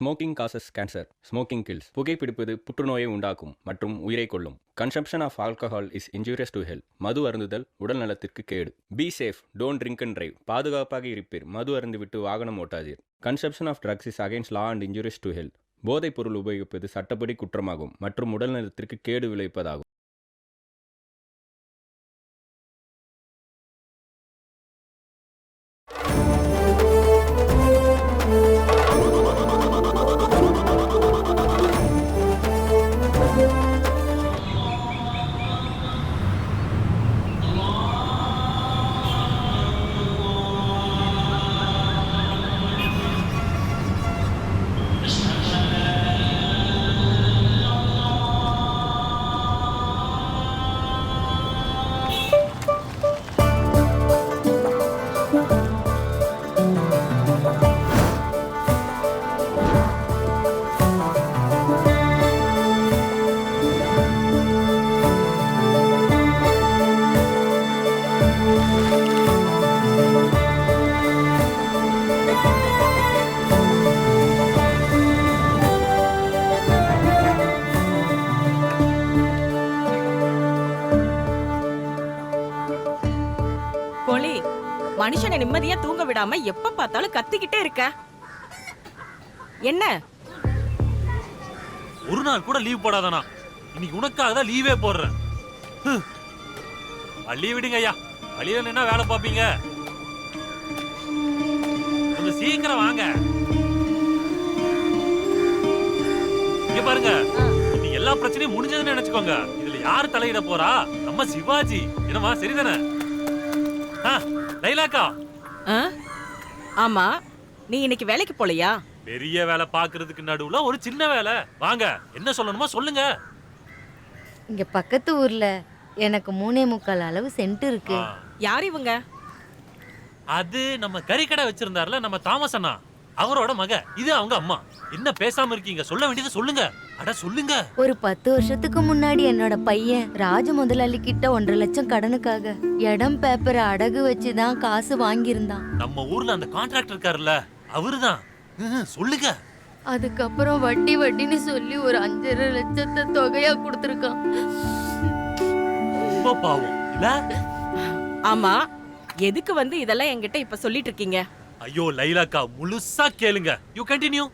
Smoking causes cancer. Smoking kills. புகைப்பிடிப்பது புற்றுநோயை உண்டாக்கும் மற்றும் உயிரை கொல்லும். Consumption of alcohol is injurious to health. மது அருந்துதல் உடல் நலத்திற்கு கேடு. Be safe, don't drink and drive. பாதுகாப்பாக இருப்பீர், மது அருந்துவிட்டு வாகனம் ஓட்டாதீர். Consumption of drugs is against law and injurious to health. போதைப் பொருள் உபயோகிப்பது சட்டப்படி குற்றமாகும் மற்றும் உடல் நலத்திற்கு கேடு விளைவிப்பதாகும். மனுஷனை நிம்மதியா தூங்க விடாம எப்ப பார்த்தாலும் கத்திக்கிட்டே இருக்க. என்ன ஒரு நாள் கூட லீவ் போடாதானா? இன்னைக்கு உனக்காக தான் லீவே போடுறேன். லீவ் விடுங்க ஐயா. வழியில என்ன வேலை பாப்பீங்க? கொஞ்சம் சீக்கிரம் வாங்க. இங்க பாருங்க, இன்னைக்கு எல்லா பிரச்சனையும் முடிஞ்சதுன்னு நினைச்சுக்கோங்க. இதுல யாரு தலையிட போறா? நம்ம சிவாஜி. என்னமா சரிதானே? லைலாக்கா. ஆமா, நீ இன்னைக்கு வேலைக்கு போலையா? பெரிய வேலை பாக்குறதுக்கு நடுவுல ஒரு சின்ன வேலை. வாங்க, என்ன சொல்லணுமோ சொல்லுங்க. இங்க பக்கத்து ஊர்ல எனக்கு 3.25 அளவு சென்ட் இருக்கு. யார் இவங்க? அது நம்ம கறிக்கடை வச்சிருந்தாருல நம்ம தாமஸ் அண்ணா, அவரோட மக. இது அவங்க அம்மா. என்ன பேசாம இருக்கீங்க? சொல்ல வேண்டியது சொல்லுங்க. அட சொல்லுங்க. ஒரு 10 வருஷத்துக்கு முன்னாடி என்னோட பையன் ராஜ முதலாளி கிட்ட 1.5 லட்சம் கடனுக்காக இடம் பேப்பரை அடகு வச்சுதான் காசு வாங்கியிருந்தான். நம்ம ஊர்ல அந்த கான்ட்ராக்டர் இருக்காருல்ல, அவருதான். சொல்லுங்க. அதுக்கப்புறம் வட்டி வட்டின்னு சொல்லி ஒரு 5.5 லட்சத்தை தொகையா கொடுத்திருக்கான். ரொம்ப பாவம் இல்ல? ஆமா, எதுக்கு வந்து இதெல்லாம் என்கிட்ட இப்ப சொல்லிட்டு இருக்கீங்க? ஐயோ லைலாக்கா, முழுசா கேளுங்க. You continue.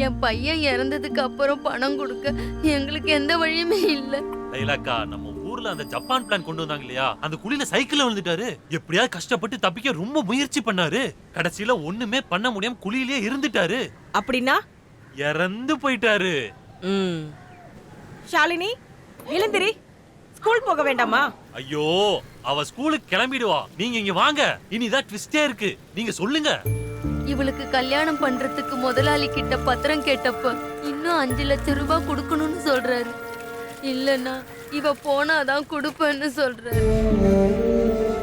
என் பையன் இறந்ததுக்கு அப்புறம் பணம் கொடுக்க எங்களுக்கு எந்த வழியுமே இல்ல. லைலாக்கா, நம்ம ஊர்ல அந்த ஜப்பான் பிளான் கொண்டு வந்தாங்க இல்லையா, அந்த குழியில சைக்கிள்ல விழுந்துட்டாரு. எப்படியாவது கஷ்டப்பட்டு தப்பிக்க ரொம்ப முயற்சி பண்ணாரு. கடைசியில ஒண்ணுமே பண்ண முடியாம குழியிலே இருந்துட்டாரு. அப்படின்னா இறந்து போயிட்டாரு. ஷாலினி, எழுந்திரி. ஸ்கூல் போக வேண்டாமா? ஐயோ, அவ ஸ்கூலுக்கு கிளம்பிடுவா. நீங்க இங்க வாங்க. இனிதான் ட்விஸ்டே இருக்கு. நீங்க சொல்லுங்க. இவளுக்கு கல்யாணம் பண்றதுக்கு முதலாளி கிட்ட பத்திரம் கேட்டப்ப இன்னும் 5 லட்சம் ரூபாய் கொடுக்கணும்னு சொல்றாரு. இல்லன்னா இவ போனாதான் கொடுப்பேன்னு சொல்றாரு.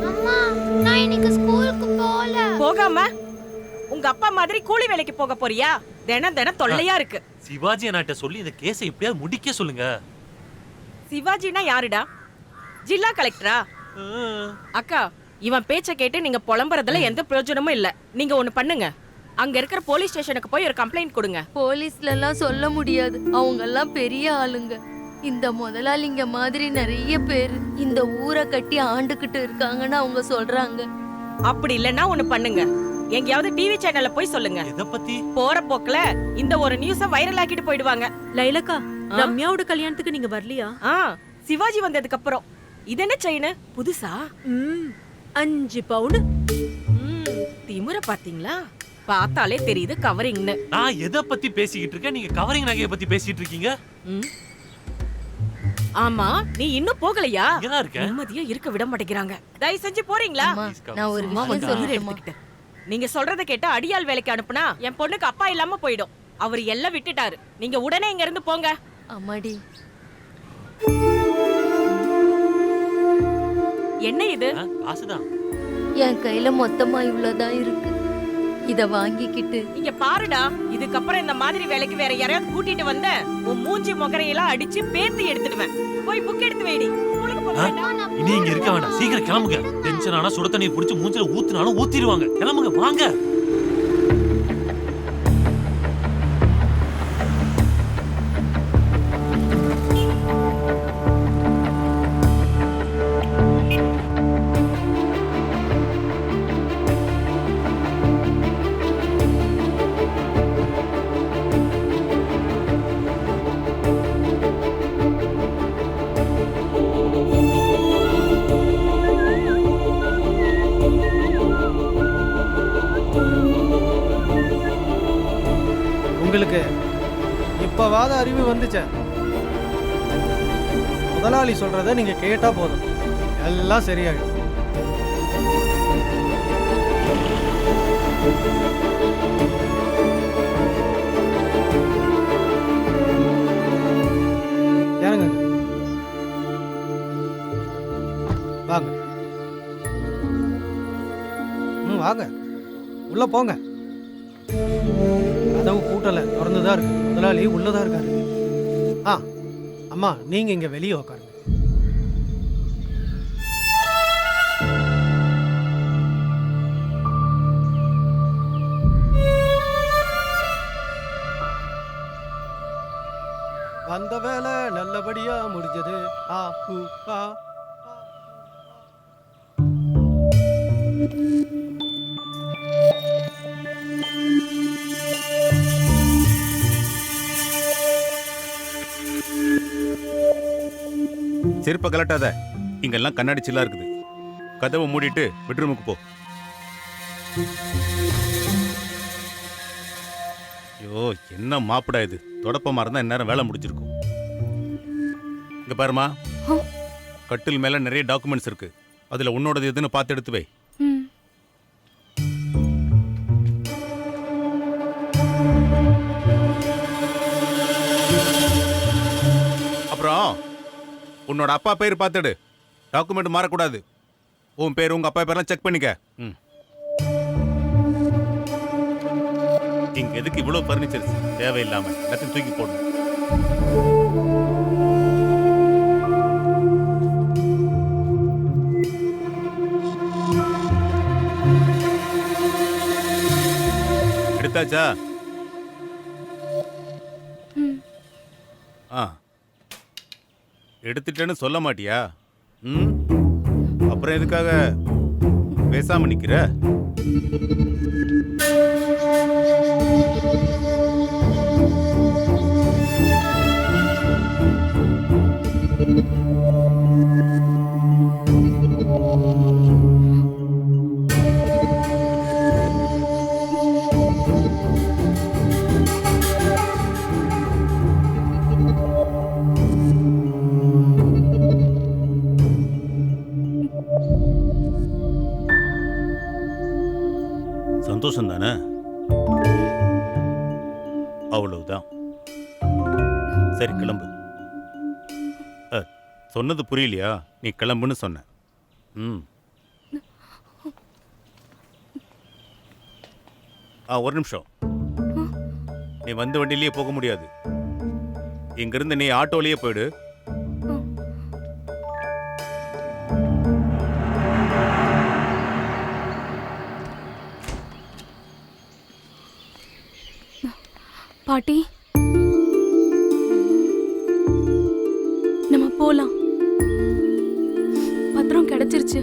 அம்மா, நான் இன்னைக்கு ஸ்கூலுக்கு போல. போகாம உங்க அப்பா மாதிரி கூலி வேலைக்கு போக போறியா? தினம் தொல்லையா இருக்கு. சிவாஜி அண்ணாட்ட சொல்லி இந்த கேஸை எப்படியாவது முடிக்க சொல்லுங்க. சிவாஜினா யாருடா? ஜில்லா கலெக்டரா? அக்கா, இவன் பேச்ச கேட்டு நீங்க புலம்புறதுல எந்த பிரயோஜனமும் இல்ல. நீங்க ஒண்ணு பண்ணுங்க, அங்க இருக்கிற போலீஸ் ஸ்டேஷனுக்கு போய் ஒரு கம்ப்ளைண்ட் கொடுங்க. போலீஸ்ல எல்லாம் சொல்ல முடியாது, அவங்க எல்லாம் பெரிய ஆளுங்க. இந்த முதலாளிங்க மாதிரி நிறைய பேர் இந்த ஊரை கட்டி ஆண்டுகிட்டு இருக்காங்கன்னு அவங்க சொல்றாங்க. அப்படி இல்லன்னா ஒண்ணு பண்ணுங்க, எங்கயாவது டிவி சேனல்ல போய் சொல்லுங்க. எதை பத்தி? போற போக்குல இந்த ஒரு நியூஸ வைரல் ஆக்கிட்டு போயிடுவாங்க. லைலக்கா, ரம்யாவோட கல்யாணத்துக்கு நீங்க வரலையா? சிவாஜி வந்ததுக்கு அப்புறம். இது என்ன செயின் புதுசா? 5 பவுன். திமுற பாத்தீங்களா? பார்த்தாலே தெரியுது கவரிங்னு. நான் எதை பத்தி பேசிக்கிட்டு இருக்கேன்? நீங்க கவரிங் நகையை பத்தி பேசிட்டு இருக்கீங்க. ஆமா, நீ இன்னும் போகலையா? இங்கதான் இருக்கேன். நிம்மதியா இருக்க விட மாட்டேங்கிறாங்க. தயவு செஞ்சு போறீங்களா? நான் ஒரு விஷயம் சொல்லிட்டு, நீங்க சொல்றத கேட்டு அடியாள் வேலைக்கு அனுப்புனா என் பொண்ணுக்கு அப்பா இல்லாம போயிடும். அவர் எல்லாம் விட்டுட்டாரு. நீங்க உடனே இங்க இருந்து போங்க. அம்மாடி, என்ன இது? காசுதான். என் கையில மொத்தமா இவ்வளவுதான் இருக்கு. இத வாங்கிக்கிட்டு இங்க பாருடா, இதுக்கப்புறம் இந்த மாதிரி வேலைக்கு வேற யாரையாவது கூட்டிட்டு வந்த உன் மூஞ்சி முகரையெல்லாம் அடிச்சு பேத்தி எடுத்துடுவேன். போய் புக் எடுத்து வைடி. இனி இங்க இருக்க வேண்டாம், சீக்கிரம் கிளம்புங்க. டென்ஷன் ஆனா சுட தண்ணியை புடிச்சு மூஞ்சில ஊத்துனாலும் ஊத்திடுவாங்க. கிளம்புங்க, வாங்க. உங்களுக்கு இப்பவாத அறிவு வந்துச்சே. முதலாளி சொல்றத நீங்க கேட்டா போதும், எல்லாம் சரியாயிடும். இறங்க, வாங்க. வாங்க, உள்ள போங்க. கதவு பூட்டல, திறந்துதான் இருக்கு. முதலாளி உள்ளதா இருக்காரு. அம்மா, நீங்க இங்க வெளியே உட்காருங்க. வந்த வேலை நல்லபடியா முடிஞ்சது. செருப்ப கலட்டாத, இங்கெல்லாம் கண்ணாடி சில்லா இருக்குது. கதவை மூடிட்டு பெட்ரூமுக்கு போ. ஐயோ, என்ன மாப்பிடா இது! தொடப்பமா இருந்தா இந்நேரம் வேலை முடிஞ்சிருக்கும். இங்க பாருமா, கட்டில் மேல நிறைய டாக்குமெண்ட்ஸ் இருக்கு. அதுல உன்னோடது எதுன்னு பார்த்து எடுத்து வை. அப்புறம் உன்னோட அப்பா பேர் பார்த்துடு. டாக்குமெண்ட் மாறக்கூடாது. உன் பேர் உங்க அப்பா பேர்லாம் செக் பண்ணிக்க. இங்க எதுக்கு இவ்வளவு பர்னிச்சர்ஸ்? தேவையில்லாம எல்லாத்தையும் தூக்கி போடணும். எடுத்தாச்சா? எடுத்துட்டேன்னு சொல்ல மாட்டியா? அப்புறம் எதுக்காக பேசாம நிக்கிற? சந்தோஷம் தானே? அவ்வளவுதான். சரி, கிளம்பு. சொன்னது புரியலையா? நீ கிளம்புன்னு சொன்ன. ஒரு நிமிஷம். நீ வந்த வண்டியிலேயே போக முடியாது. இங்கிருந்து நீ ஆட்டோலயே போயிடு. பாட்டி, நம்ம போலாம். பத்திரம் கிடைச்சிருச்சு.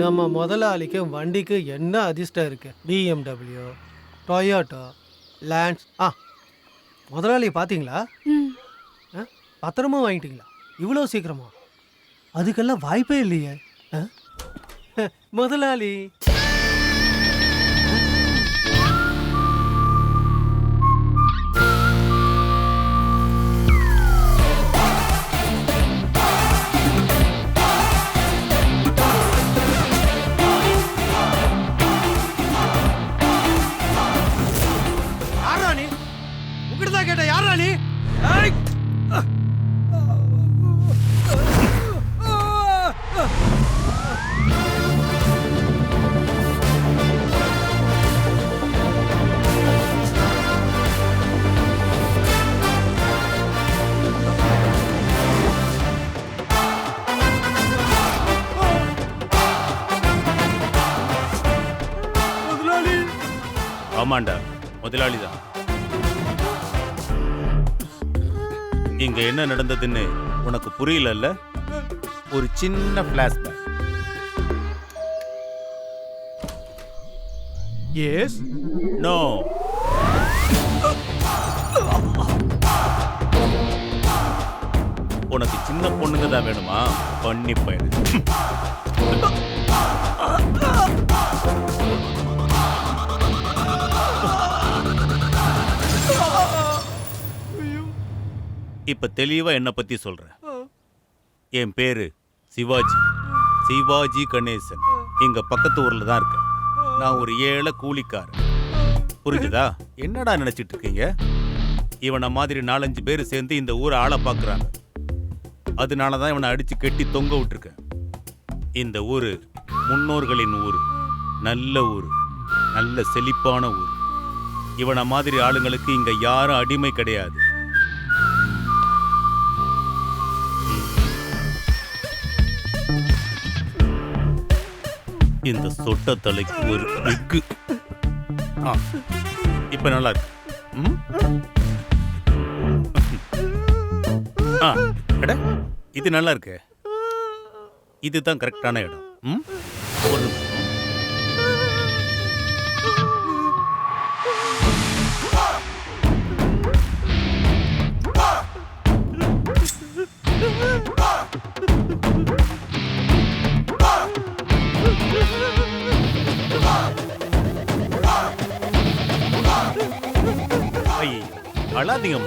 நம்ம முதலாளிக்கு வண்டிக்கு என்ன அதிர்ஷ்டம் இருக்கு. BMW, டொயோட்டோ, லான்ஸ். முதலாளி பாத்தீங்களா? பத்திரமும் வாங்கிட்டீங்களா? இவ்வளோ சீக்கிரமா? அதுக்கெல்லாம் வாய்ப்பே இல்லையே. முதலாளி கேட்ட யாரா நீ? ஆமாண்டா, முதலாளி தான். இங்க என்ன நடந்ததுன்னு உனக்கு புரியல? ஒரு சின்ன பிளாஷ்பேக். S, no. உனக்கு சின்ன பொண்ணுங்க தான் வேணுமா? பண்ணி போயிடு. இப்ப தெளிவா என்னை பத்தி சொல்றேன். என் பேரு சிவாஜி, சிவாஜி கணேசன். எங்க பக்கத்து ஊர்ல தான் இருக்கேன். நான் ஒரு ஏழை கூலிக்காரன். புரிஞ்சுதா? என்னடா நினைச்சிட்டு இருக்கீங்க? இவனை மாதிரி 4-5 பேர் சேர்ந்து இந்த ஊரை ஆள பாக்குறாங்க. அதனாலதான் இவனை அடிச்சு கட்டி தொங்க விட்டுருக்கேன். இந்த ஊரு முன்னோர்களின் ஊரு, நல்ல ஊரு, நல்ல செழிப்பான ஊர். இவனை மாதிரி ஆளுங்களுக்கு இங்க யாரும் அடிமை கிடையாது. இந்த சொட்ட தலைக்கு ஒரு விக்கு. இப்ப நல்லா இருக்கு. இது நல்லா இருக்கு. இதுதான் கரெக்டான இடம். ஒரு நிமிஷம். அழாதீங்க.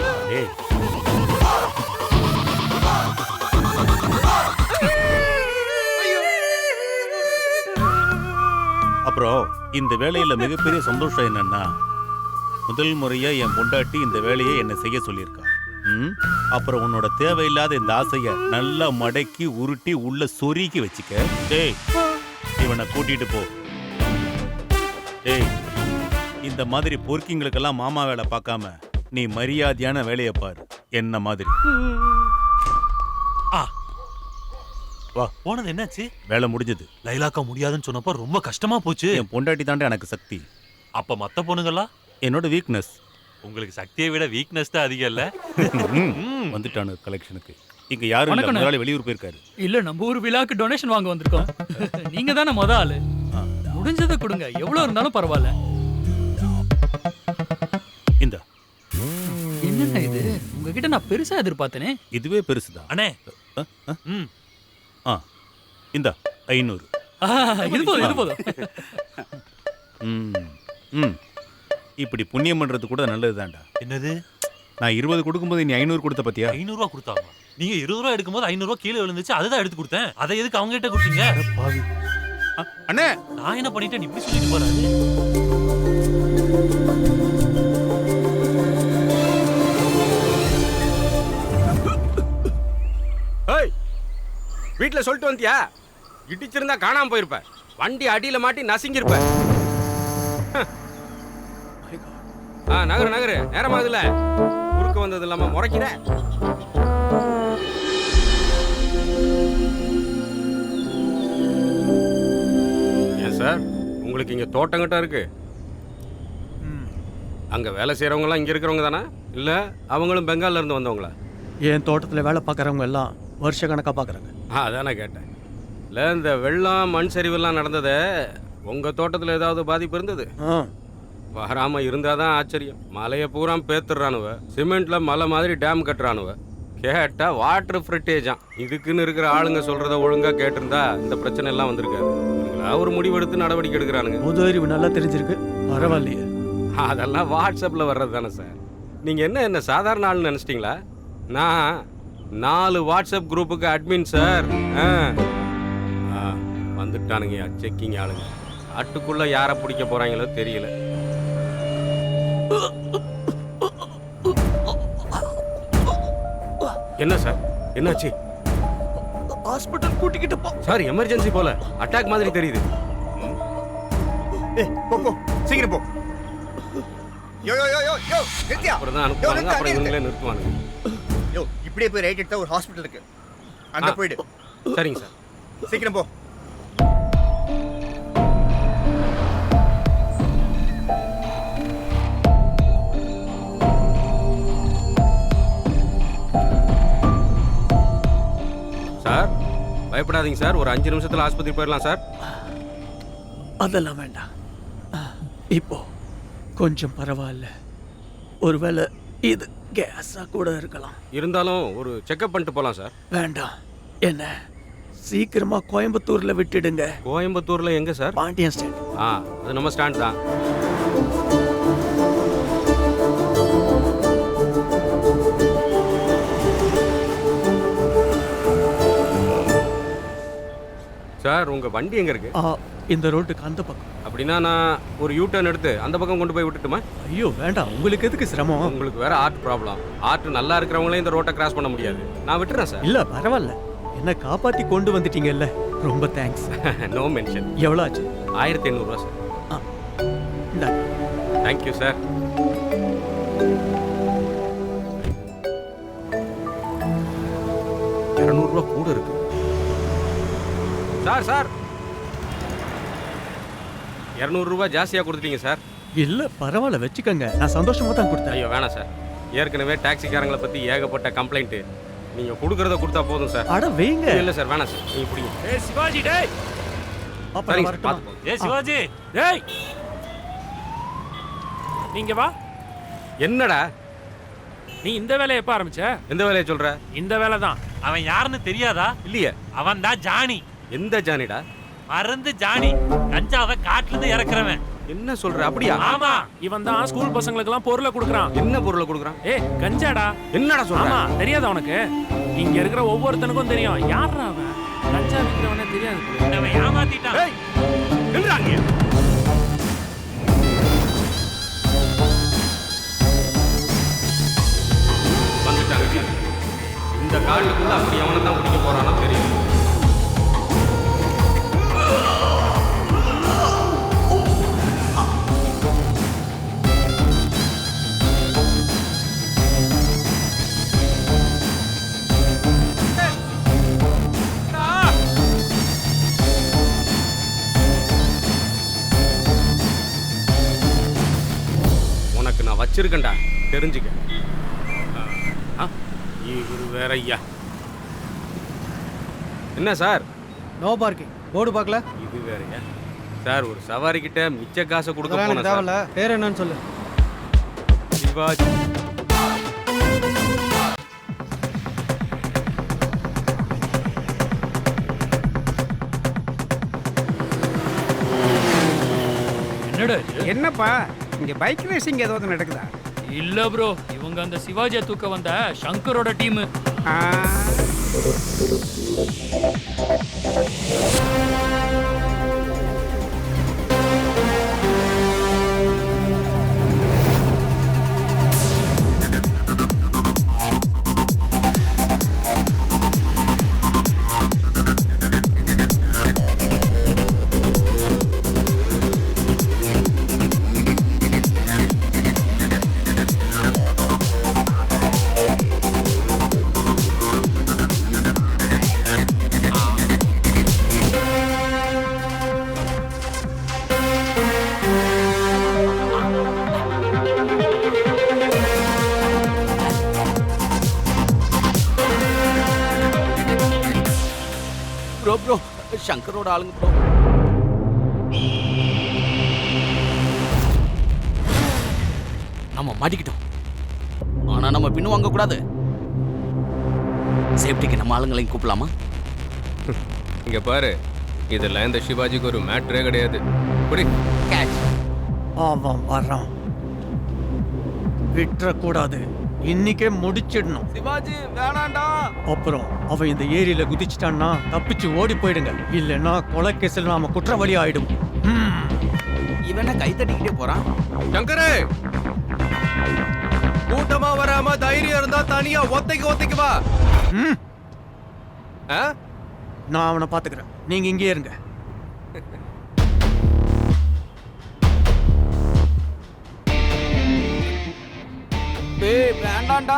அப்புறம் இந்த வேலையில மிகப்பெரிய சந்தோஷம் என்னன்னா, முதல் முறையா என் பொண்டாட்டி இந்த வேலையை என்ன செய்ய சொல்லியிருக்கா. அப்புறம் உன்னோட தேவையில்லாத இந்த ஆசைய நல்லா மடக்கி உருட்டி உள்ள சொருகி வச்சுக்க. டேய், இவனை கூட்டிட்டு போ. டேய், இந்த மாதிரி பொறுக்கிங்களுக்கெல்லாம் மாமா வேலை பார்க்காம நீ மரியாதையான வேலையை பாரு. என்ன மாதிரி. வா. போனது என்னாச்சு? வேலை முடிஞ்சது. லைலாக்கா முடியாதுன்னு சொன்னப்ப ரொம்ப கஷ்டமா போச்சு. என் பொண்டாட்டி தாண்டா எனக்கு சக்தி. அப்ப மத்த பொண்ணுங்களா? என்னோட வீக்னஸ். உங்களுக்கு சக்தியை விட வீக்னஸ் தான் அதிகம் இல்ல? வந்துட்டானு கலெக்ஷனுக்கு. இங்க யாரும் இல்ல, முதலாளி வெளியூர் போயிருக்காரு. இல்ல, நம்ம ஊர் விழாக்கு டொனேஷன் வாங்க வந்திருக்கோம். நீங்க தானே முத ஆளு. முடிஞ்சதை கொடுங்க, எவ்வளவு இருந்தாலும் பரவாயில்ல. இந்த என்னங்க இது? உங்ககிட்ட நான் பெருசா எதிர்பார்த்தனே. இதுவே பெருசுதான் அண்ணே. இந்த 500. இது போதும், இது போதும். இப்படி புண்ணியம் பண்றது கூட நல்லதுதான்டா. என்னது? நான் 20 கொடுக்கும்போது நீ 500 கொடுத்த பத்தியா? 500 ரூபா கொடுத்தாங்க. நீங்க 20 ரூபா எடுக்கும்போது 500 ரூபா கீழே விழுந்துச்சு, அதுதான் எடுத்து கொடுத்தேன். அதை எதுக்கு அவங்க கிட்ட கொடுத்தீங்க? அண்ணே, நான் என்ன பண்ணிட்டேன் இப்படி சொல்லிட்டு போறாரு? வீட்டுல சொல்லிட்டு வந்தியா? இடிச்சிருந்தா காணாம போயிருப்ப. வண்டி அடியில மாட்டி நசுங்கிருப்ப. நகரு நகரு, நேரமாகுதுல. குறுக்க வந்தது இல்லாம முறைக்கிற. ஏன் சார், உங்களுக்கு இங்க தோட்டங்கிட்ட இருக்கு? அங்க வேலை செய்யறவங்க எல்லாம் இங்க இருக்கிறவங்க தானே, இல்ல அவங்களும் பெங்கால்ல இருந்து வந்தவங்களா? என் தோட்டத்தில் வேலை பார்க்குறவங்க எல்லாம் வருஷ கணக்காக பார்க்குறாங்க. அதானே கேட்டேன். இல்லை, இந்த வெள்ளம் மண் சரிவெல்லாம் நடந்தது உங்கள் தோட்டத்தில் ஏதாவது பாதிப்பு இருந்தது? வராமல் இருந்தால் தான் ஆச்சரியம். மலையை பூரா பேத்துடுறானுவ, சிமெண்ட்டில் மலை மாதிரி டேம் கட்டுறானுவ. கேட்டால் வாட்டர் ஃப்ரிட்டேஜான். இதுக்குன்னு இருக்கிற ஆளுங்க சொல்கிறத ஒழுங்காக கேட்டிருந்தா இந்த பிரச்சனை எல்லாம் வந்திருக்காது. ஒரு முடிவெடுத்து நடவடிக்கை எடுக்கிறானுங்க. பொது அறிவு நல்லா தெரிஞ்சிருக்கு, பரவாயில்லையே. அதெல்லாம் வாட்ஸ்அப்பில் வர்றது தானே சார். நீங்கள் என்ன சாதாரண ஆளுன்னு நினச்சிட்டிங்களா? நான் 4 வாட்ஸ்அப் குரூப்புக்கு அட்மின் சார். வந்துட்டானுங்க செக்கிங் ஆளுங்க. அட்டுக்குள்ள யாரை பிடிக்க போறாங்களோ தெரியல. என்ன சார், என்னாச்சு? ஹாஸ்பிட்டல் கூட்டிக்கிட்டு போ சார். எமர்ஜென்சி போல, அட்டாக் மாதிரி தெரியுது. சீக்கிரம் போ. அப்புறம் தான் அனுப்புவாங்க, அப்புறம் இவங்களே நிறுத்துவானுங்க. இப்படியே போய் ரைட் எடுத்தா ஒரு ஹாஸ்பிட்டல் இருக்கு, அங்க போயிடு. சரிங்க சார், சீக்கிரம் போ. சார் பயப்படாதீங்க சார், ஒரு 5 நிமிஷத்துல ஆஸ்பத்திரி போயிடலாம் சார். அதெல்லாம் வேண்டாம், இப்போ கொஞ்சம் பரவாயில்ல. ஒருவேளை இது கேஸா கூட இருக்கலாம். இருந்தாலும் ஒரு செக்அப் பண்ணிட்டு போலாம் சார். வேண்டாம், என்ன சீக்கிரமா கோயம்புத்தூர்ல விட்டுடுங்க. கோயம்புத்தூர்ல எங்க சார்? பாண்டியன் ஸ்டாண்ட். அது நம்ம ஸ்டாண்ட் தான். சார் உங்க வண்டி எங்க இருக்கு? இந்த ரோட்டுக்கு அந்த பக்கம். அப்படின்னா நான் ஒரு யூ டர்ன் எடுத்து அந்த பக்கம் கொண்டு போய் விட்டுட்டுமா? ஐயோ வேண்டாம், உங்களுக்கு எதுக்கு சிரமம்? உங்களுக்கு வேற ஆர்ட் ப்ராப்ளம். ஆர்ட் நல்லா இருக்கிறவங்களே இந்த ரோட்டை கிராஸ் பண்ண முடியாது. நான் விட்டுறேன் சார். இல்ல பரவாயில்ல, என்ன காப்பாத்தி கொண்டு வந்துட்டீங்கல்ல, ரொம்ப தேங்க்ஸ். No mention. எவ்வளோ ஆச்சு? 1800 ரூபா சார். இந்தா. Thank you sir. ரூபா கூட இருக்கு சார். சார் 200 ரூபாய் ஜாஸ்தியா கொடுத்துட்டீங்க சார். இல்ல பரவாயில்ல, வச்சுக்கோங்க, நான் சந்தோஷமா தான் கொடுத்தேன். ஐயோ வேணாம் சார், ஏற்கனவே டாக்ஸிக்காரங்களை பத்தி ஏகப்பட்ட கம்ப்ளைண்ட். நீங்க கொடுக்கறத கொடுத்தா போதும் சார். அட வைங்க. இல்ல சார் வேணாம் சார், நீங்க பிடிங்க. ஏய் சிவாஜி டேய். சரிங்க சார், பாத்துப்போம். ஏய் சிவாஜி டேய். நீங்க வா. என்னடா நீ இந்த வேலையை எப்ப ஆரம்பிச்ச? எந்த வேலையை சொல்ற? இந்த வேலை தான். அவன் யாருன்னு தெரியாதா? இல்லையே. அவன் தான் ஜானி. எந்த ஜானிடா? மருந்து ஜானி, கஞ்சாவை காட்டுல இருந்து இறக்குறவன். என்ன சொல்ற? அப்படியா? ஆமா, இவன் தான் ஸ்கூல் பசங்களுக்கு எல்லாம் பொருளை கொடுக்கறான். என்ன பொருளை கொடுக்கறான்? ஏய் கஞ்சாடா. என்னடா சொல்ற? ஆமா, தெரியாதா உனக்கு? இங்க இருக்கிற ஒவ்வொருத்தனுக்கும் தெரியும். யாரா அவன்? கஞ்சா விக்கிறவனே தெரியாது. அவன் ஏமாத்திட்டான். ஏய் நில்றாங்க. வந்துட்டாங்க. இந்த காட்டுக்குள்ள அப்படி அவனை தான் பிடிக்க போறானோ தெரியும். உனக்கு நான் வச்சிருக்கேன்டா, தெரிஞ்சுக்க. இவரு வேற ஐயா. என்ன சார்? நோ பார்க்கிங் போர்டு பார்க்கல. இது வேறயா சார்? ஒரு சவாரி கிட்ட மிச்ச காசை கொடுக்க போன சார். தேவையில்ல, பேர் என்னன்னு சொல்லு. சிவாஜி. என்னடா என்னப்பா இங்க பைக் ரேசிங் ஏதாவது நடக்குதா? இல்ல ப்ரோ, இவங்க அந்த சிவாஜியை தூக்க வந்த சங்கரோட டீம். ப்ரோ சங்கரோட ஆளுங்க ப்ரோ. நம்ம மாட்டிக்கிட்டோம், ஆனா நம்ம பின்னு வாங்க கூடாது. சேஃப்டிக்கு நம்ம ஆளுங்களையும் கூப்பிடலாமா? இங்க பாரு, இதெல்லாம் இந்த சிவாஜிக்கு ஒரு மேட்ரே கிடையாது. கேட்ச். அவன் வர்றான், விட்டுறக்கூடாது, இன்னைக்கே முடிச்சிடணும். சிவாஜி வேணாண்டா. அப்புறம் அவன் இந்த ஏரியில குதிச்சிட்டான்னா தப்பிச்சு ஓடி போயிடுங்க, இல்லைன்னா கொலை கேஸ்ல நாம குற்றவாளி ஆயிடும். இவன கை தட்டிக்கிட்டே போறான். சங்கரே, கூட்டமா வராம தைரியம் இருந்தா தனியா ஒத்தைக்கு வா. நான் அவனை பாத்துக்கிறேன், நீங்க இங்கே இருங்க. வேண்டாண்டா.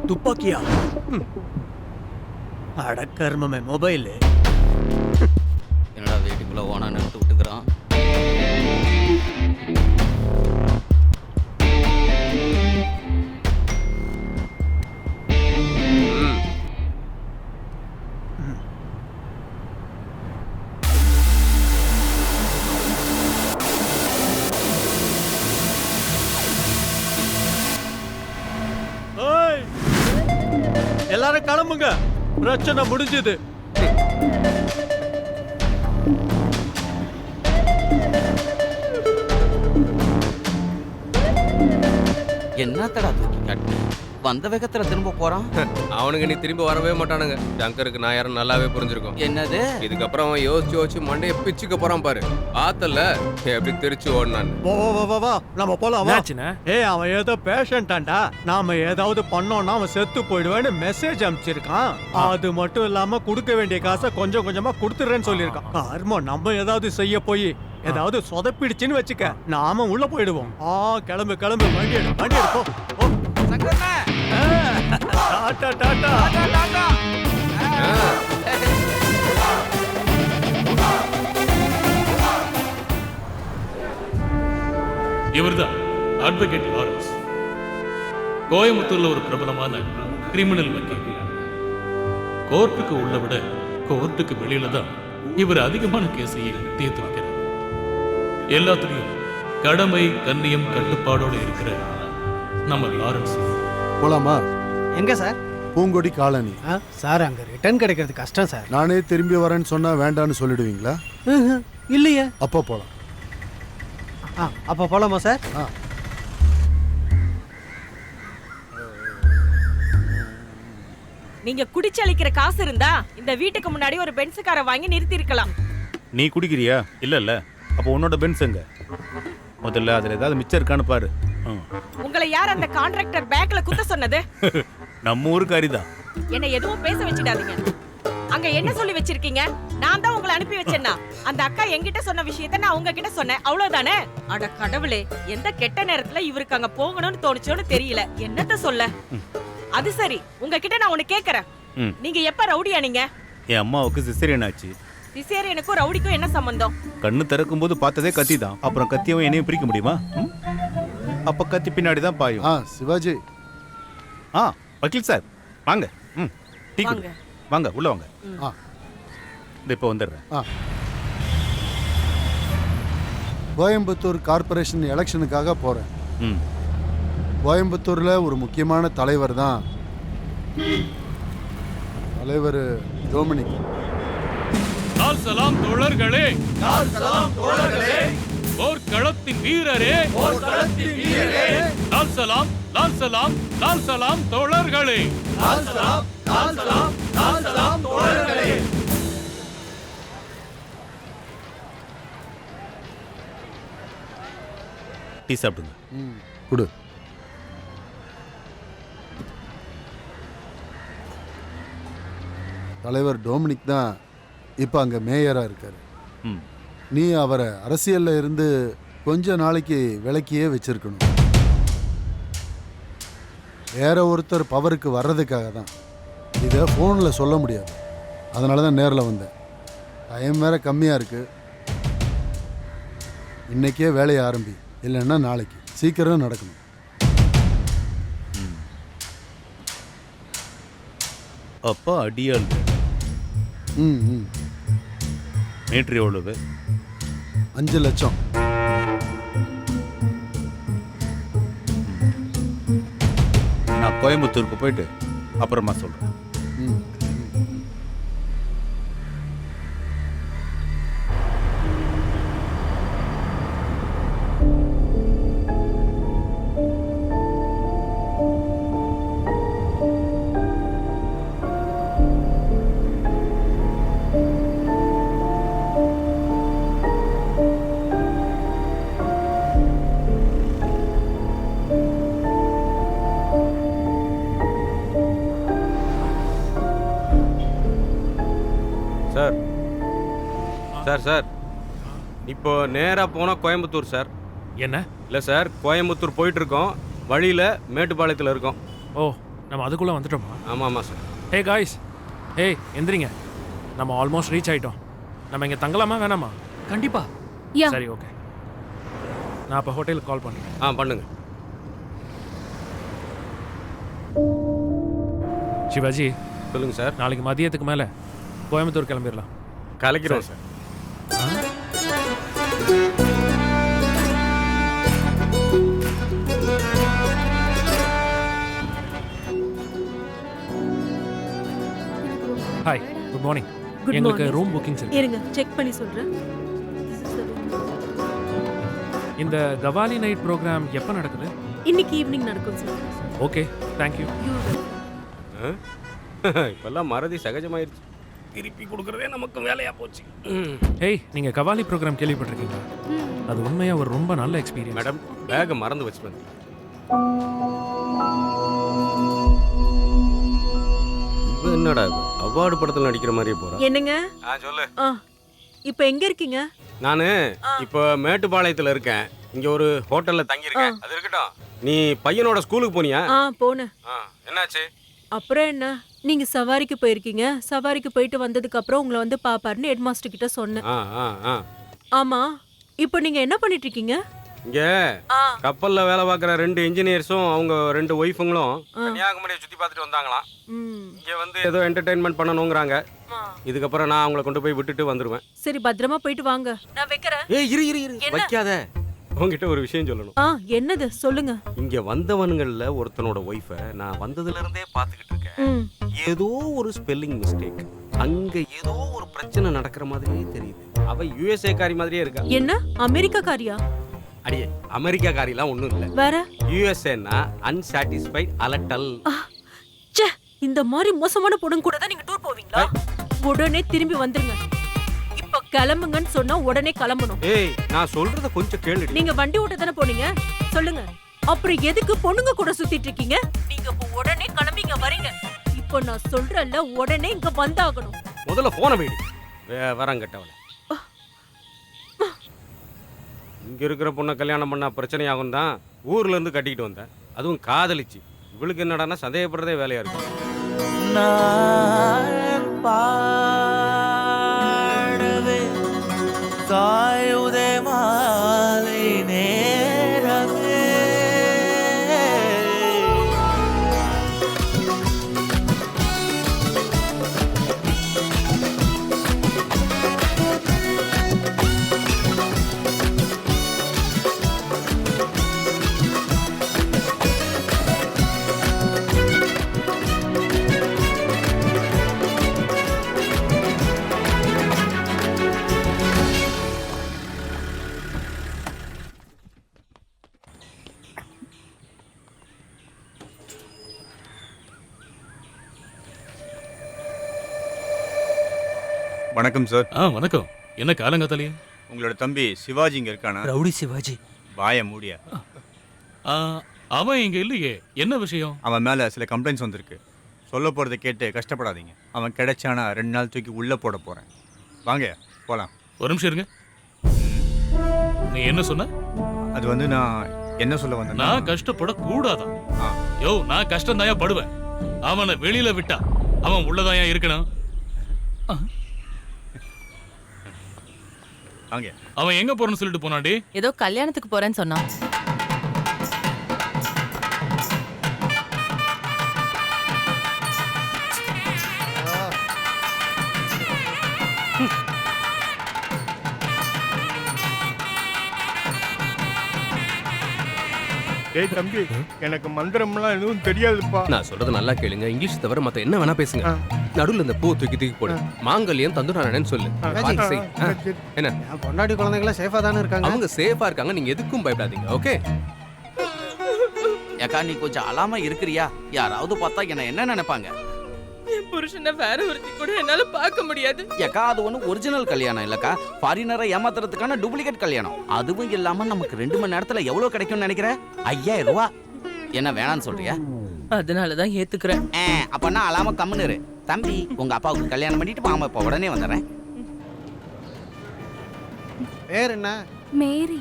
துப்பாக்கியா? அடக்கர்மமே மொபைல். என்னடா வீட்டுக்குள்ள ஓனா நிறுத்து விட்டுக்கிறான். எல்லாரும் கிளம்புங்க, பிரச்சனை முடிஞ்சது. என்னத்தடா தூக்கி காட்டு வந்த வேகத்துல திரும்ப போறான். அவனுங்க நீ திரும்பி வரவே மாட்டானுங்க. சங்கருக்கு நான் யாரும் நல்லாவே புரிஞ்சிருக்கும். என்னது? இதுக்கப்புறம் அவன் யோசிச்சு மண்டையை பிச்சுக்க போறான் பாரு. ஆத்தல்ல எப்படி திருச்சி ஓடினான். வா நம்ம போலாம். ஏய், அவன் ஏதோ பேஷண்டாண்டா. நாம ஏதாவது பண்ணோம்னா அவன் செத்து போயிடுவேன்னு மெசேஜ் அனுப்பிச்சிருக்கான். அது மட்டும் இல்லாம கொடுக்க வேண்டிய காசை கொஞ்சம் கொஞ்சமா கொடுத்துறேன்னு சொல்லியிருக்கான். காரணம் நம்ம ஏதாவது செய்ய போய் ஏதாவது சொதப்பிடுச்சுன்னு வச்சுக்க, நாம உள்ள போயிடுவோம். கிளம்பு வண்டி எடுப்போம். இவர்தான் அட்வொகேட் லாரன்ஸ். கோயம்புத்தூர்ல ஒரு பிரபலமான கிரிமினல் வக்கீல். கோர்ட்டுக்கு உள்ள விட கோர்ட்டுக்கு வெளியில தான் இவர் அதிகமான கேஸையை தீர்த்து வைக்கிறார். எல்லாத்துலயும் கடமை கண்ணியம் கட்டுப்பாடோடு இருக்கிற நம்ம லாரன்ஸ். போலாமா? எங்க சார்? பூங்கொடி காலனி. சார் அங்க ரிட்டர்ன் கிடைக்கிறது கஷ்டம் சார். நானே திரும்பி வரேன்னு சொன்னா வேண்டான்னு சொல்லிடுவீங்களா? இல்லையே. அப்போ போலாம். அப்ப போலாமா சார்? நீங்க குடிச்சு அளிக்கிற காசு இருந்தா இந்த வீட்டுக்கு முன்னாடி ஒரு பென்ஸ் காரை வாங்கி நிறுத்தி இருக்கலாம். நீ குடிக்கிறியா? இல்ல அப்போ உன்னோட பென்ஸ் எங்க? முதல்ல அதுல ஏதாவது மிச்சம் இருக்கான்னு பாரு. உங்களை யார் அந்த கான்ட்ராக்டர் பேக்ல குத்த சொன்னது? நம்ம ஊருக்கு அரிதான். என்ன எதுவும் பேச வச்சிடாதீங்க. அங்க என்ன சொல்லி வச்சிருக்கீங்க? நான் தான் உங்களை அனுப்பி வச்சேன்னா அந்த அக்கா என்கிட்ட சொன்ன விஷயத்த நான் உங்ககிட்ட சொன்னேன், அவ்வளவுதானே? அட கடவுளே, எந்த கெட்ட நேரத்துல இவருக்கு அங்க போகணும்னு தோணுச்சோன்னு தெரியல. என்னத்த சொல்ல? அது சரி, உங்ககிட்ட நான் ஒண்ணு கேக்குறேன். நீங்க எப்ப ரவுடியா? நீங்க என் அம்மாவுக்கு சிசேரியன் ஆச்சு. சிசேரியனுக்கும் ரவுடிக்கும் என்ன சம்பந்தம்? கண்ணு திறக்கும் போது பார்த்ததே கத்தி தான். அப்புறம் கத்தியவும் என்னையும் பிரிக்க முடியுமா? அப்ப கத்தி பின்னாடி தான் பாயும். சிவாஜி. வக்கீல் சார் வாங்க. டீ குடி. வாங்க உள்ள வாங்க. இப்போ வந்துடுறேன். கோயம்புத்தூர் கார்பரேஷன் எலெக்ஷனுக்காக போறேன். கோயம்புத்தூர்ல ஒரு முக்கியமான தலைவர் தான் தலைவர் டொமினிக். சலாம் தோழர்களே, போர்க்களத்தின் வீரரே, லால் சலாம் தோழர்களே. டீ சாப்பிடுங்க. குடு. தலைவர் டொமினிக் தான் இப்போ அங்கே மேயராக இருக்கார். நீ அவரை அரசியலில் இருந்து கொஞ்ச நாளைக்கு விலக்கியே வச்சிருக்கணும். வேற ஒருத்தர் பவருக்கு வர்றதுக்காக தான். இதை ஃபோனில் சொல்ல முடியாது. அதனால தான் நேரில் வந்தேன். டைம் வேற கம்மியாக இருக்குது. இன்னைக்கே வேலையை ஆரம்பி, இல்லைன்னா நாளைக்கு. சீக்கிரம் நடக்கணும். அப்பா அடியாள். மீட்ரு எவ்வளவு? 5 லட்சம். நான் கோயம்புத்தூருக்கு போயிட்டு அப்புறமா சொல்றேன். சார் இப்போ நேராக போனால் கோயம்புத்தூர் சார். என்ன? இல்லை சார், கோயம்புத்தூர் போயிட்டு இருக்கோம். வழியில் மேட்டுப்பாளையத்தில் இருக்கோம். ஓ, நம்ம அதுக்குள்ளே வந்துட்டோமா? ஆமாம் சார். ஹே காய்ஸ், எந்திரிங்க. நம்ம ஆல்மோஸ்ட் ரீச் ஆகிட்டோம். நம்ம இங்கே தங்கலாமா வேணாமா? கண்டிப்பா. சரி, ஓகே. நான் அப்போ ஹோட்டலுக்கு கால் பண்ணுறேன். பண்ணுங்க. சிவாஜி சொல்லுங்கள் சார். நாளைக்கு மதியத்துக்கு மேலே கோயம்புத்தூர் கிளம்பிடலாம். கலைக்கிறோம் சார். Hi, good morning. எங்களுக்கு ரூம் புக்கிங்ஸ் இருக்கு. இருங்க, செக் பண்ணி சொல்றேன். இந்த கவாலி நைட் ப்ரோக்ராம் எப்போ நடக்குது? இன்னைக்கு ஈவினிங் நடக்கும் சார். Okay thank you. இப்பெல்லாம் மறதி சகஜமாயிருச்சு. திருப்பி கொடுக்கறதே நமக்கு வேலையா போச்சு. ஏய் நீங்க கவாலி ப்ரோக்ராம் கேள்விப்பட்டிருக்கீங்களா? அது உண்மையா ஒரு ரொம்ப நல்ல எக்ஸ்பீரியன்ஸ். மேடம் பேக மறந்து வச்சு வந்து. இது என்னடா இது? அவார்டு படத்துல நடிக்கிற மாதிரியே போறா. என்னங்க? சொல்லு. இப்போ எங்க இருக்கீங்க? நானு இப்போ மேட்டுப்பாளையத்துல இருக்கேன். இங்க ஒரு ஹோட்டல்ல தங்கி இருக்கேன். அது இருக்கட்டும். நீ பையனோட ஸ்கூலுக்கு போனியா? போனேன். என்னாச்சு? அப்புறம் என்ன, நீங்க சவாரிக்கு போயிருக்கீங்க. சவாரிக்கு போயிட்டு வந்ததுக்கு அப்புறம் உங்களை வந்து பாப்பாருன்னு ஹெட் மாஸ்டர் கிட்ட சொன்னேன். ஆமா, இப்போ நீங்க என்ன பண்ணிட்டு இருக்கீங்க? இங்க கப்பல்ல வேலை பார்க்குற 2 இன்ஜினியர்ஸும் அவங்க 2 ஒய்ஃபுங்களும் கன்னியாகுமரியை சுத்தி பார்த்துட்டு வந்தாங்களாம். இங்க வந்து ஏதோ என்டர்டெயின்மெண்ட் பண்ணணுங்கிறாங்க. இதுக்கப்புறம் நான் அவங்கள கொண்டு போய் விட்டுட்டு வந்துருவேன். சரி, பத்திரமா போயிட்டு வாங்க. நான் வைக்கிறேன். ஏய் இரு வைக்காத. உங்ககிட்ட ஒரு விஷயம் சொல்லணும். என்னது சொல்லுங்க. இங்க வந்தவனுங்கள்ல ஒருத்தனோட ஒய்ஃபை நான் வந்ததுல இருந்தே பாத்துக்கிட்டு இருக்கேன். ஏதோ ஒரு ஸ்பெல்லிங் மிஸ்டேக், அங்க ஏதோ ஒரு பிரச்சனை நடக்கிற மாதிரியே தெரியுது. அவ யுஎஸ்ஏ காரி மாதிரியே இருக்கா. என்ன அமெரிக்கா காரியா? அடியே அமெரிக்கா காரிலாம் ஒண்ணும் இல்ல. வேற யுஎஸ்ஏனா அன்சாட்டிஸ்ஃபைட் அலட்டல். ச்சே, இந்த மாதிரி மோசமான பொண்ணுங்க கூட தான் நீங்க டூர் போவீங்களா? உடனே திரும்பி வந்துருங்க. இப்போ கிளம்புங்கன்னு சொன்னா உடனே கிளம்பணும். ஏய் நான் சொல்றத கொஞ்சம் கேளு. நீங்க வண்டி ஓட்ட தானே போனீங்க, சொல்லுங்க. அப்புறம் எதுக்கு பொண்ணுங்க கூட சுத்திட்டு இருக்கீங்க? நீங்க இப்போ உடனே கிளம்பிங்க வரீங்க. இப்போ நான் சொல்றேன்ல, உடனே இங்க வந்தாகணும். முதல்ல போன வைடி. வரங்கட்டவளே. இங்க இருக்கிற பொண்ணை கல்யாணம் பண்ணா பிரச்சனையாகும் தான் ஊர்ல இருந்து கட்டிக்கிட்டு வந்தேன். அதுவும் காதலிச்சு. இவளுக்கு என்னடான்னா சந்தேகப்படுறதே வேலையா இருக்கு. தாயுதே மாலை நேரமே வணக்கம் சார். வணக்கம். என்ன காலங்காத்தாலையே? உங்களோட தம்பி சிவாஜி இங்க இருக்கானா? ரவுடி சிவாஜி. வாய மூடியா. அவன் இங்க இல்லையே. என்ன விஷயம்? அவன் மேல சில கம்ப்ளைண்ட்ஸ் வந்திருக்கு. சொல்ல போறதை கேட்டு கஷ்டப்படாதீங்க. அவன் கிடைச்சானா 2 நாள் தூக்கி உள்ள போட போறேன். வாங்க போலாம். ஒரு நிமிஷம் இருங்க. நீ என்ன சொன்ன? அது வந்து நான் என்ன சொல்ல வந்தேன், நான் கஷ்டப்பட கூடாதான். யோ நான் கஷ்டம் தாயா படுவேன். அவனை வெளியில விட்டா அவன் உள்ளதாயா இருக்கணும். அவன் எங்க போறன்னு சொல்லிட்டு போனாடி? ஏதோ கல்யாணத்துக்கு போறேன்னு சொன்னான். டேய் தம்பி, எனக்கு மந்திரம்லாம் எதுவும் தெரியாதுப்பா. நான் சொல்றது நல்லா கேளுங்க. இங்கிலீஷ் தவிர மத்த என்ன வேணா பேசுங்க. நடுவுல இந்த பூ தூக்கி போடு. மாங்கல்யம் தந்துடானேன்னு சொல்லு. என்ன பொண்டாட்டி குழந்தைங்கள சேஃபா தானே இருக்காங்க? அவங்க சேஃபா இருக்காங்க. நீங்க எதுக்கும் பயப்படாதீங்க. ஓகே ஏக்கா நீ கொஞ்சம் அலாம இருக்கிறியா? யாராவது பார்த்தா என்ன நினைப்பாங்க? என் புருஷனை வேற ஒருத்தி கூட என்னால பார்க்க முடியாது. ஏக்கா அது ஒன்றும் ஒரிஜினல் கல்யாணம் இல்லக்கா. ஃபாரினரை ஏமாத்துறதுக்கான டூப்ளிகேட் கல்யாணம். அதுவும் இல்லாம நமக்கு 2 மணி நேரத்துல எவ்வளவு கிடைக்கும்னு நினைக்கிறேன்? 5000 ரூபாய். என்ன வேணான்னு சொல்றியா? அதனாலதான் ஏத்துக்கிறேன். அப்பன்னா அலாம கம்முன்னு இரு. தம்பி உங்க அப்பாவுக்கு கல்யாணம் பண்ணிட்டு மாமா இப்ப உடனே வந்துடுறேன். பேர் என்ன? மேரி.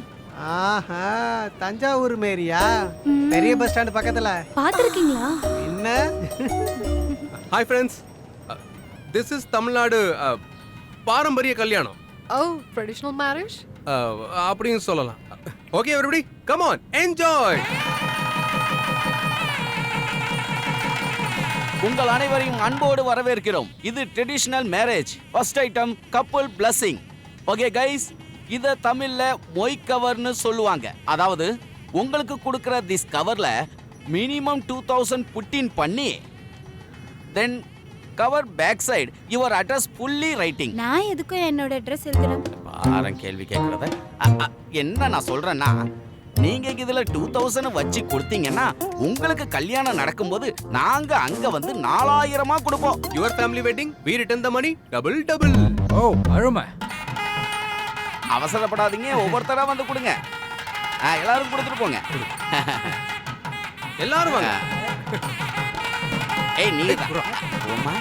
ஆஹா, தஞ்சாவூர் மேரியா? பெரிய பஸ் ஸ்டாண்ட் பக்கத்துல. பாத்திருக்கீங்களா? என்ன? Hi friends. This is Tamil Nadu பாரம்பரிய கல்யாணம். ட்ரெடிஷனல் மேரேஜ் அப்படின்னு சொல்லலாம். Okay everybody come on enjoy. உங்கள் அனைவரையும் அன்போடு வரவேற்கிறோம். இது traditional marriage. First item couple blessing. Okay guys, இத தமிழ்ல மொய் கவர்னு சொல்லுவாங்க. அதாவது உங்களுக்கு கொடுக்கிற திஸ் கவர்ல மினிமம் 2000 புட்டின் பண்ணி then cover back side your address fully writing. நான் எதுக்கும் என்னோட அட்ரஸ் எழுதுறேன். பாரம் கேள்வி கேட்கறத. என்ன நான் சொல்றேன்னா, நீங்க இதுல 2000 வச்சு கொடுத்தீங்கன்னா உங்களுக்கு கல்யாணம் நடக்கும்போது நாங்க அங்க வந்து 4000 கொடுப்போம். Your family wedding we return the money double. ஓ அருமை. அவசரப்படாதீங்க, ஒவ்வொருத்தரா வந்து கொடுங்க. எல்லாரும் கொடுத்துட்டு போங்க. எல்லாரும் வாங்க. ஏய் நீ போமா.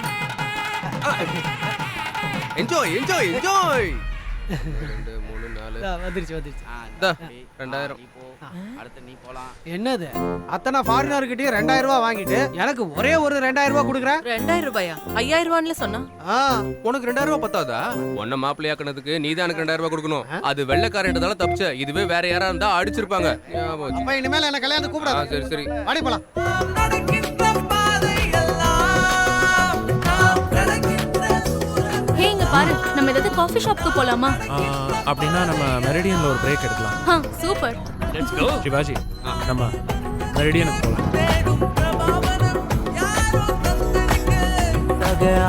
என்ஜாய் 2 3 4 வந்துருச்சு 2000. அடுத்து நீ போலாம். என்னது அத்தனை ஃபாரினர்கிட்டயும் 2000 ரூபாய் வாங்கிட்டு எனக்கு ஒரே ஒரு 2000 ரூபாய் கொடுக்குறேன். 2000 ரூபாயா? 5000 ரூபான்னு சொன்னா உனக்கு 2000 ரூபாய் பத்தாதா? உன்ன மாப்பிள்ளையாக்குனதுக்கு நீ தான் எனக்கு 2000 ரூபாய் கொடுக்கணும். அது வெள்ளைக்காரன்றதால தப்பிச்ச. இதுவே வேற யாரா இருந்தா அடிச்சிருப்பாங்க. அப்ப இனிமேல் என்ன கல்யாணத்துக்கு கூப்பிடாத. சரி வாடி போலாம். ஹே இங்க பாரு, நம்ம ஏதாவது காஃபி ஷாப்க்கு போலாமா? அப்படின்னா நம்ம மெரிடியன்ல ஒரு பிரேக் எடுக்கலாம். சூப்பர். Let's go. சிவாஜி நம்ம மெரிடியனுக்கு போலாம்.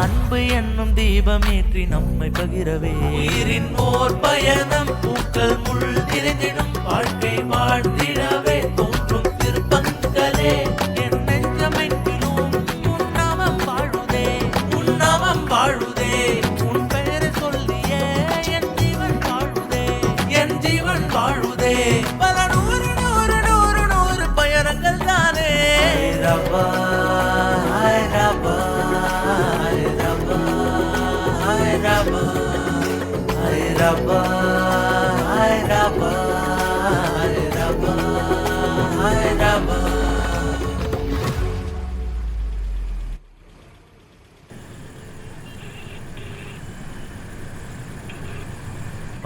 அன்பு என்னும் தீபம் ஏற்றி நம்மை பகிரவே உயிரின் ஓர் பயணம் பூக்கள் முள் நிறைந்திடும் வாழ்க்கை வாழ்ந்திடவே தோன்றும் திருப்பங்களே என் நெஞ்சமெங்கிலும் உன்னாமம் வாழுதே உன்னாமம் வாழுதே உன் பெயரை சொல்லியே என் ஜீவன் வாழுதே என் ஜீவன் வாழுதே பல நூறு நூறு நூறு நூறு பயணங்கள் தானே ரபா ரபா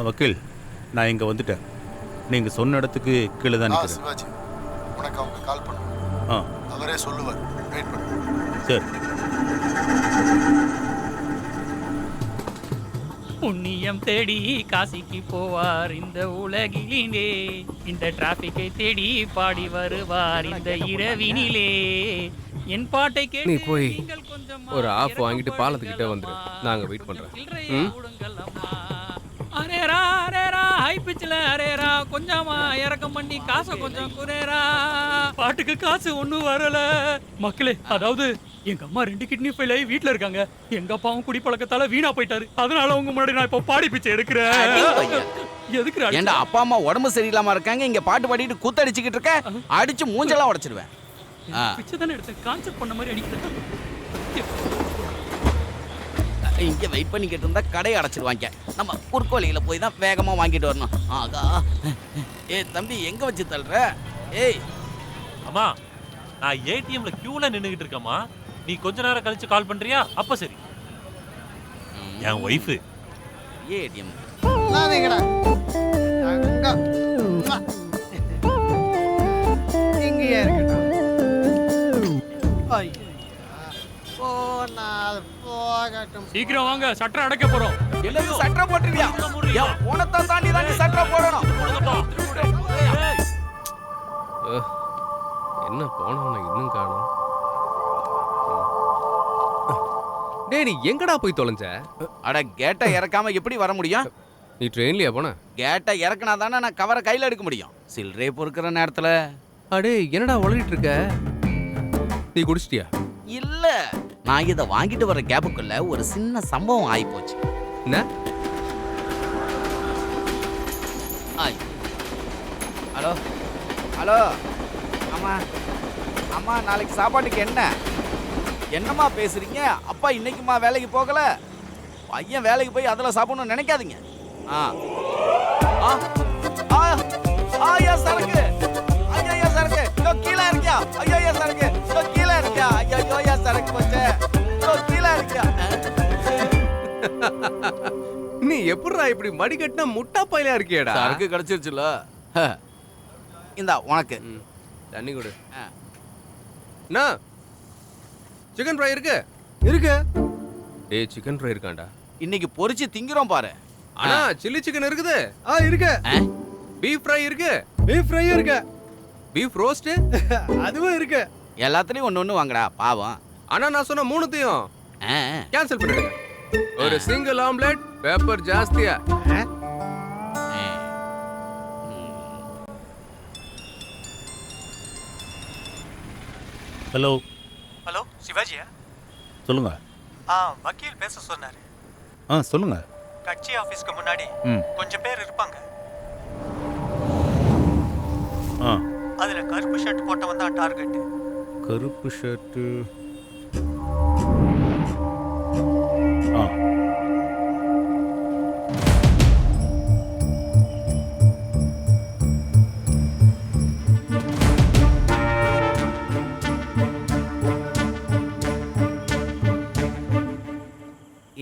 வக்கீல், நான் இங்க வந்துட்டேன். நீங்க சொன்ன இடத்துக்கு கீழே தான் நிற்கிறேன். சிவாஜி, உனக்கு அவங்க கால் பண்ணுவாங்க. அவரே சொல்லுவார். வெயிட் பண்ணு. சரி. புண்ணியம் தேடி காசிக்கு போவார் இந்த உலகிலே, இந்த டிராபிக்கை தேடி பாடி வருவார் இந்த இரவினிலே. என் பாட்டை கேட்டு நீ போய் ஒரு ஆஃப் வாங்கிட்டு பாலத்துக்கிட்ட வந்துரு. நாங்க வெயிட் பண்றோம். அரேரா அரேரா ஹை பிச்சில் அரேரா கொஞ்சமா இறக்கம் பண்ணி காசை கொஞ்சம் குறையரா. பாட்டுக்கு காசு ஒன்றும் வரல மக்களே. அதாவது எங்க அம்மா 2 கிட்னி ஃபெயில் ஆகி வீட்டில் இருக்காங்க. எங்க அப்பாவும் குடிப்பழக்கத்தால வீணா போயிட்டாரு. அதனால உங்க முன்னாடி நான் இப்போ பாடி பிச்சை எடுக்கிறேன். எதுக்கு ஏண்டா அப்பா அம்மா உடம்பு சரியில்லாம இருக்காங்க, இங்க பாட்டு பாடிட்டு கூத்தடிச்சுக்கிட்டு இருக்க? அடிச்சு மூஞ்செல்லாம் உடைச்சிடுவேன். பிச்சை தானே எடுத்தேன், கான்செப்ட் பண்ண மாதிரி அடிக்கிறேன். இங்க வெயிட் பண்ணிக்கிட்டு இருந்தா கடையை அடைச்சிடுவாங்க. நம்ம குறுக்கோலியில போய் தான் வேகமா வாங்கிட்டு வரணும். ஆகா, ஏய் தம்பி எங்க வச்சு தள்ளுற? ஏய் அம்மா, நான் ஏடிஎம்ல கியூல நின்னுகிட்டு இருக்கேம்மா. நீ கொஞ்ச நேரம் கழிச்சு கால் பண்றியா? அப்ப சரி. என் ஒய்ஃப் ஏடிஎம் நானேங்கடா இங்கேயே இருக்கட்டும். சீக்கிரம் வாங்க, சட்டரை அடைக்க போறோம். எல்லாரும் சட்டரை போட்டுறியா? உனத்தை தாண்டி தான் சட்டரை போடணும். என்ன போனவன இன்னும் காணோம். டேய், நீ எங்கடா போய் தொலைஞ்ச? அட கேட்டை இறக்காம எப்படி வர முடியும்? நீ ட்ரெயின்லயா போன? கேட்டை இறக்குனா தானே நான் கவரை கையில எடுக்க முடியும். சில்லறை பொறுக்கிற நேரத்துல. அடே என்னடா உளறிட்டு இருக்க? நீ குடிச்சிட்டியா? இல்ல, நான் இதை வாங்கிட்டு வர கேப்புக்குள்ள ஒரு சின்ன சம்பவம் ஆகி போச்சு. என்ன? ஹலோ ஹலோ அம்மா அம்மா, நாளைக்கு சாப்பாட்டுக்கு என்னம்மா பேசுறீங்க? அப்பா இன்னைக்குமா வேலைக்கு போகல? பையன் வேலைக்கு போய் அதில் சாப்பிடணும்னு நினைக்காதீங்க. ஐயா சரக்கு, ஐயா சரக்கு, கீழே இருக்கியா? ஐயா சரக்கு, கீழே இருக்கியா? ஐயா சரக்கு போச்சு, கீழே இருக்கியா? நீ எப்படிடா இப்படி மடிக்கட்டின முட்டா பையலா இருக்கியடா? சரக்கு கிடைச்சிருச்சுல. இந்தா உனக்கு தண்ணி கொடு. என்ன சிக்கன் ஃப்ரை இருக்கு? இருக்கு. டேய், சிக்கன் ஃப்ரை இருக்காண்டா. இன்னைக்கு பொரிச்சு திங்கிறோம் பாரு. அண்ணா, சில்லி சிக்கன் இருக்குது. இருக்கு. பீஃப் ஃப்ரை இருக்கு. பீஃப் ஃப்ரை இருக்கு. பீஃப் ரோஸ்ட் அதுவும் இருக்கு. எல்லாத்துலயும் ஒண்ணு வாங்கடா பாவம். ஆனா நான் சொன்ன மூணுத்தையும் கேன்சல் பண்ணிடுங்க. ஒரு சிங்கிள் ஆம்லெட், பெப்பர் ஜாஸ்தியா. ஹலோ ஹலோ சிவாஜியா? சொல்லுங்க. வக்கீல் பேச சொன்னாரு. சொல்லுங்க. கட்சி ஆபீஸ்க்கு முன்னாடி கொஞ்சம் பேர் இருப்பாங்க. அதுல கருப்பு ஷர்ட் போட்டவன் தான் டார்கெட். கருப்பு ஷர்ட்டு.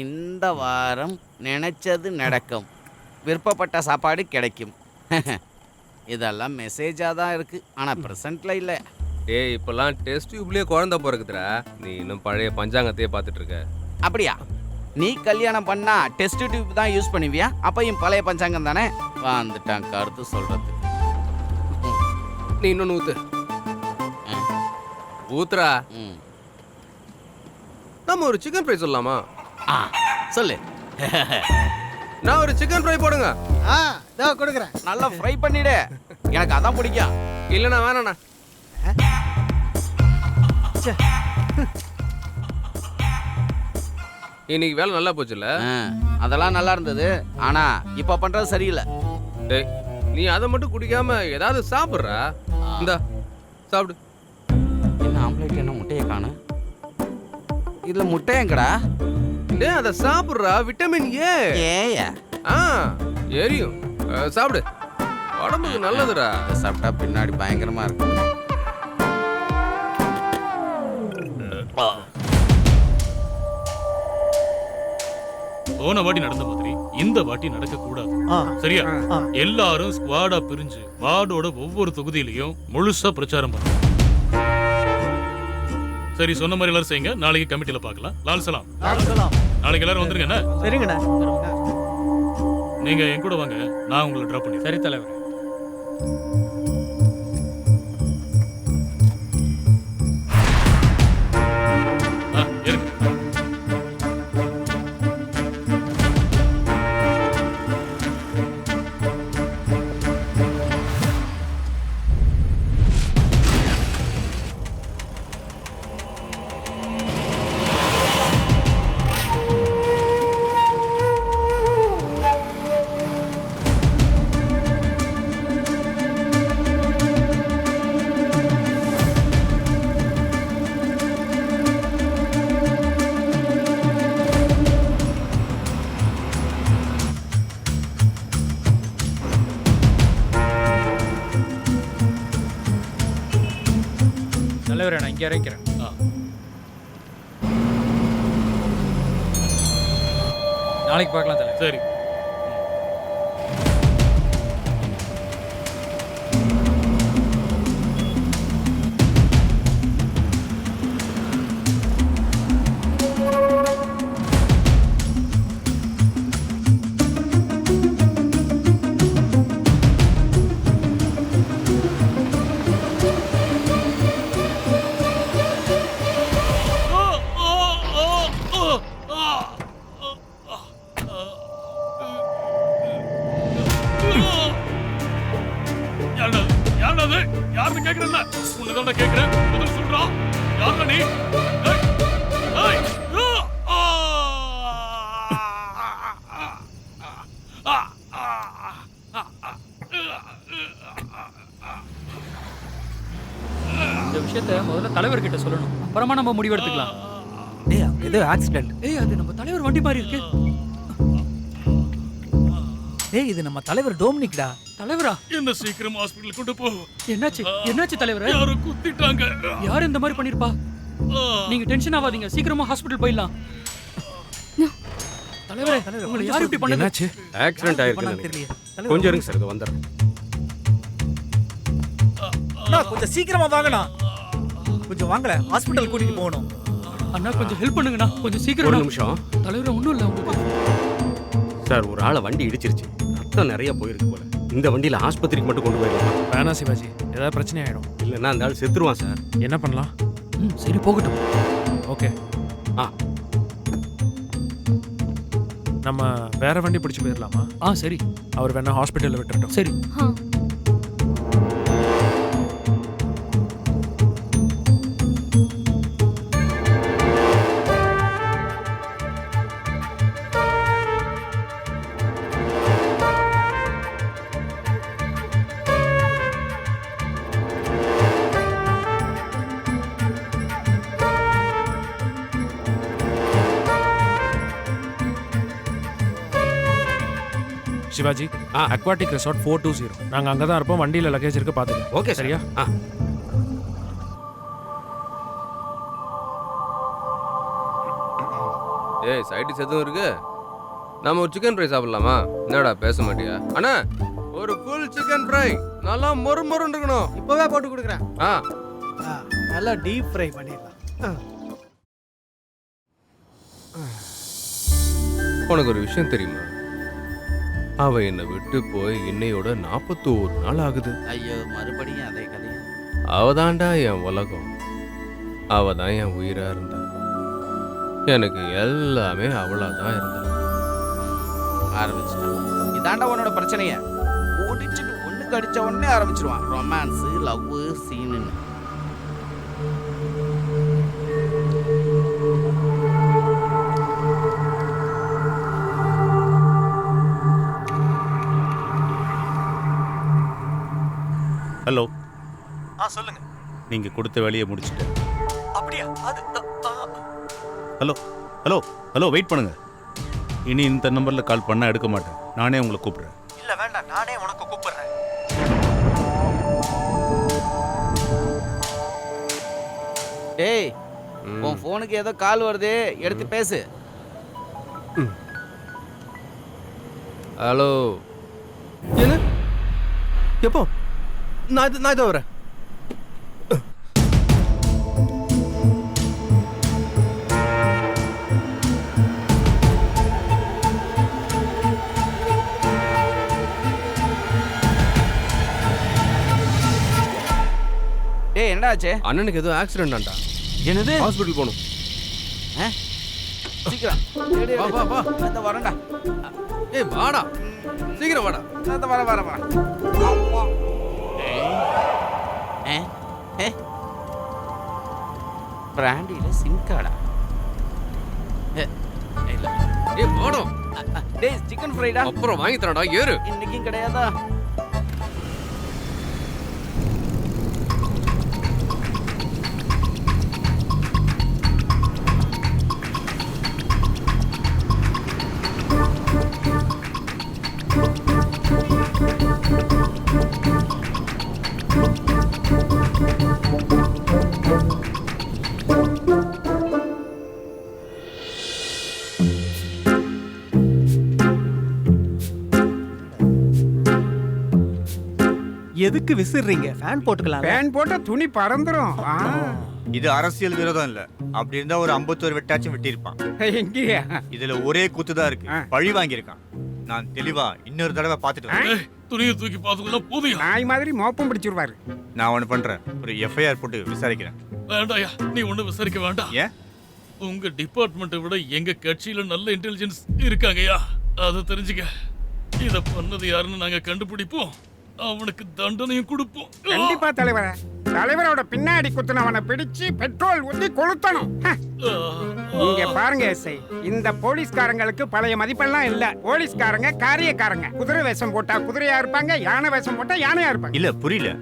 இந்த வாரம் நினைச்சது நடக்கும், விருப்பப்பட்ட சாப்பாடு கிடைக்கும். இதெல்லாம் மெசேஜாக தான் இருக்கு, ஆனால் ப்ரெசண்ட்ல இல்லை. ஏய் இப்பெல்லாம் டெஸ்ட் டியூப்லயே குழந்தை பிறக்குதுடா. நீ இன்னும் பழைய பஞ்சாங்கத்தையே பார்த்துட்டு இருக்க. அப்படியா? நீ கல்யாணம் பண்ணா டெஸ்ட் டியூப் தான் யூஸ் பண்ணுவியா? அப்பையும் பழைய பஞ்சாங்கம் தானே. வந்துட்டான் கருத்து சொல்றதுக்கு. நீ இன்னொன்று ஊத்து. ஊத்துறா. நம்ம ஒரு சிக்கன் ஃப்ரை சொல்லலாமா? சொல்லு. நான் ஒரு சிக்கன் ஃப்ரை போடுங்க. இதோ கொடுக்குறேன். நல்லா ஃப்ரை பண்ணிடு, எனக்கு அதான் பிடிக்கும். இல்லைண்ணா வேணாண்ணா. இன்னைக்கு வேலை நல்லா போச்சுல்ல? அதெல்லாம் நல்லா இருந்தது, ஆனா இப்ப பண்றது சரியில்லை. டேய் நீ அதை மட்டும் குடிக்காம ஏதாவது சாப்பிட்றா. இந்தா சாப்பிடு. என்ன ஆம்லேட் என்ன முட்டையை காணு? இதுல முட்டை எங்கடா? டேய் அதை சாப்பிட்றா, விட்டமின் ஏ. ஏயா? எரியும். சாப்பிடு, உடம்புக்கு நல்லதுடா. சாப்பிட்டா பின்னாடி பயங்கரமா இருக்கு. போன வாட்டி நடந்த மாதிரி இந்த வாட்டி நடக்க கூடாது. சரியா? எல்லாரும் ஸ்குவாடா பிரிஞ்சு வார்டோட ஒவ்வொரு தொகுதியிலையும் முழுசா பிரச்சாரம் பண்ணுங்க. சரி, சொன்ன மாதிரி எல்லாரும் செய்யுங்க. நாளைக்கு கமிட்டில பார்க்கலாம். லால் சலாம். நாளைக்கு எல்லாரும் வந்துருங்க. என்ன? சரிங்கண்ணா. நீங்க என் கூட வாங்க, நான் உங்களை டிராப் பண்ணி. சரி தலைவர். இருக்கு. தலைவரை நான் இங்கே இறக்கிறேன். நாளைக்கு பார்க்கலாம் தலைவர். சரி. யாருன்னு கேக்குறல்ல, உன்னதான கேக்குறேன். முதல்ல சொல்றா, யாரா நீ? இந்த விஷயத்தை முதல்ல தலைவர்கிட்ட சொல்லணும், அப்புறமா நம்ம முடிவெடுத்துக்கலாம். டேய் ஏதோ ஆக்சிடென்ட். ஏய் அது நம்ம தலைவர் வண்டி மாதிரி இருக்கு. டேய் இது நம்ம தலைவர் டோமினிக்டா. தலைவரா? என்ன சீக்கிரம் ஹாஸ்பிடல் கொண்டு போ. என்னாச்சு? என்னாச்சு தலைவரே? யாரோ குத்திட்டாங்க. யார் இந்த மாதிரி பண்ணிருப்பா? நீங்க டென்ஷன் ஆகாதீங்க, சீக்கிரமா ஹாஸ்பிடல் போயிடலாம். தலைவரே, உங்களை யார் இப்படி பண்ணது? என்னாச்சு? ஆக்சிடென்ட் ஆயிருக்கு. கொஞ்சம் இருங்க சார், இது வந்துடுறேன். கொஞ்சம் சீக்கிரமா வாங்கண்ணா. கொஞ்சம் வாங்கல, ஹாஸ்பிடல் கூட்டிட்டு போகணும். அண்ணா கொஞ்சம் ஹெல்ப் பண்ணுங்கண்ணா, கொஞ்சம் சீக்கிரம். ஒரு நிமிஷம் தலைவரே, ஒன்றும் இல்லை உங்களுக்கு. சார் ஒரு ஆளை வண்டி இடிச்சிருச்சு, ரத்தம் நிறைய போயிருக்கு போல. இந்த வண்டியில ஆஸ்பத்திரிக்கு மட்டும் கொண்டு போயிடலாம். வேணாம் சிவாஜி, ஏதாவது பிரச்சனை ஆயிடும். இல்லைன்னா அந்த ஆள் செத்துருவான் சார். என்ன பண்ணலாம்? சரி போகட்டும். ஓகே. நம்ம வேற வண்டி பிடிச்சு போயிடலாமா? சரி. அவர் வேணா ஹாஸ்பிட்டல்ல விட்டுட்டோம். சரி. Shivaji aquatic resort 420. நாங்க அங்க தான் இருப்போம். வண்டியில லக்கேஜ் இருக்கு, பாத்துக்க. ஓகே சரியா? ஏய் சைடு எதுவும் இருக்கு? நாம ஒரு சிக்கன் ஃப்ரை சாப்பிடலாமா? என்னடா பேச மாட்டியா? அண்ணா ஒரு ஃபுல் சிக்கன் ஃப்ரை, நல்லா மொறு மொறுன்னு இருக்கணும். இப்பவே போட்டு கொடுக்குறேன். ஆ நல்லா டீப் ஃப்ரை பண்ணிடலாம். உனக்கு ஒரு விஷயம் தெரியுமா? அவ என்னை விட்டு போய் இன்னையோட 41 நாள் ஆகுது. ஐயோ, மறுபடியும் அதே கதையா? அவதான்டா என் உலகம். அவ தான் என் உயிரா இருந்தா. எனக்கு எல்லாமே அவளாதான் இருந்தா. ஆரம்பிச்சிட்டான். இதாண்டா உன்னோட பிரச்சனைய. ஓடிச்சுட்டு ஒண்ணுக்கு அடிச்ச உடனே ஆரம்பிச்சிருவான். Romance, love scene. ஹலோ. சொல்லுங்க. நீங்க கொடுத்த வேலையை முடிச்சிட்டேன். அப்படியா? ஹலோ ஹலோ ஹலோ, வெயிட் பண்ணுங்க. இனி இந்த நம்பர்ல கால் பண்ணா எடுக்க மாட்டேன். நானே உங்களை கூப்பிடுறேன். இல்ல வேண்டாம், நானே உனக்கு கூப்பிடுறேன். டேய், உன் போனுக்கு ஏதோ கால் வருது, எடுத்து பேசு. ஹலோ. என்ன? எப்போ? நான் இதோ வரேன். டேய், என்னடா ஆச்சு? அண்ணனுக்கு ஏதோ ஆக்சிடென்ட் ஆண்டா. என்னது? ஹாஸ்பிடல் போகணும். சீக்கிரம் வா வா வா. இந்த வரேன்டா. ஏய் வாடா, சீக்கிரம் வாடா. இந்த வரேன். பிராண்டியில சிம் கார்டா? இல்ல. ஏய் வாடா. டேய், சிக்கன் ஃப்ரைடா? அப்புறம் வாங்கி தரடா, ஏறு. இன்னைக்கும் கிடையாதா? எதுக்கு விசிறீங்க? ஃபேன் போட்டுக்கலாம். ஃபேன் போட்டா துணி பறந்துரும். இது அரசியல் விரோதம் இல்ல. அப்படி இருந்தா ஒரு 51 வெட்டாச்சும் வெட்டியிருப்பான். எங்கேயா? இதுல ஒரே கூத்து தான் இருக்கு. பழி வாங்கியிருக்கான். நான் தெளிவா இன்னொரு தடவை பார்த்துட்டு வரேன். துணியை தூக்கி பார்த்துக்குள்ள போதும். நாய் மாதிரி மோப்பம் பிடிச்சிருவாரு. நான் ஒன்று பண்றேன். ஒரு எஃப்ஐஆர் போட்டு விசாரிக்கிறேன். வேண்டாயா, நீ ஒண்ணு விசாரிக்க வேண்டாம். ஏன்? உங்க டிபார்ட்மெண்ட்டை விட எங்க கட்சியில நல்ல இன்டெலிஜென்ஸ் இருக்காங்கயா. அதை தெரிஞ்சுக்க. இத பண்ணது யாருன்னு நாங்க கண்டுபிடிப்போம். அவனுக்கு தண்டனையும் கொடுப்போம். கண்டிப்பா தலைவரே. தலைவரோட பின்னாடி குத்துனவனை பிடிச்சு பெட்ரோல் ஊத்தி கொளுத்தணும். இங்க பாருங்க எஸ்ஐ, இந்த போலீஸ்காரங்களுக்கு பழைய மதிப்பெல்லாம் இல்ல. போலீஸ்காரங்க காரியக்காரங்க. குதிரை வேஷம் போட்டா குதிரையா இருப்பாங்க, யானை வேஷம் போட்டா யானையா இருப்பாங்க. இல்ல, புரியல.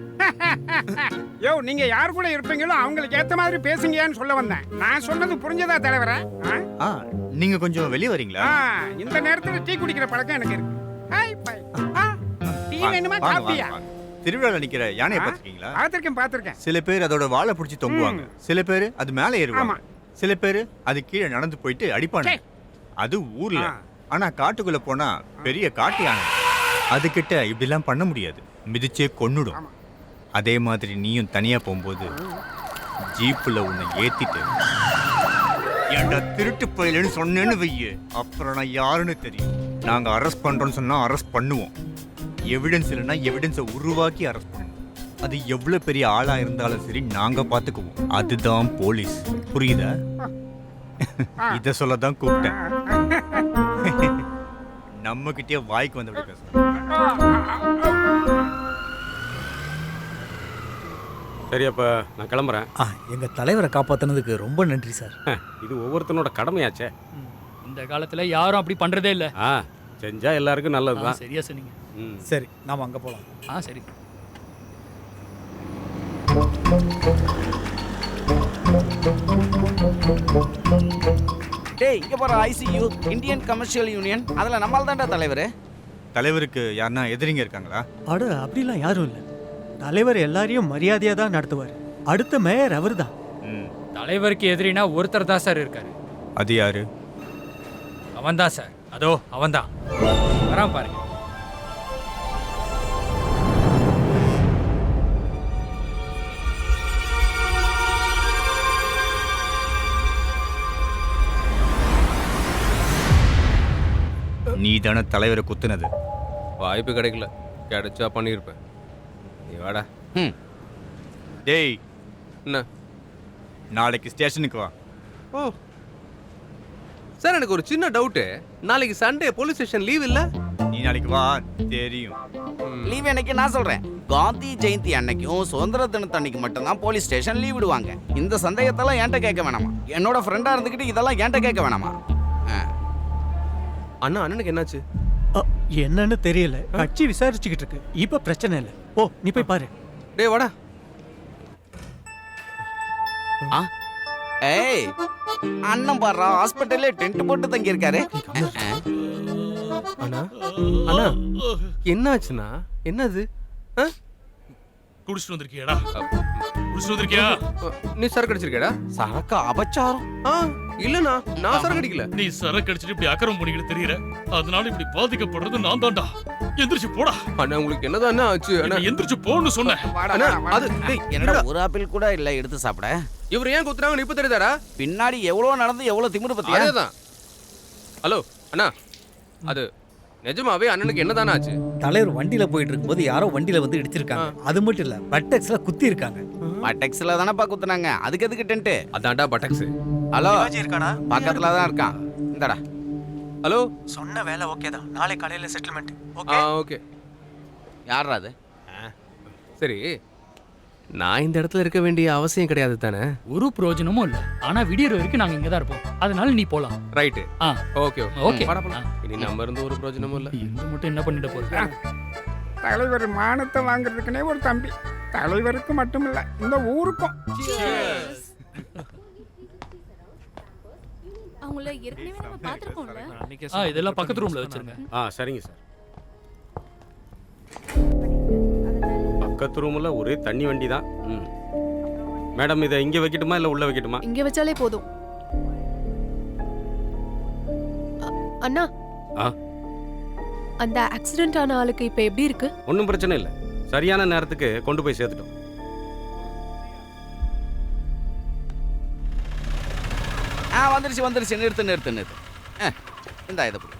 யோ, நீங்க யார் கூட இருப்பீங்களோ அவங்களுக்கு ஏத்த மாதிரி பேசுங்கன்னு சொல்ல வந்தேன். நான் சொன்னது புரிஞ்சதா தலைவரே? நீங்க கொஞ்சம் வெளியே வரீங்களா? இந்த நேரத்துல டீ குடிக்கிற பழக்கம் எனக்கு இருக்கு. Hi by. டீ வேணுமா காபியா? திருவிழால நிக்கிற யானையை பாத்திருக்கீங்களா? பாத்திருக்கேன். சில பேர் அதோட வாழை பிடிச்சி தொங்குவாங்க. சில பேர் அது மேல ஏறுவாங்க. சில பேர் அது கீழே நடந்து போயிட்டு அடிப்பாங்க. அது ஊர்ல. ஆனா காட்டுக்குள்ள போனா பெரிய காட்டு யானை. அது கிட்ட இப்படிலாம் பண்ண முடியாது. மிதிச்சே கொன்னுடும். அதே மாதிரி நீயும் தனியா போகும்போது ஜீப்ல உன்னை ஏத்திட்டு ஏன்டா திருட்டு போயிலன்னு சொன்னேன்னு வையே, அப்புறம் நான் யாருன்னு தெரியும். நாங்க அரெஸ்ட் பண்றோம்னு சொன்னா அரெஸ்ட் பண்ணுவோம். எவிடன்ஸ் இல்லைன்னா எவிடன்ஸை உருவாக்கி அரெஸ்ட் பண்ணுவோம். அது எவ்வளவு பெரிய ஆளா இருந்தாலும் சரி நாங்க பாத்துக்குவோம். அதுதான் போலீஸ். புரியுதா? இத சொல்லதான் கூப்பிட்டேன். நம்ம கிட்டே வாய்க்கு வந்தபடி பேசுறேன். சரி, அப்ப நான் கிளம்புறேன். எங்க தலைவரை காப்பாத்தினதுக்கு ரொம்ப நன்றி சார். இது ஒவ்வொருத்தனோட கடமையாச்சே. இந்த காலத்துல யாரும் அப்படி பண்றதே இல்ல. செஞ்சா எல்லாருக்கும் நல்லதுதான். சரியா சொன்னீங்க. சரி, நாம அங்க போலாம். சரி. டேய், இங்க பாரு, ஐசியூ இந்தியன் கமர்ஷியல் யூனியன். அதுல நம்மால் தான்டா தலைவர். தலைவருக்கு யாருன்னா எதிரிங்க இருக்காங்களா? அட அப்படிலாம் யாரும் இல்லை. தலைவர் எல்லாரையும் மரியாதையாக தான் நடத்துவார். அடுத்த மேயர் அவர் தான். தலைவருக்கு எதிரினா ஒருத்தர் தான் சார் இருக்காரு. அது யாரு? அவன்தான் சார். அதோ அவன்தான் வரான் பாருங்க. நீ தானே தலைவரை குத்துனது? வாய்ப்பு கிடைக்கல, கிடைச்சா பண்ணியிருப்பேன். நீ வாடா. டேய் என்ன நாளைக்கு ஸ்டேஷனுக்கு வா. ஓ சார், எனக்கு ஒரு சின்ன டவுட்டு. நாளைக்கு சண்டே போலீஸ் ஸ்டேஷன் லீவ் இல்ல? நீ நாளைக்கு வா, தெரியும். லீவ் அன்னைக்கு நான் சொல்றேன். காந்தி ஜெயந்தி அன்னைக்கும் சுதந்திர தினத்து அன்னைக்கு மட்டும்தான் போலீஸ் ஸ்டேஷன் லீவ் விடுவாங்க. இந்த சந்தேகத்தெல்லாம் என்கிட்ட கேட்க வேணாமா? என்னோட ஃப்ரெண்டா இருந்துக்கிட்டு இதெல்லாம் என்கிட்ட கேட்க வேணாமா? அண்ணா, அண்ணனுக்கு என்னாச்சு? என்னன்னு தெரியல. கட்சி விசாரிச்சுக்கிட்டு இருக்கு. இப்ப பிரச்சனை இல்லை. ஓ நீ போய் பாரு. டேய் வாடா. ஏய் அண்ணன் பாரு, ஹாஸ்பிட்டல்ல டென்ட் போட்டு தங்கி இருக்காரு. அண்ணா அண்ணா என்னாச்சுண்ணா? என்னது? குடிச்சிட்டு வந்திருக்கியாடா? குடிச்சிட்டு வந்திருக்கியா? நீ சரக்கு அடிச்சிருக்கேடா? சரக்கு அபச்சாரம்? இல்லண்ணா, நான் சரக்கு அடிக்கல. நீ சரக்கு அடிச்சிட்டு இப்படி அக்கறம் பண்ணிக்கிட்டு தெரியற. அதனால இப்படி பாதிக்கப்படுறது நான் தான்டா. எந்திரிச்சு போடா. அண்ணா உங்களுக்கு என்னதான் ஆச்சு? அண்ணா எந்திரிச்சு போன்னு சொன்னேன். என்னடா ஒரு ஆப்பிள் கூட இல்ல எடுத்து சாப்பிட? இவர் ஏன் குத்துறாங்கன்னு இப்ப தெரியுதாடா? பின்னாடி எவ்வளவு நடந்து எவ்வளவு திமிரு பத்தியா? அதேதான். ஹலோ அண்ணா, அது நிஜமாவே அண்ணனுக்கு என்னதானே ஆச்சு? தலைவர் வண்டியில போயிட்டு இருக்கும்போது யாரோ வண்டியில வந்து இடிச்சிருக்காங்க. அது மட்டும் இல்ல, பட்டெக்ஸ்ல குத்தி இருக்காங்க. பட்டெக்ஸ்ல தானப்பா குத்துனாங்க. அதுக்கு எதுக்கு டென்ட்? அதான்டா பட்டெக்ஸ். ஹலோ இருக்கானா? பக்கத்துல தான் இருக்கான். இந்தடா. ஹலோ, சொன்ன வேலை ஓகே தான். நாளை காலையில செட்டில்மெண்ட். ஓகே. யாரா அது? சரி, நான் இந்த இடத்துல இருக்க வேண்டிய அவசியம் கிடையாது தானே? ஒரு பிரயோஜனமும் இல்ல. ஆனா விடியற வரைக்கும் நாங்க இங்க தான் இருப்போம். அதனால நீ போலாம். ரைட். Okay okay. இனி நம்ம இருந்து ஒரு பிரயோஜனமும் இல்ல. இங்க மட்டும் என்ன பண்ணிட போறீங்க? தலைவர் மானத்தை வாங்குறதுக்குனே ஒரு தம்பி. தலைவருக்கு மட்டும் இல்ல, இந்த ஊருக்கும். அவங்கள ஏற்கனவே நம்ம பாத்துறோம்ல. இதெல்லாம் பக்கத்து ரூம்ல வச்சிருங்க. சரிங்க சார். பக்கத்து ரூம்ல ஒரே தண்ணி வண்டி தான். மேடம், இதை இங்க வைக்கட்டுமா இல்ல உள்ள வைக்கட்டுமா? இங்க வச்சாலே போதும். அண்ணா, அந்த ஆக்சிடென்ட் ஆன ஆளுக்கு இப்ப எப்படி இருக்கு? ஒன்றும் பிரச்சனை இல்லை. சரியான நேரத்துக்கு கொண்டு போய் சேர்த்துட்டோம். வந்துருச்சு. நிறுத்து. இந்தா இதை புடி.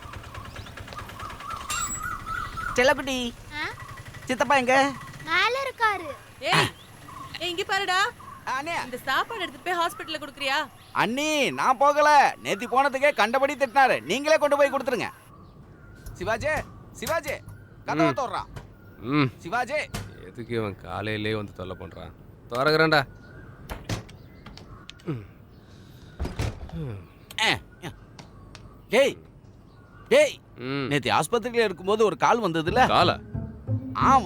செல்லக்குட்டி, சித்தப்பா எங்க? மேல இருக்காரு. ஏய் இங்க பாருடா. இந்த சாப்பாடு எடுத்து போய் ஹாஸ்பிடல்ல குடுக்குறியா? அண்ணி, நான் போகல. நேத்தி போனதுக்கே கண்டபடி திட்டினாரு. நீங்களே கொண்டு போய் கொடுத்துருங்க. சிவாஜி கதவை தோறா. சிவாஜி, எதுக்கு இவன் காலையிலே வந்து தொல்லை பண்றான்? திறக்கிறேன்டா. டேய் நேத்தி ஆஸ்பத்திரியில இருக்கும்போது ஒரு கால் வந்ததுல? காலா?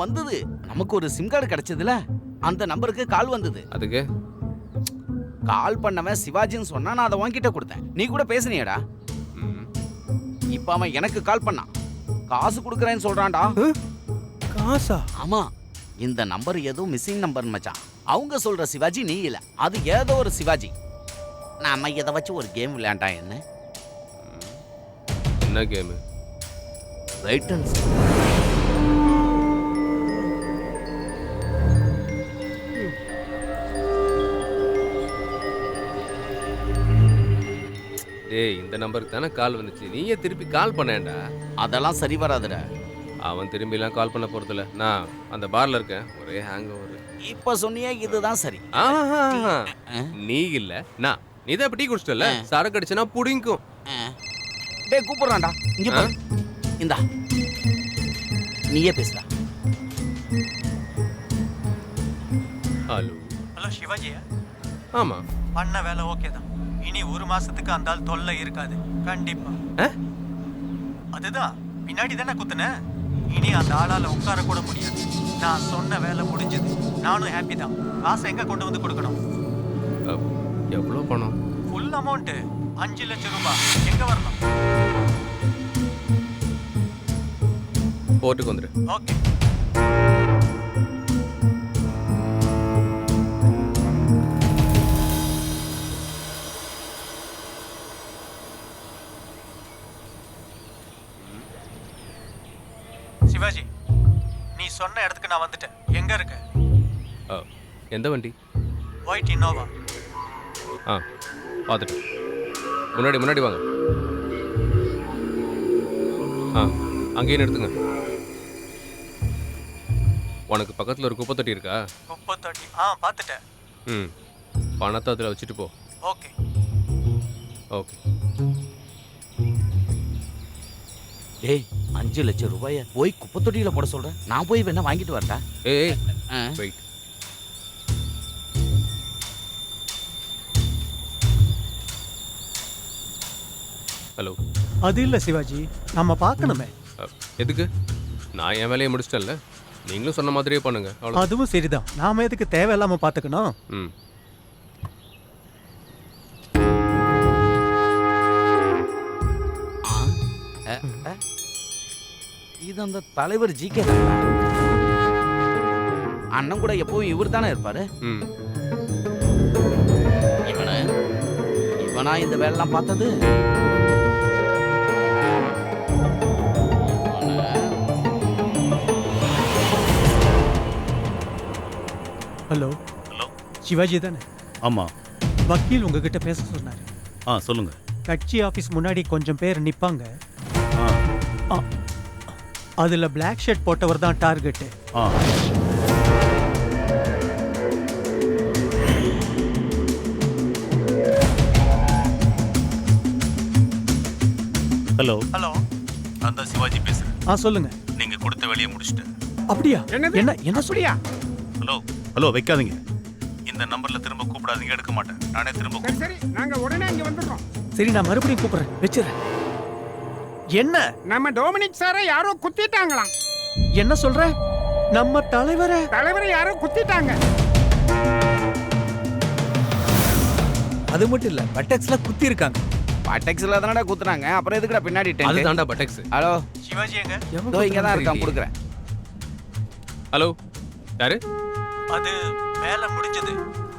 வந்தது. நமக்கு ஒரு சிம் கார்டு கிடைச்சதுல, அந்த நம்பருக்கு கால் வந்தது. அதுக்கு கால் பண்ணவன் சிவாஜின்னு சொன்னா நான் அதை உன்கிட்ட கொடுத்தேன். நீ கூட பேசுனியடா. இப்ப அவன் எனக்கு கால் பண்ணான். காசு கொடுக்கறேன்னு சொல்றான்டா. காசா? ஆமா. இந்த நம்பர் ஏதோ மிஸ்ஸிங் நம்பர் மச்சான். அவங்க சொல்ற சிவாஜி நீ இல்ல, அது ஏதோ ஒரு சிவாஜி. நாம இதை வச்சு ஒரு கேம் விளையாண்டா என்ன? என்ன கேம்? ரைட் அண்ட் டேய், இந்த நம்பருக்கு தானே கால் வந்துச்சு. நீயே திருப்பி கால் பண்ணேன்டா. அதெல்லாம் சரி வராதுடா. அவன் திரும்பிலாம் கால் பண்ண போறதில்ல. நான் அந்த பார்ல இருக்கேன். ஒரே ஹேங் ஓவர். இப்ப சொன்னியே இதுதான் சரி. நீ இல்ல நான். நீ தான் டீ குடிச்சிட்டல. சரக்கு அடிச்சனா புடிங்கும். டேய் கூப்பிடுறான்டா. இங்க பாரு. இந்தா. நீயே பேசுடா. ஹலோ சிவாஜியா? ஆமா. பண்ண வேலை ஓகே தான். இனி ஒரு மாசத்துக்கு அந்த ஆள் தொல்லை இருக்காது. கண்டிப்பா. அதுதான் பின்னாடி தானே குத்துன. இனி அந்த ஆளால உட்கார கூட முடியாது. நான் சொன்ன வேலை முடிஞ்சது. நானும் ஹாப்பி தான். காசை எங்க கொண்டு வந்து கொடுக்கணும்? எவ்வளோ பணம்? ஃபுல் அமௌண்ட் 5 லட்சம் ரூபாய். எங்க வரணும்? போர்ட்டுக்கு வந்துரு. ஓகே. சிவாஜி, நீ சொன்ன இடத்துக்கு நான் வந்துட்டேன். எங்க இருக்க? எந்த வண்டி? White Innova. ஆ பார்த்துட்டு முன்னாடி வாங்க. ஆ அங்கேயே நிறுத்துங்க. உனக்கு பக்கத்தில் ஒரு குப்பை தொட்டி இருக்கா? குப்பை தொட்டி பார்த்துட்டேன். ம், பணத்தை அதில் வச்சுட்டு போ. ஓகே. ஓகே. டேய் 5 லட்சம் ரூபாய போய் குப்பை தொட்டியில போட சொல்றேன். நான் போய் வேணா வாங்கிட்டு வரட்டா? ஏய் வெயிட். ஹலோ. அது இல்ல சிவாஜி, நம்ம பார்க்கணுமே. எதுக்கு? நான் என் வேலையை முடிச்சிட்டேன்ல, நீங்களும் சொன்ன மாதிரியே பண்ணுங்க. அதுவும் சரிதான். நாம எதுக்கு தேவையில்லாம பார்த்துக்கணும்? ம். இது அந்த தலைவர் ஜிகே அண்ணன் கூட எப்பவும் இவர் தானே இருப்பாரு. இவனா இந்த வேலைலாம் பார்த்தது? ஹலோ. ஹலோ, சிவாஜி தானே? ஆமா. வக்கீல் உங்ககிட்ட பேச சொன்னாரு. சொல்லுங்க. கட்சி ஆபீஸ் முன்னாடி கொஞ்சம் பேர் நிப்பாங்க. அதுல பிளாக் ஷர்ட் போட்டவர் தான் டார்கெட். ஹலோ. ஹலோ, நான் தான் சிவாஜி பேசுறேன். சொல்லுங்க. நீங்க கொடுத்த வேலையை முடிச்சிட்டேன். அப்படியா? என்ன சொல்லியா? ஹலோ வைக்காதீங்க. இந்த நம்பர்ல திரும்ப கூப்பிடாதீங்க, எடுக்க மாட்டேன். நானே திரும்ப சரி, நாங்க உடனே அங்க வந்துடுறோம். சரி, நான் மறுபடியும் கூப்பிடுறேன். வெச்சிரேன். என்ன? நம்ம டொமினிக் சாரை யாரோ குத்திட்டாங்களாம். என்ன சொல்ற? நம்ம தலைவரை யாரோ குத்திட்டாங்க. அது மட்டும் இல்ல, பட்டெக்ஸ்ல குத்தி இருக்காங்க. பட்டெக்ஸ்ல தானடா குத்துறாங்க, அப்புறம் எதுக்குடா பின்னாடி டென்ட்? அதுதான்டா பட்டெக்ஸ். ஹலோ சிவாஜி எங்க? இதோ இங்க தான் இருக்கான், கொடுக்குறேன். ஹலோ, யாரு? அது வேலை முடிஞ்சது.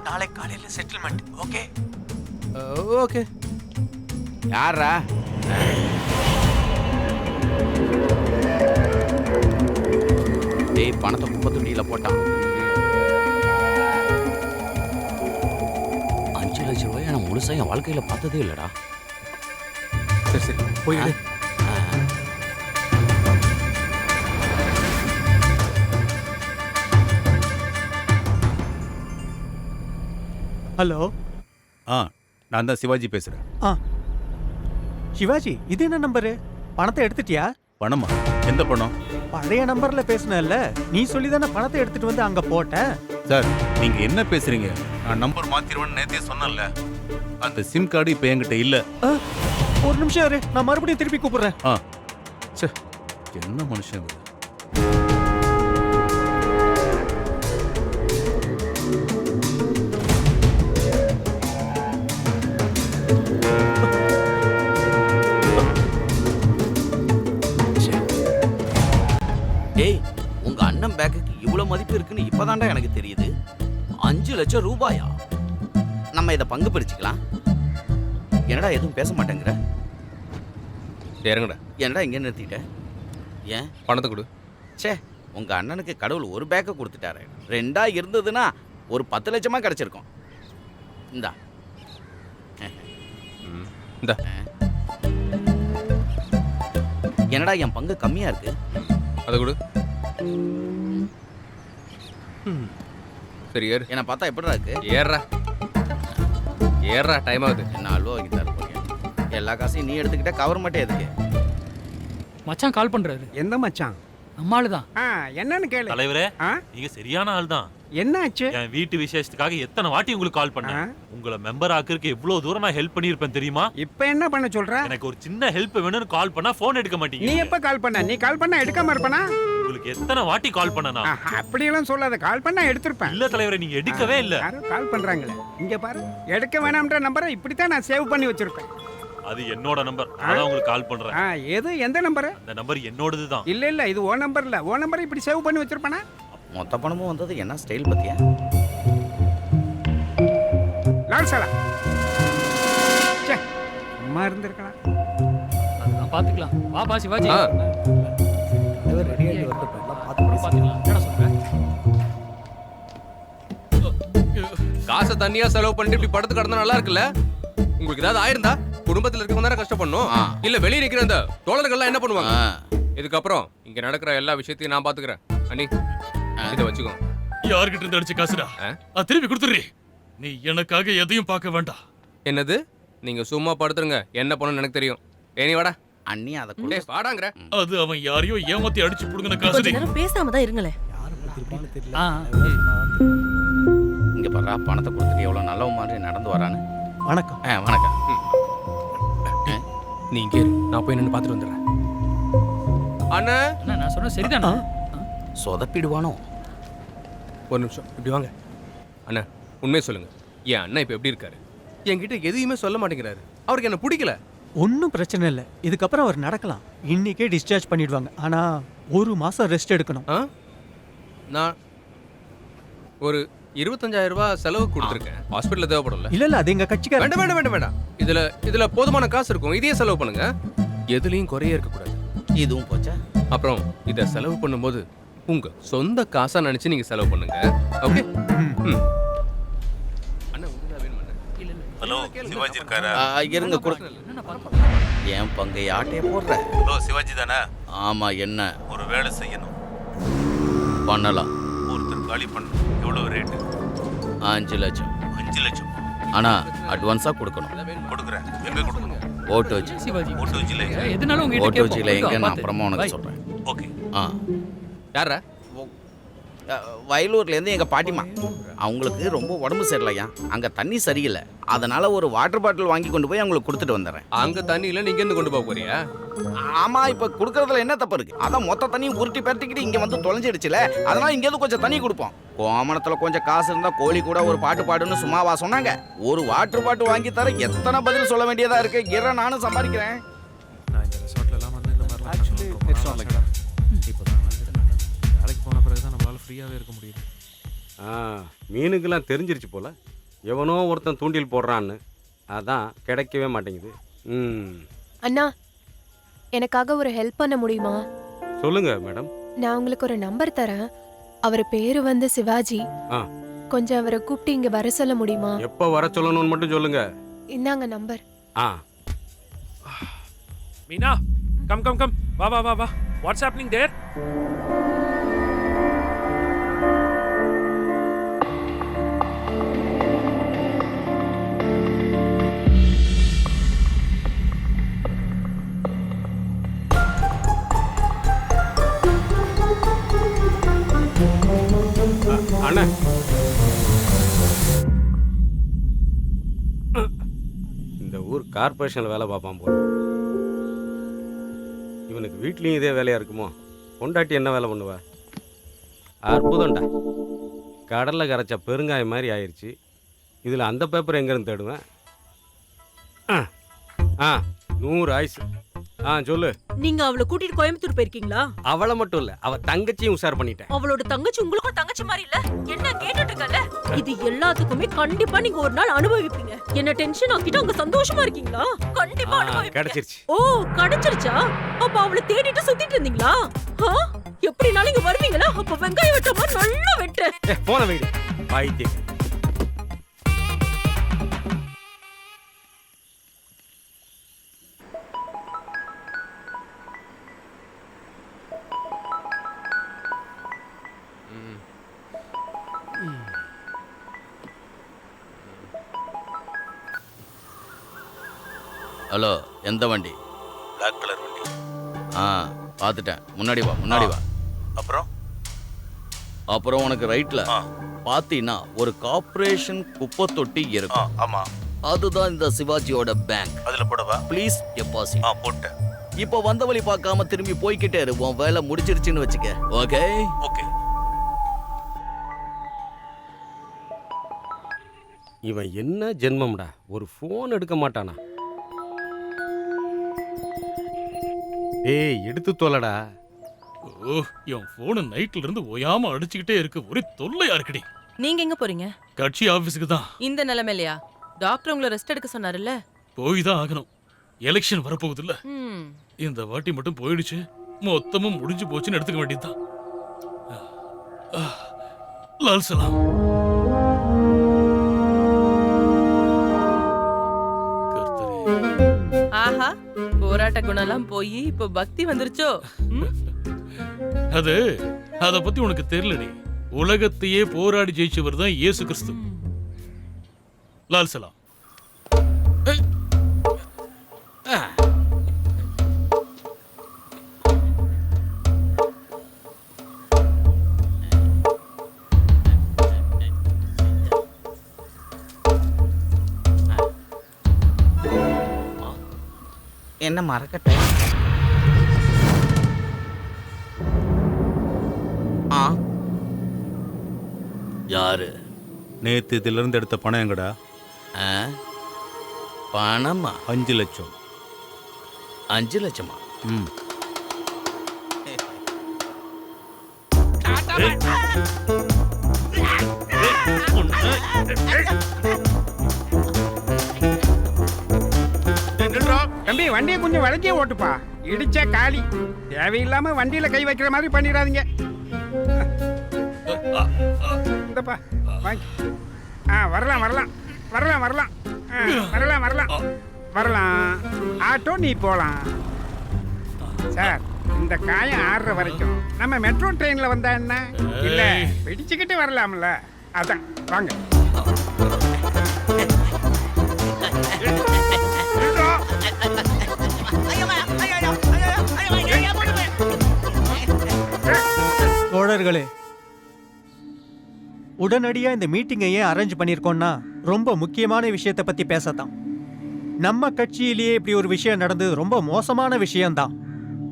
நாளை காலையில செட்டில்மெண்ட். ஓகே. ஓகே. யாரா? டேய், பணத்தை குப்பை தொட்டியில போட்டான். 5 லட்சம் ரூபாய் நான் முழுசா என் வாழ்க்கையில பார்த்ததே இல்லடா. சரி போய் ஹலோ. நான் தான் சிவாஜி பேசுறேன். சிவாஜி, இது என்ன நம்பரு? பணத்தை எடுத்துட்டியா? பணமா? எந்த பணம்? பழைய நம்பர்ல பேசுனல்ல, நீ சொல்லி தானே பணத்தை எடுத்துட்டு வந்து அங்க போட்டேன். சார், நீங்க என்ன பேசுறீங்க? நான் நம்பர் மாத்திருவேன்னு நேத்தே சொன்னேன்ல. அந்த சிம் கார்டு இப்ப என்கிட்ட இல்ல. ஒரு நிமிஷம் இரு, நான் மறுபடியும் திருப்பி கூப்பிடுறேன். என்ன மனுஷன் இது? டேய், உங்க அண்ணன் பேக்குக்கு இவ்வளவு மதிப்பு இருக்குன்னு இப்பதான்டா எனக்கு தெரியுது. 5 லட்சம் ரூபாயா? நம்ம இதை பங்கு பிரிச்சுக்கலாம். என்னடா எதுவும் பேச மாட்டேங்கிற? இறங்கடா. என்னடா இங்கே நிறுத்திட்ட? ஏன்? பணத்தை கொடு. சே, உங்க அண்ணனுக்கு கடவுள் ஒரு பேக்கை கொடுத்துட்டாரு. 2ஆ இருந்ததுன்னா ஒரு 10 லட்சமா கிடைச்சிருக்கும். இந்தா. இந்தா. என்னடா என் பங்கு கம்மியா இருக்கு? அதை கொடு. சரி ஏறு. என்ன பார்த்தா எப்படிடா இருக்கு? ஏறா டைம் ஆகுது. என்ன அல்வா வாங்கி தர போறீங்க? எல்லா காசையும் நீ எடுத்துக்கிட்ட, கவர் மட்டும் எதுக்கு? மச்சான் கால் பண்றாரு. எந்த மச்சான்? நம்மால தான். என்னன்னு கேளு. தலைவரே, நீங்க சரியான ஆள் தான். என்ன ஆச்சு? என் வீட்டு விசேஷத்துக்காக எத்தனை வாட்டி உங்களுக்கு கால் பண்ணேன். உங்களை மெம்பர் ஆக்குறதுக்கு எவ்வளவு தூரம் நான் ஹெல்ப் பண்ணியிருப்பேன் தெரியுமா? இப்ப என்ன பண்ண சொல்ற? எனக்கு ஒரு சின்ன ஹெல்ப் வேணும்னு கால் பண்ணா போன் எடுக்க மாட்டீங்க. நீ எப்ப கால் பண்ண? நீ கால் பண்ணா எடுக்காம இருப்பனா? உங்களுக்கு எத்தனை வாட்டி கால் பண்ணனா? அப்படி எல்லாம் சொல்லாத. கால் பண்ணா எடுத்துறேன். இல்ல தலைவரே, நீங்க எடுக்கவே இல்ல. யாரோ கால் பண்றாங்களே. இங்க பாரு, எடுக்க வேணாம்ன்ற நம்பரை இப்படி தான் நான் சேவ் பண்ணி வச்சிருப்பேன். அது என்னோட நம்பர். நான் தான் உங்களுக்கு கால் பண்றேன். எது எந்த நம்பர்? அந்த நம்பர் என்னோடது தான். இல்ல இது ஓ நம்பர் இல்ல. ஓ நம்பர் இப்படி சேவ் பண்ணி வச்சிருப்பானா? மொத்த பணமும் வந்தது என்ன ஸ்டைல் பத்தியா? லால் சலா சே அம்மா இருந்திருக்கலாம். அதெல்லாம் பாத்துக்கலாம். வா பா சிவாஜி. ரெடி ஆகி வரட்டும், எல்லாம் பார்த்து பாத்துக்கலாம். என்னடா சொல்ற? காசை தனியா செலவு பண்ணிட்டு இப்படி படுத்து கிடந்தா நல்லா இருக்குல்ல? உங்களுக்கு ஏதாவது ஆயிருந்தா குடும்பத்துல இருக்கவங்க தானே கஷ்டப்படணும். இல்ல வெளியே நிக்கிற அந்த தோழர்கள்லாம் என்ன பண்ணுவாங்க? இதுக்கப்புறம் இங்க நடக்கிற எல்லா விஷயத்தையும் நான் பாத்துக்கிறேன். அண்ணி இதை வச்சுக்கோ. யார்கிட்ட இருந்து அடிச்ச காசுடா? திருப்பி கொடுத்துரு. நீ எனக்காக எதையும் பார்க்க வேண்டாம். என்னது? நீங்க சும்மா படுத்துருங்க. என்ன பண்ணணும்னு எனக்கு தெரியும். ஏனி வாடா. அண்ணி அதை கூட வாடாங்கற. அது அவன் யாரையோ ஏமாத்தி அடிச்சு புடுங்கின காசுடி. கொஞ்ச நேரம் பேசாம தான் இருங்களே. இங்க பாரு, பணத்தை கொடுத்துட்டு எவ்வளவு நல்ல மாதிரி நடந்து வரானு. வணக்கம். வணக்கம். நீ இங்கே இரு. நான் போய் நின்னு பார்த்துட்டு வந்துடுறேன். அண்ணா நான் சொன்ன சரிதானா? சொதப்பிடுவானோ? ஒரு நிமிஷம் இப்படி வாங்க. அண்ணா உண்மையை சொல்லுங்க. என் அண்ணா இப்ப எப்படி இருக்காரு? என்கிட்ட எதையுமே சொல்ல மாட்டேங்கிறாரு. அவருக்கு என்ன பிடிக்கல. ஒன்றும் பிரச்சனை இல்லை. இதுக்கப்புறம் அவர் நடக்கலாம். இன்னைக்கே டிஸ்சார்ஜ் பண்ணிடுவாங்க. ஆனா 1 மாசம் ரெஸ்ட் எடுக்கணும். நான் ஒரு 25,000 ரூபாய் செலவு கொடுத்துருக்கேன். ஹாஸ்பிட்டல்ல தேவைப்படும்ல? இல்ல அது எங்க கட்சிக்கார. வேண்டாம். இதுல போதுமான காசு இருக்கும். இதையே செலவு பண்ணுங்க. எதுலயும் குறைய இருக்க கூடாது. இதுவும் போச்சா? அப்புறம் இத செலவு பண்ணும்போது உங்க சொந்த காசா நினைச்சு நீங்க செலவு பண்ணுங்க. ஓகே? அண்ணா உங்களுக்கு வேணுமா? ஹலோ, சிவாஜி இருக்காரா? இருங்க கொடு. ஏன் பங்கை ஆட்டைய போடுற? ஹலோ, சிவாஜி தானே? ஆமா. என்ன? ஒரு வேலை செய்யணும். பண்ணலாம். ஒருத்தர் காலி பண்ணணும். எவ்வளவு ரேட்டு? 5 லட்சம். 5 லட்சம். ஆனா அட்வான்ஸா கொடுக்கணும். கொடுக்குறேன். எங்க கொடுக்கணும்? ஓட்டு வச்சு. ஓட்டு வச்சுல எதுனாலும் உங்ககிட்ட ஓட்டு வச்சுல கேட்போம். எங்க நான் அப்புறமா உனக்கு சொல்றேன். ஓகே. யாரா? வயலூர்ல இருந்து எங்க பாட்டிமா. அவங்களுக்கு ரொம்ப உடம்பு சரியில்லையா, அங்க தண்ணி சரியில்லை. அதனால ஒரு வாட்டர் பாட்டில் வாங்கி கொண்டு போய் அவங்களுக்கு கொடுத்துட்டு வந்துடுறேன். அங்க தண்ணி இல்ல, நீங்க இருந்து கொண்டு போக போறியா? ஆமா. இப்ப குடுக்கறதுல என்ன தப்பு இருக்கு? அதான் மொத்த தண்ணியும் உருட்டி பரட்டிக்கிட்டு இங்க வந்து தொலைஞ்சிடுச்சுல. அதனால இங்க இருந்து கொஞ்சம் தண்ணி கொடுப்போம். கோமணத்துல கொஞ்சம் காசு இருந்தா கோழி கூட ஒரு பாட்டு பாடுன்னு சும்மாவா சொன்னாங்க? ஒரு வாட்டர் பாட்டில் வாங்கி தர எத்தனை பதில் சொல்ல வேண்டியதா இருக்கு. இற நானும் சம்பாதிக்கிறேன். நான் இந்த ரிசார்ட்ல எல்லாம் வந்து இந்த மாதிரி இப்போதான் வேலைக்கு போன பிறகுதான் நம்மளால ஃப்ரீயாவே இருக்க முடியுது. மீனுக்கெல்லாம் தெரிஞ்சிருச்சு போல. எவனோ ஒருத்தன் தூண்டில் போடுறான்னு. அதான் கிடைக்கவே மாட்டேங்குது. அண்ணா, எனக்காக ஒரு ஹெல்ப் பண்ண முடியுமா? சொல்லுங்க மேடம். நான் உங்களுக்கு ஒரு நம்பர் தரேன். அவர் பேரு வந்து சிவாஜி. கொஞ்சம் அவரை கூப்பிட்டு இங்க வர சொல்ல முடியுமா? எப்போ வர சொல்லணும்னு மட்டும் சொல்லுங்க. இந்தாங்க நம்பர். மீனா, கம். வா. What's happening there? அண்ணா, இந்த ஊர் கார்பரேஷன்ல வேலை பார்ப்பான் போல. இவனுக்கு வீட்லயும் இதே வேலையா இருக்குமோ? பொண்டாட்டி என்ன வேலை பண்ணுவா? அற்புதம்டா. கடல்ல கரைச்ச பெருங்காயம் மாதிரி ஆயிடுச்சு. இதுல அந்த பேப்பர் எங்கேருந்து தேடுவேன்? 100 ஆயுசு. சொல்லு. நீங்க அவளை கூட்டிட்டு கோயம்புத்தூர் போயிருக்கீங்களா? அவளை மட்டும் இல்ல, அவ தங்கச்சியும் உஷார் பண்ணிட்டேன். அவளோட தங்கச்சி உங்களுக்கும் தங்கச்சி மாதிரி இல்ல? என்ன கேட்டுட்டு இருக்கல? இது எல்லாத்துக்குமே கண்டிப்பா நீங்க ஒரு நாள் அனுபவிப்பீங்க. என்ன டென்ஷன் ஆக்கிட்டு அங்க சந்தோஷமா இருக்கீங்களா? கண்டிப்பா அனுபவிப்பீங்க. கிடைச்சிருச்சு. ஓ, கிடைச்சிருச்சா? அப்ப அவளை தேடிட்டு சுத்திட்டு இருந்தீங்களா? எப்படினாலும் இங்க வருவீங்களா? அப்ப வெங்காயம் வெட்ட மாதிரி நல்லா வெட்டு. போன வீடு பாய்த்தே. ஹலோ, எந்த வண்டி? பிளாக் கலர் வண்டி. பார்த்துட்டேன். முன்னாடி வா. அப்புறம் உனக்கு ரைட்ல பாத்தீங்கன்னா ஒரு கார்ப்பரேஷன் குப்பை தொட்டி இருக்கும். ஆமா. அதுதான் இந்த சிவாஜியோட பேங்க். அதுல போடவா? Please deposit. போட்டேன். இப்போ வந்த வழி பார்க்காம திரும்பி போய்கிட்டே இரு. உன் வேலை முடிச்சிருச்சுன்னு வச்சுக்க. ஓகே? ஓகே. இவன் என்ன ஜென்மம்டா, ஒரு ஃபோன் எடுக்க மாட்டானா? ஏய் எடுத்து தொலைடா. ஓ என் போனு நைட்ல இருந்து ஓயாம அடிச்சுக்கிட்டே இருக்கு, ஒரே தொல்லையா இருக்குடி. நீங்க எங்க போறீங்க? கட்சி ஆபீஸுக்கு தான். இந்த நிலைமையிலயா? டாக்டர் உங்களை ரெஸ்ட் எடுக்க சொன்னாருல்ல. போய் தான் ஆகணும், எலெக்ஷன் வரப்போகுது இல்ல. ம். இந்த வாட்டி மட்டும் போயிடுச்சு, மொத்தமும் முடிஞ்சு போச்சுன்னு எடுத்துக்க வேண்டியதுதான். லால் சலாம். ஆஹா, போராட்ட குணம்லாம் போய் இப்போ பக்தி வந்துருச்சோ? அத பத்தி உனக்கு தெரியலடி. உலகத்தையே போராடி ஜெயிச்சவர் தான் இயேசு கிறிஸ்து. லால் சலாம். என்ன மறக்கட்ட? யாரு? நேத்து இதுல இருந்து எடுத்த பணம் எங்கடா? பணமா? 5 லட்சம். 5 லட்சமா? ம். தம்பி வண்டியை கொஞ்சம் விளக்கியே ஓட்டுப்பா, இடிச்ச காலி. தேவையில்லாம வண்டியில கை வைக்கிற மாதிரி பண்ணிடாதீங்க. இந்தப்பா வாங்கி. வரலாம் வரலாம் வரலாம் வரலாம் வரலாம் வரலாம் வரலாம். ஆட்டோ நீ போலாம் சார். இந்த காயம் ஆடுற வரைக்கும் நம்ம மெட்ரோ ட்ரெயின்ல வந்தா என்ன? இல்ல பிடிச்சுக்கிட்டு வரலாம்ல, அதான் வாங்க. தோழர்களே, உடனடியா இந்த மீட்டிங்கை ஏன் அரேஞ்ச் பண்ணிருக்கோம்னா ரொம்ப முக்கியமான விஷயத்தை பத்தி பேசத்தான். நம்ம கட்சியிலேயே இப்படி ஒரு விஷயம் நடந்தது ரொம்ப மோசமான விஷயம்தான்.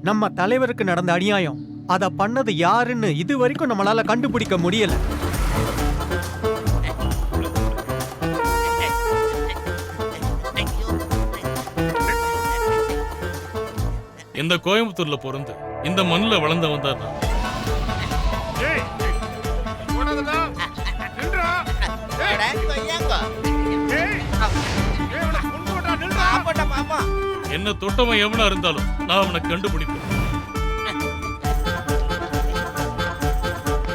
நம்ம தலைவருக்கு நடந்த அநியாயம், அதை பண்ணது யாருன்னு இது வரைக்கும் நம்மளால கண்டுபிடிக்க முடியல. இந்த கோயம்புத்தூர்ல பிறந்து இந்த மண்ணில் வளர்ந்தவன் தான் நான். என்ன தொட்டவன் எவனா இருந்தாலும் நான் அவனை கண்டுபிடிப்பேன்.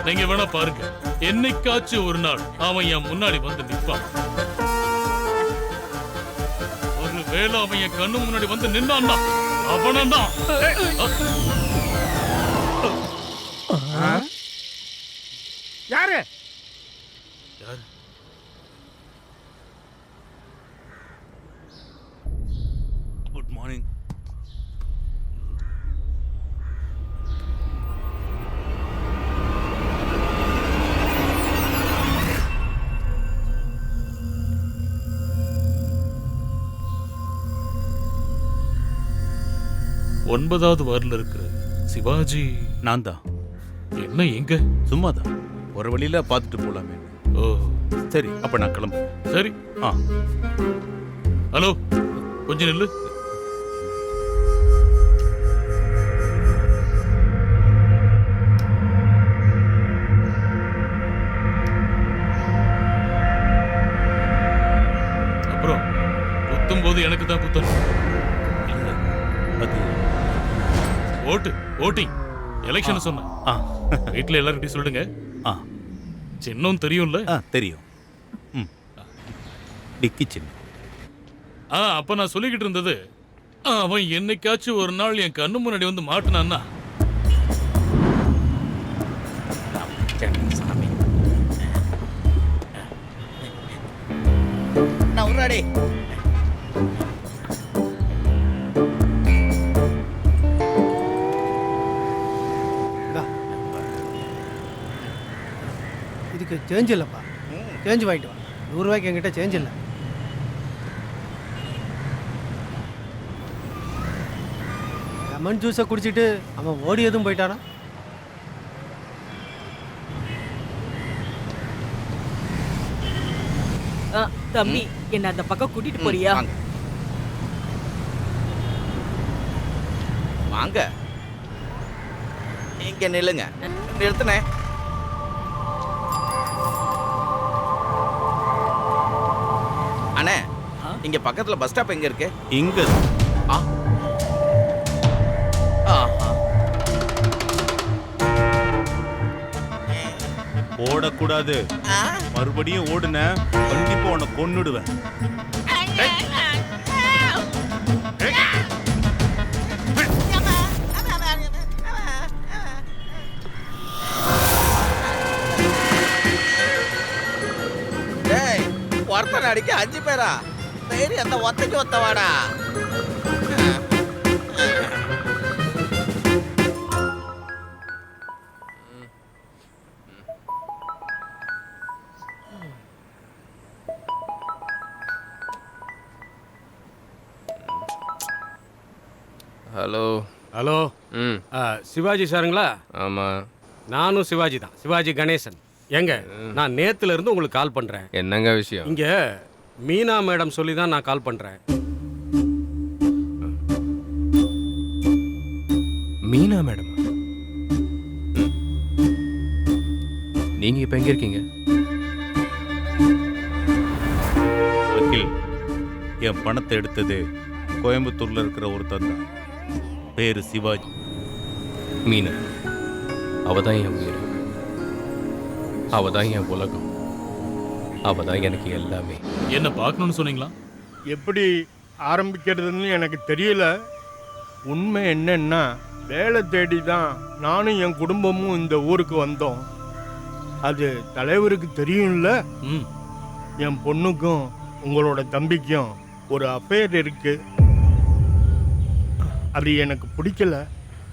நீங்க வேணா பாருங்க, என்னைக்காச்சும் ஒரு நாள் அவன் என் முன்னாடி வந்து நிற்பான். ஒரு வேளை அவன் என் கண்ணு முன்னாடி வந்து நின்னான்னா அவனதான். யாரு? Good morning. ஒன்பதாவது வார்டில் இருக்கிற சிவாஜி நான் தான். என்ன எங்க? சும்மாதான், ஒரு வழியில பார்த்துட்டு போலாமே. ஓ சரி, அப்ப நான் கிளம்பு. சரி. ஹலோ, கொஞ்சம் நில்லு. அப்புறம் குத்தும் போது எனக்கு தான் குத்தணும். அது ஓட்டிங் எலெக்ஷன் சொன்னேன். வீட்டில் எல்லாரும் சொல்லுங்க. சின்னம் தெரியும்ல? தெரியும். டிக்கி சின்னம். அப்ப நான் சொல்லிக்கிட்டு இருந்தது, அவன் என்னைக்காச்சும் ஒரு நாள் என் கண்ணு முன்னாடி வந்து மாட்டினான்னா இதுக்கு சேஞ்ச் இல்லைப்பா, சேஞ்ச் வாங்கிட்டு வா. 100 ரூபாய்க்கு என்கிட்ட சேஞ்ச் இல்லை. லெமன் ஜூஸை குடிச்சிட்டு அவன் ஓடி எதுவும் போயிட்டானா? தம்பி, என்ன அந்த பக்கம் கூட்டிட்டு போறியா? வாங்க. இங்க நில்லுங்க. நிறுத்துனே. அண்ணே, இங்க பக்கத்துல பஸ் ஸ்டாப் எங்க இருக்கு? இங்க. ஓடக்கூடாது. மறுபடியும் ஓடுன கண்டிப்பா உன்னை கொன்னுடுவேன். ஒருத்தனை அடிக்க 5 பேரா? சரி, அந்த ஒத்தைக்கு ஒத்தவாடா. Hello hello. சிவாஜி சாருங்களா? ஆமாம், நானும் சிவாஜி தான், சிவாஜி கணேசன். எங்க நான் நேத்துல இருந்து உங்களுக்கு கால் பண்றேன். என்னங்க விஷயம்? இங்க மீனா மேடம் சொல்லி தான் நான் கால் பண்றேன். மீனா மேடம், நீங்க இப்ப எங்க இருக்கீங்க? வக்கீல், என் பணத்தை எடுத்தது கோயம்புத்தூர்ல இருக்கிற ஒருத்தன் தான். பேரு சிவாஜி. மீனா, அவதான் என் உயிர், அவதான் என் உலகம், அவதான் எனக்கு எல்லாமே. என்ன பார்க்கணும்னு சொன்னீங்களா? எப்படி ஆரம்பிக்கிறதுன்னு எனக்கு தெரியல. உண்மை என்னன்னா, வேலை தேடி தான் நானும் என் குடும்பமும் இந்த ஊருக்கு வந்தோம். அது தலைவருக்கு தெரியும்ல. என் பொண்ணுக்கும் உங்களோட தம்பிக்கும் ஒரு அஃபேர் இருக்கு. அது எனக்கு பிடிக்கல.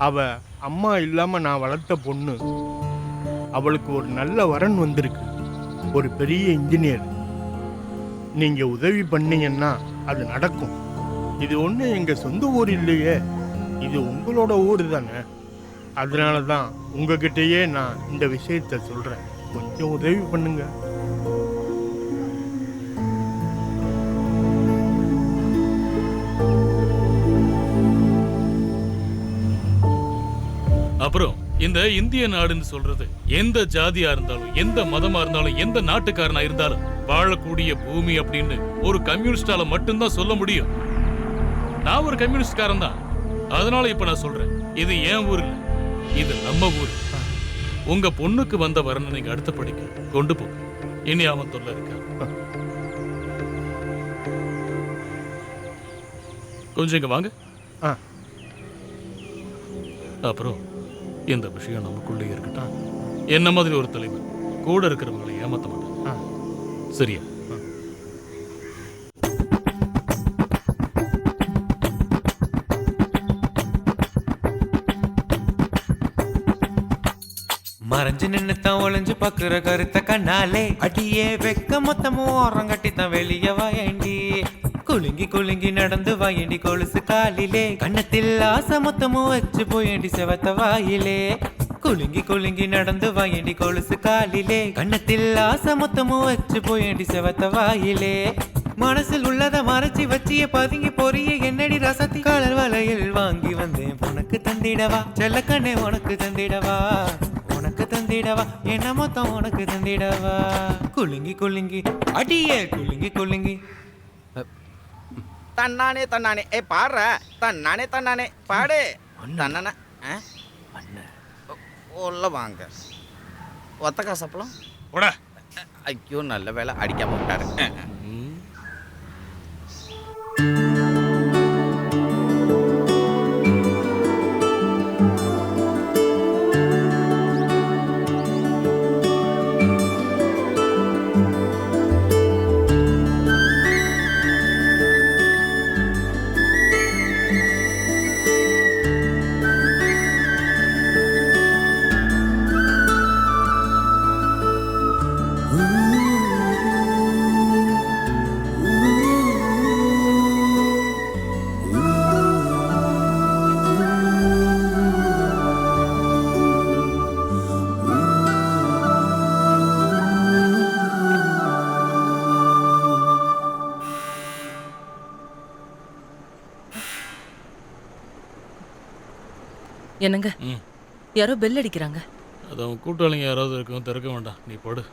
அவ அம்மா இல்லாம நான் வளர்த்த பொண்ணு. அவளுக்கு ஒரு நல்ல வரன் வந்திருக்கு, ஒரு பெரிய இன்ஜினியர். நீங்க உதவி பண்ணீங்கன்னா அது நடக்கும். இது ஒண்ணு எங்க சொந்த ஊர் இல்லையே, இது உங்களோட ஊர் தானே. அதனால தான் உங்ககிட்டயே நான் இந்த விஷயத்த சொல்றேன். கொஞ்சம் உதவி பண்ணுங்க. அப்புறம் இந்த இந்திய நாடுன்னு சொல்றது எந்த ஜாதியா இருந்தாலும், எந்த மதமா இருந்தாலும், எந்த நாட்டுக்காரனா இருந்தாலும் வாழக்கூடிய பூமி அப்படின்னு ஒரு கம்யூனிஸ்டால மட்டும்தான் சொல்ல முடியும். நான் ஒரு கம்யூனிஸ்ட்காரன் தான். அதனால இப்ப நான் சொல்றேன், இது என் ஊர் இல்ல, இது நம்ம ஊர். உங்க பொண்ணுக்கு வந்த வரனை நீங்க அடுத்த படிக்க கொண்டு போ. இனி அவன் தொல்லை இருக்கா? கொஞ்சம் இங்க வாங்க. அப்புறம் இந்த விஷயம் நமக்குள்ளே இருக்கட்டும். என்ன மாதிரி ஒரு தலைவர் கூட இருக்கிறவங்களை ஏமாத்த மாட்டான். சரியா? மறைஞ்சு நின்னுத்தான் ஒளிஞ்சு பாக்குற கருத்த கண்ணாலே அடியே வெக்க மொத்தமும் ஓரம் கட்டித்தான் வெளிய வாயண்டி. குலுங்கி குலுங்கி நடந்து வாயண்டி கொலுசு காலிலே, கண்ணத்தில் ஆசை மொத்தமும் வச்சு போயண்டி செவத்த வாயிலே. குலுங்கி குலுங்கி நடந்து வாயண்டி கொலுசு காலிலே, கண்ணத்தில் ஆசை மொத்தமும் வச்சு போயண்டி செவத்த வாயிலே. மனசில் உள்ளத மறைச்சி வச்சிய பதுங்கி பொரிய என்னடி ரசத்தி காலர் வலையில் வாங்கி வந்தேன் உனக்கு தந்திடவா. செல்லக்கண்ணே உனக்கு தந்திடவா, உனக்கு தந்திடவா, என்ன மொத்தம் உனக்கு தந்திடவா. குலுங்கி குலுங்கி அடியே குலுங்கி குலுங்கி. தன்னானே தன்னானே ஏ பாடுற, தன்னானே தன்னானே பாடு. தன்னானே உள்ள வாங்க. ஒத்த காசப்பலாம். ஐயோ, நல்ல வேலை அடிக்காம விட்டாரு. என்னங்க யாரோ பெல் அடிக்கிறாங்க. அது அவன் கூட்டாளிங்க யாராவது இருக்கும், திறக்க வேண்டாம், நீ போடு.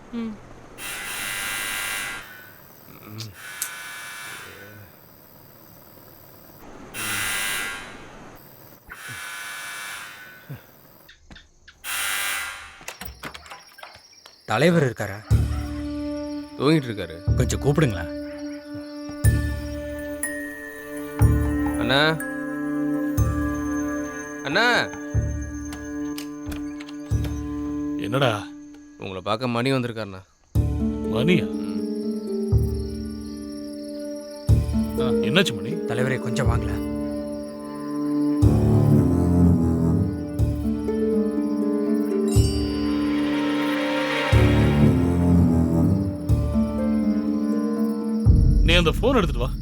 தலைவர் இருக்காரா? தூங்கிட்டு இருக்காரு. கொஞ்சம் கூப்பிடுங்களேன். அண்ணா அண்ணா. என்னடா? உங்களை பார்க்க மணி வந்திருக்காருண்ணா. மணியா? என்னாச்சு மணி? தலைவரே கொஞ்சம் வாங்கல. நீ அந்த போன் எடுத்துட்டு வா.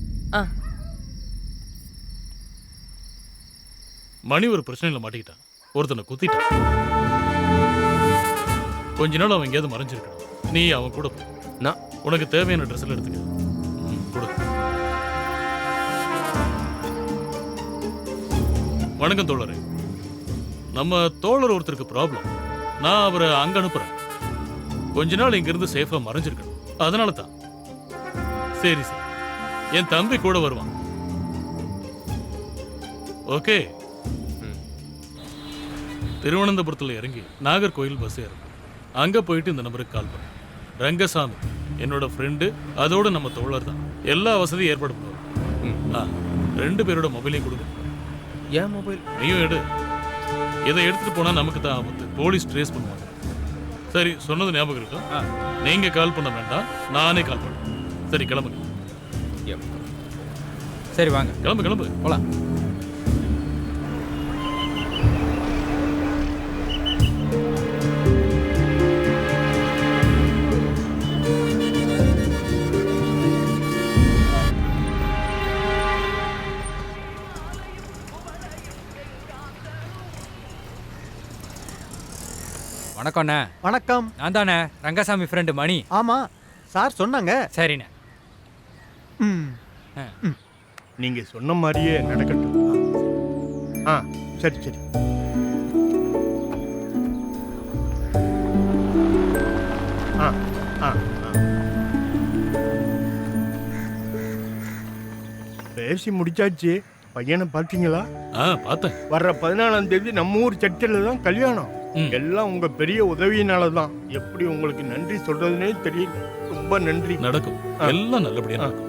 மணி ஒரு பிரச்சனையில மாட்டிக்கிட்டான். ஒருத்தனை குத்திட்டான். கொஞ்ச நாள் அவன் எங்கேயாவது மறைஞ்சிருக்கணும். நீ அவன் கூட போ. நான் உனக்கு தேவையான ட்ரெஸ் எல்லாம் எடுத்துக்க. கொடு. வணக்கம் தோழரே. நம்ம தோழர் ஒருத்தருக்கு ப்ராப்ளம். நான் அவரை அங்க அனுப்புறேன். கொஞ்ச நாள் இங்கிருந்து சேஃபா மறைஞ்சிருக்கணும். அதனால தான். சரி சரி, என் தம்பி கூட வருவான். ஓகே. திருவனந்தபுரத்தில் இறங்கி நாகர்கோயில் பஸ் ஏறும். அங்க போயிட்டு இந்த நம்பருக்கு கால் பண்ணு. ரங்கசாமி என்னோட ஃப்ரெண்டு, அதோட நம்ம தோழர் தான். எல்லா வசதியும் ஏற்பாடு பண்ணுவோம். 2 பேரோட மொபைலையும் கொடுங்க. ஏன் மொபைல்? நீயும் எடு. இதை எடுத்துட்டு போனா நமக்கு தான் ஆபத்து. போலீஸ் ட்ரேஸ் பண்ணுவாங்க. சரி, சொன்னது ஞாபகம் இருக்கா? நீங்க கால் பண்ண வேண்டாம், நானே கால் பண்ணேன். சரி, கிளம்புங்க. சரி வாங்க, கிளம்பு கிளம்பு, போலாம். வணக்கம்ண்ணே. வணக்கம். நான் தானே ரங்கசாமி ஃப்ரெண்டு மணி. ஆமா சார் சொன்னாங்க. சரிண்ணே. நீங்க சொன்ன மாதிரியே நடக்கட்டும். சரி சரி. பேசி முடிச்சாச்சு. பையனை பார்த்தீங்களா? பார்த்தேன். வர்ற 14ஆம் தேதி நம்ம ஊர் சர்ச்சில் தான் கல்யாணம். எல்லாம் உங்க பெரிய உதவியினால தான். எப்படி உங்களுக்கு நன்றி சொல்றதுன்னே தெரியல. ரொம்ப நன்றி. நடக்கும், எல்லாம் நல்லபடியா நடக்கும்.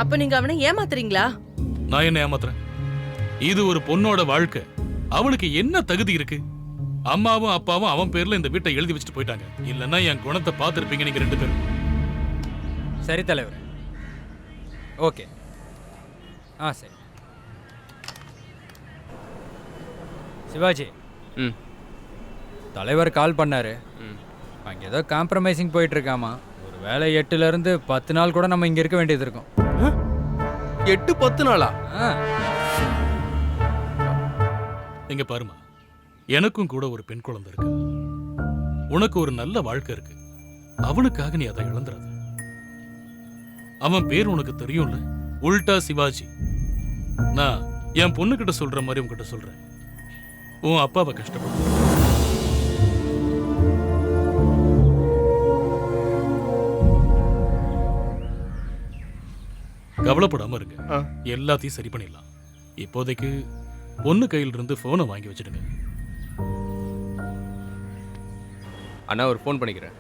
அப்ப நீங்க அவனை ஏமாத்துறீங்களா? நான் என்ன ஏமாத்துறேன்? இது ஒரு பொண்ணோட வாழ்க்கை. அவளுக்கு என்ன தகுதி இருக்கு? அம்மாவும் அப்பாவும் அவன் பேர்ல இந்த வீட்டை எழுதி வச்சுட்டு போயிட்டாங்க. இல்லன்னா என் குணத்தை பார்த்திருப்பீங்க நீங்க 2 பேரும். சரி தலைவர். ஓகே. சரி. சிவாஜி. தலைவர் கால் பண்ணாரு. அங்கே ஏதோ காம்ப்ரமைசிங் போயிட்டு இருக்காமா. ஒரு வேலை 8ல இருந்து 10 நாள் கூட நம்ம இங்க இருக்க வேண்டியது இருக்கும். 8-10 நாளா? இங்க பாருமா, எனக்கும் கூட ஒரு பெண் குழந்தை இருக்கு. உனக்கு ஒரு நல்ல வாழ்க்கை இருக்கு. அவனுக்காக நீ அதை இழந்துடாத. அவன் பேர் உனக்கு தெரியும்ல, உல்டா சிவாஜி. நான் என் பொண்ணு கிட்ட சொல்ற மாதிரி உன்கிட்ட சொல்றேன். உன் அப்பாவை கஷ்டப்படு. கவலைப்படாம இருங்க. எல்லாத்தையும் சரி பண்ணிடலாம். இப்போதைக்கு பொண்ணு கையில இருந்து போனை வாங்கி வச்சிடுங்க. அண்ணா ஒரு ஃபோன் பண்ணிக்கிறேன்.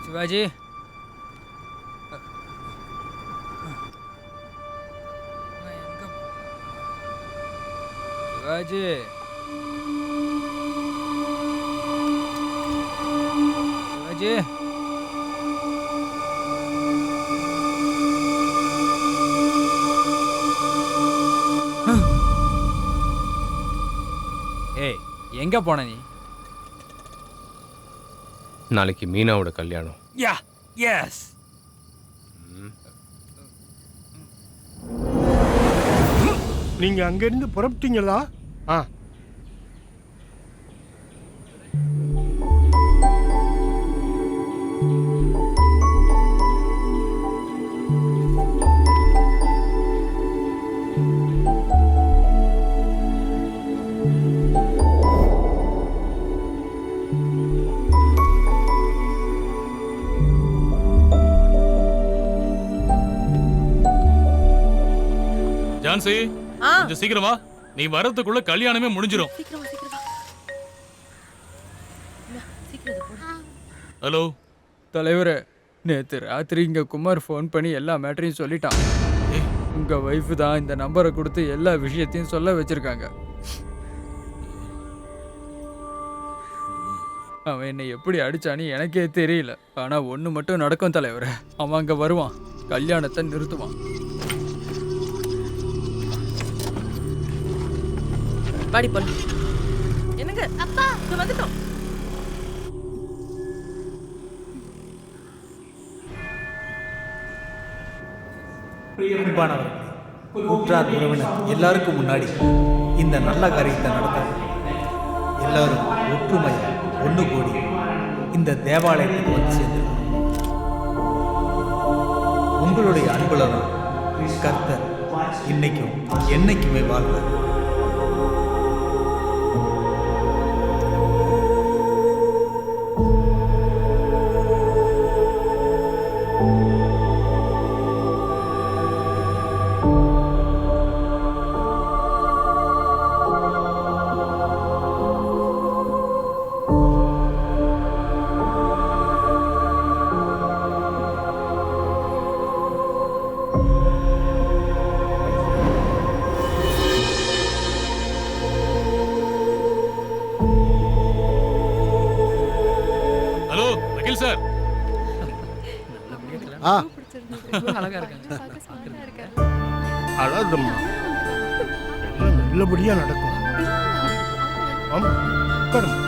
சிவாஜி. சிவாஜி சிவாஜி ஏய் எங்க போன நீ? நாளைக்கு மீனாவோட கல்யாணம். யா எஸ். நீங்க அங்கிருந்து புறப்பட்டீங்களா? ஆ. ஜான்சி கொஞ்சம் சீக்கிரமா, நீ வரதுக்குள்ள கல்யாணமே முடிஞ்சிரும். ஹலோ தலைவரே, நேத்து ராத்திரி இங்க குமார் ஃபோன் பண்ணி எல்லா மேட்டரையும் சொல்லிட்டான். உங்க வைஃப் தான் இந்த நம்பரை கொடுத்து எல்லா விஷயத்தையும் சொல்ல வச்சிருக்காங்க. அவன் என்னை எப்படி அடிச்சான்னு எனக்கே தெரியல. ஆனா ஒண்ணு மட்டும் நடக்கும் தலைவரே, அவன் அங்க வருவான், கல்யாணத்தை நிறுத்துவான். வாடி பொண்ணு. என்னங்க அப்பா இங்க வந்துட்டோம். அன்பானவர்களே, உற்றார் உறவினர் எல்லாருக்கும் முன்னாடி இந்த நல்ல காரியத்தை நடத்த எல்லாரும் ஒற்றுமையா ஒன்று கூடி இந்த தேவாலயத்துக்கு வந்து சேர்ந்து உங்களுடைய அன்புல தான் கர்த்தர் இன்னைக்கும் என்னைக்குமே வாழ்வார். ஹலோ வக்கீல் சார். அழகா இருக்காங்க. அழாதம்மா, எல்லாம் நல்லபடியா நடக்கும். ஆமா, உட்காருங்க.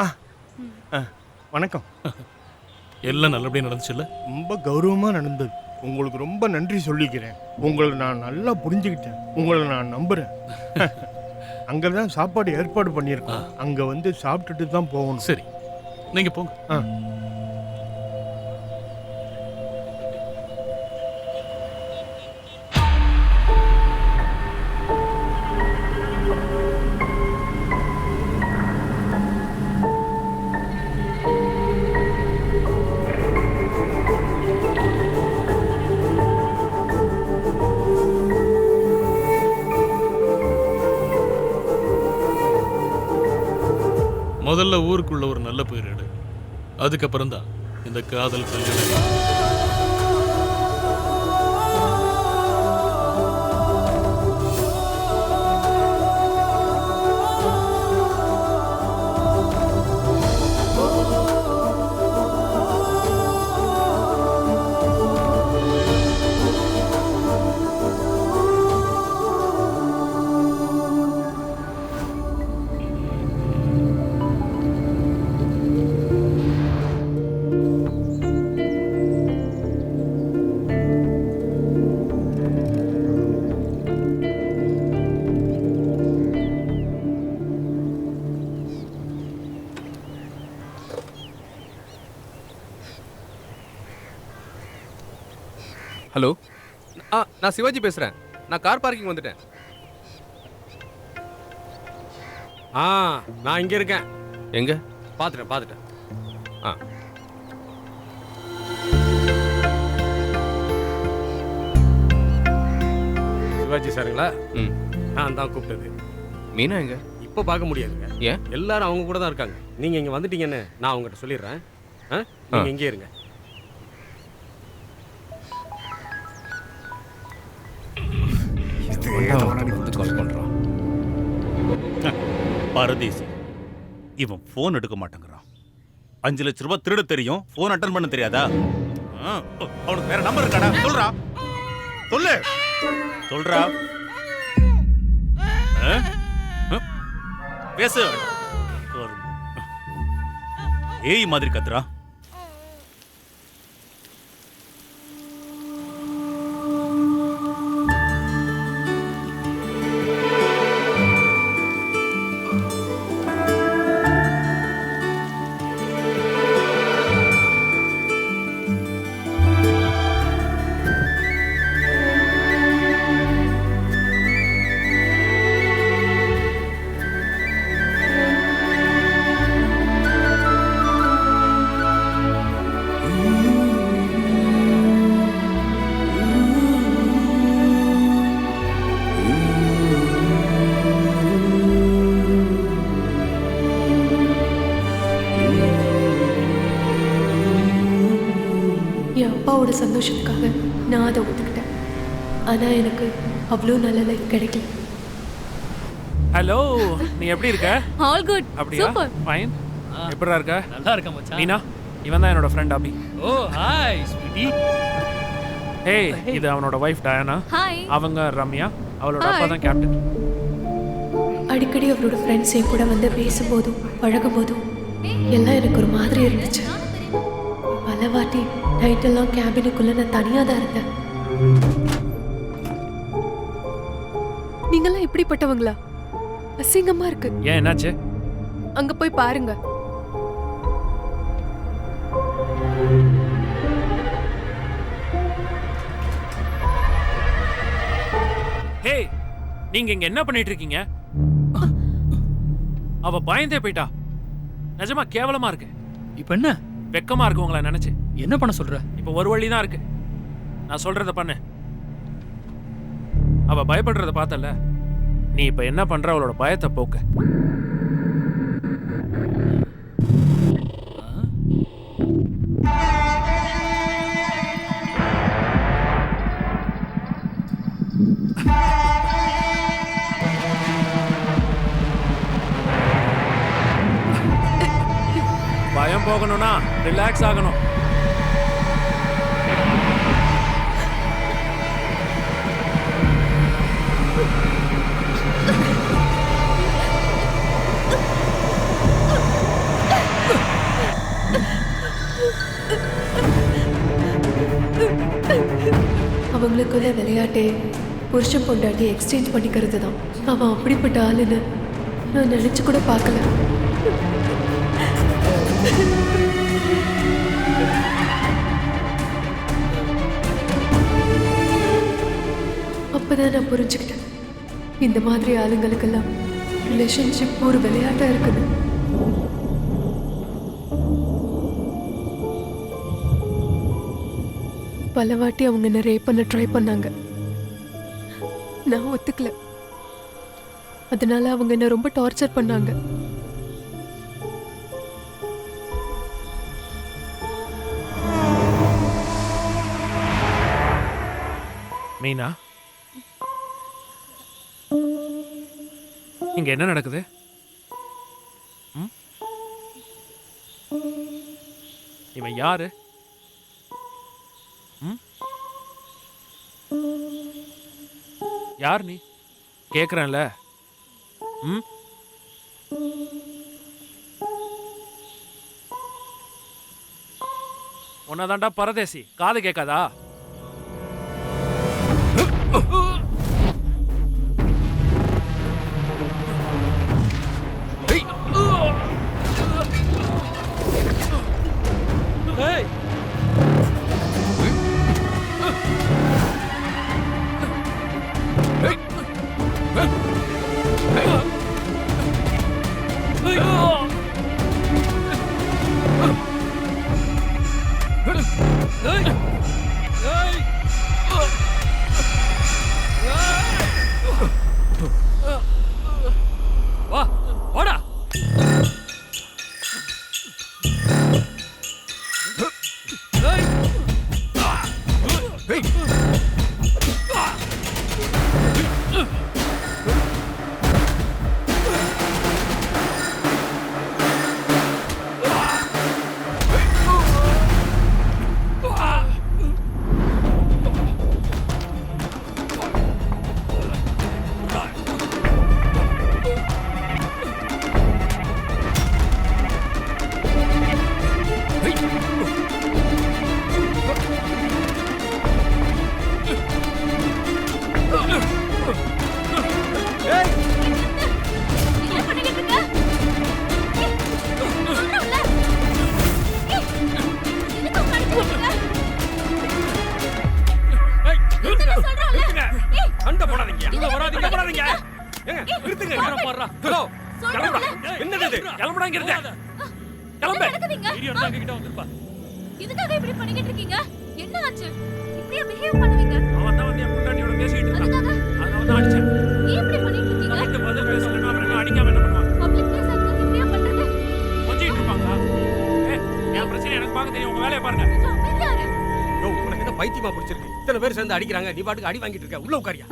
ஆ, ஆ, வணக்கம். எல்லாம் நல்லபடியா நடந்துச்சுல்ல? ரொம்ப கௌரவமா நடந்தது. உங்களுக்கு ரொம்ப நன்றி சொல்லிக்கிறேன். உங்களை நான் நல்லா புரிஞ்சுக்கிட்டேன். உங்களை நான் நம்புறேன். அங்கதான் சாப்பாடு ஏற்பாடு பண்ணியிருக்கோம். அங்க வந்து சாப்பிட்டுட்டு தான் போகணும். சரி, நீங்க போங்க. ஆ. முதல்ல ஊருக்குள்ள ஒரு நல்ல பேர் எடு, அதுக்கப்புறம் தான் இந்த காதல் கல்யாணம். ஹலோ, நான் சிவாஜி பேசுறேன். நான் கார் பார்க்கிங் வந்துட்டேன். நான் இங்க இருக்கேன். எங்க? பார்த்துட்டேன். சிவாஜி சாருங்களா? நான் தான் கூப்பிட்டது. மீனா எங்க? இப்போ பார்க்க முடியாதுங்க. ஏன்? எல்லாரும் அவங்க கூட தான் இருக்காங்க. நீங்க இங்க வந்துட்டீங்கன்னு நான் அவங்ககிட்ட சொல்லிடுறேன். நீங்க இங்கே இருங்க. கால் பண்றான். பரதேசி, இவன் போன் எடுக்க மாட்டேங்கிறான். 5 லட்சம் ரூபாய் திருட தெரியும், போன் அட்டன் பண்ண தெரியாதா? அவனுக்கு வேற நம்பர் இருக்காடா? சொல்றா, சொல்லு, சொல்றா. பேசு. ஏய் மாதிரி கத்துறா. என் அப்பாவோட சந்தோஷத்துக்காக நான் அதை ஒத்துக்கிட்டேன். ஆனால் எனக்கு அவ்வளோ நல்ல லைஃப் கிடைக்கல. ஹலோ, நீ எப்படி இருக்க? All good. அப்படியா? ஃபைன். எப்படிடா இருக்க? நல்லா இருக்கேன் மச்சான். மீனா, இவன் தான் என்னோட ஃப்ரெண்ட் அபி. ஓ ஹாய் ஸ்வீட்டி. ஏய், இது அவனோட வைஃப் டயானா. ஹாய். அவங்க ரம்யா, அவளோட அப்பா தான் கேப்டன். அடிக்கடி அவரோட ஃப்ரெண்ட்ஸ் என் கூட வந்து பேசும்போதும் பழகும் போதும் எல்லாம் எனக்கு ஒரு மாதிரி இருந்துச்சு. பல வாட்டி நைட்டெல்லாம் கேபினுக்குள்ள நான் தனியாக தான் இருந்தேன். நீங்களாம் இப்படிப்பட்டவங்களா? அசிங்கமா இருக்கு. ஏன், என்னாச்சு? அங்க போய் பாருங்க. ஹே, நீங்க இங்க என்ன பண்ணிட்டு இருக்கீங்க? அவ பயந்தே போயிட்டா. நிஜமா கேவலமா இருக்கு. இப்போ என்ன? வெக்கமா இருக்கு உங்களை நினைச்சு. என்ன பண்ண சொல்ற? இப்போ ஒரு வழி தான் இருக்கு. நான் சொல்றத பண்ணு. அவ பயப்படுறத பார்த்தல, நீ இப்ப என்ன பண்ற? அவளோட பயத்தை போக்க. பயம் போகணும்னா ரிலாக்ஸ் ஆகணும். அவங்களுக்குள்ள விளையாட்டே புருஷன் பொண்டாட்டி எக்ஸ்சேஞ்ச் பண்ணிக்கிறது தான். அவன் அப்படிப்பட்ட ஆளுன்னு நான் நினைச்சு கூட பார்க்கல. அப்பதான் நான் புரிஞ்சுக்கிட்டேன், இந்த மாதிரி ஆளுங்களுக்கெல்லாம் ரிலேஷன்ஷிப் ஒரு விளையாட்டா இருக்குது. பல வாட்டி அவங்க என்ன ரேப் பண்ண ட்ரை பண்ணாங்க. நான் ஒத்துக்கல. அதனால அவங்க என்ன ரொம்ப டார்ச்சர் பண்ணாங்க. மீனா, இங்க என்ன நடக்குது? இவன் யாரு? யார் நீ? கேக்குறேன்ல. உன்னதாண்டா பரதேசி, காது கேட்காதா? நிறுத்துங்க. ஹலோ, கிளம்புடா. என்னது இது? கிளம்புடா இங்க இருந்து. கிளம்பு. வீடியோ எடுத்து எங்ககிட்ட வந்துருப்பா. இதுக்காக இப்படி பண்ணிக்கிட்டு இருக்கீங்க? என்ன ஆச்சு? இப்படியே பிஹேவ் பண்ணுவீங்க? அவன் தான் வந்து என் பொண்டாட்டியோட பேசிட்டு இருந்தான். அதனால தான் அடிச்சேன். ஏன் இப்படி பண்ணிட்டு இருக்கீங்க? அவன்கிட்ட பதில் பேசலன்னா அப்புறம் அடிக்காம என்ன பண்ணுவான்? பப்ளிக் பிளேஸ் ஆகுது இப்படியே பண்றது? கொஞ்சிட்டு இருப்பாங்களா? என் பிரச்சனை எனக்கு பார்க்க தெரியும். உங்க வேலையை பாருங்க. அமைதியாரு. யோ, உனக்கு என்ன பைத்தியமா பிடிச்சிருக்கு? இத்தனை பேர் சேர்ந்து அடிக்கிறாங்க. நீ பாட்டுக்கு அடி வாங்கிட்டு இருக்க. உள்ள உட்காரியா?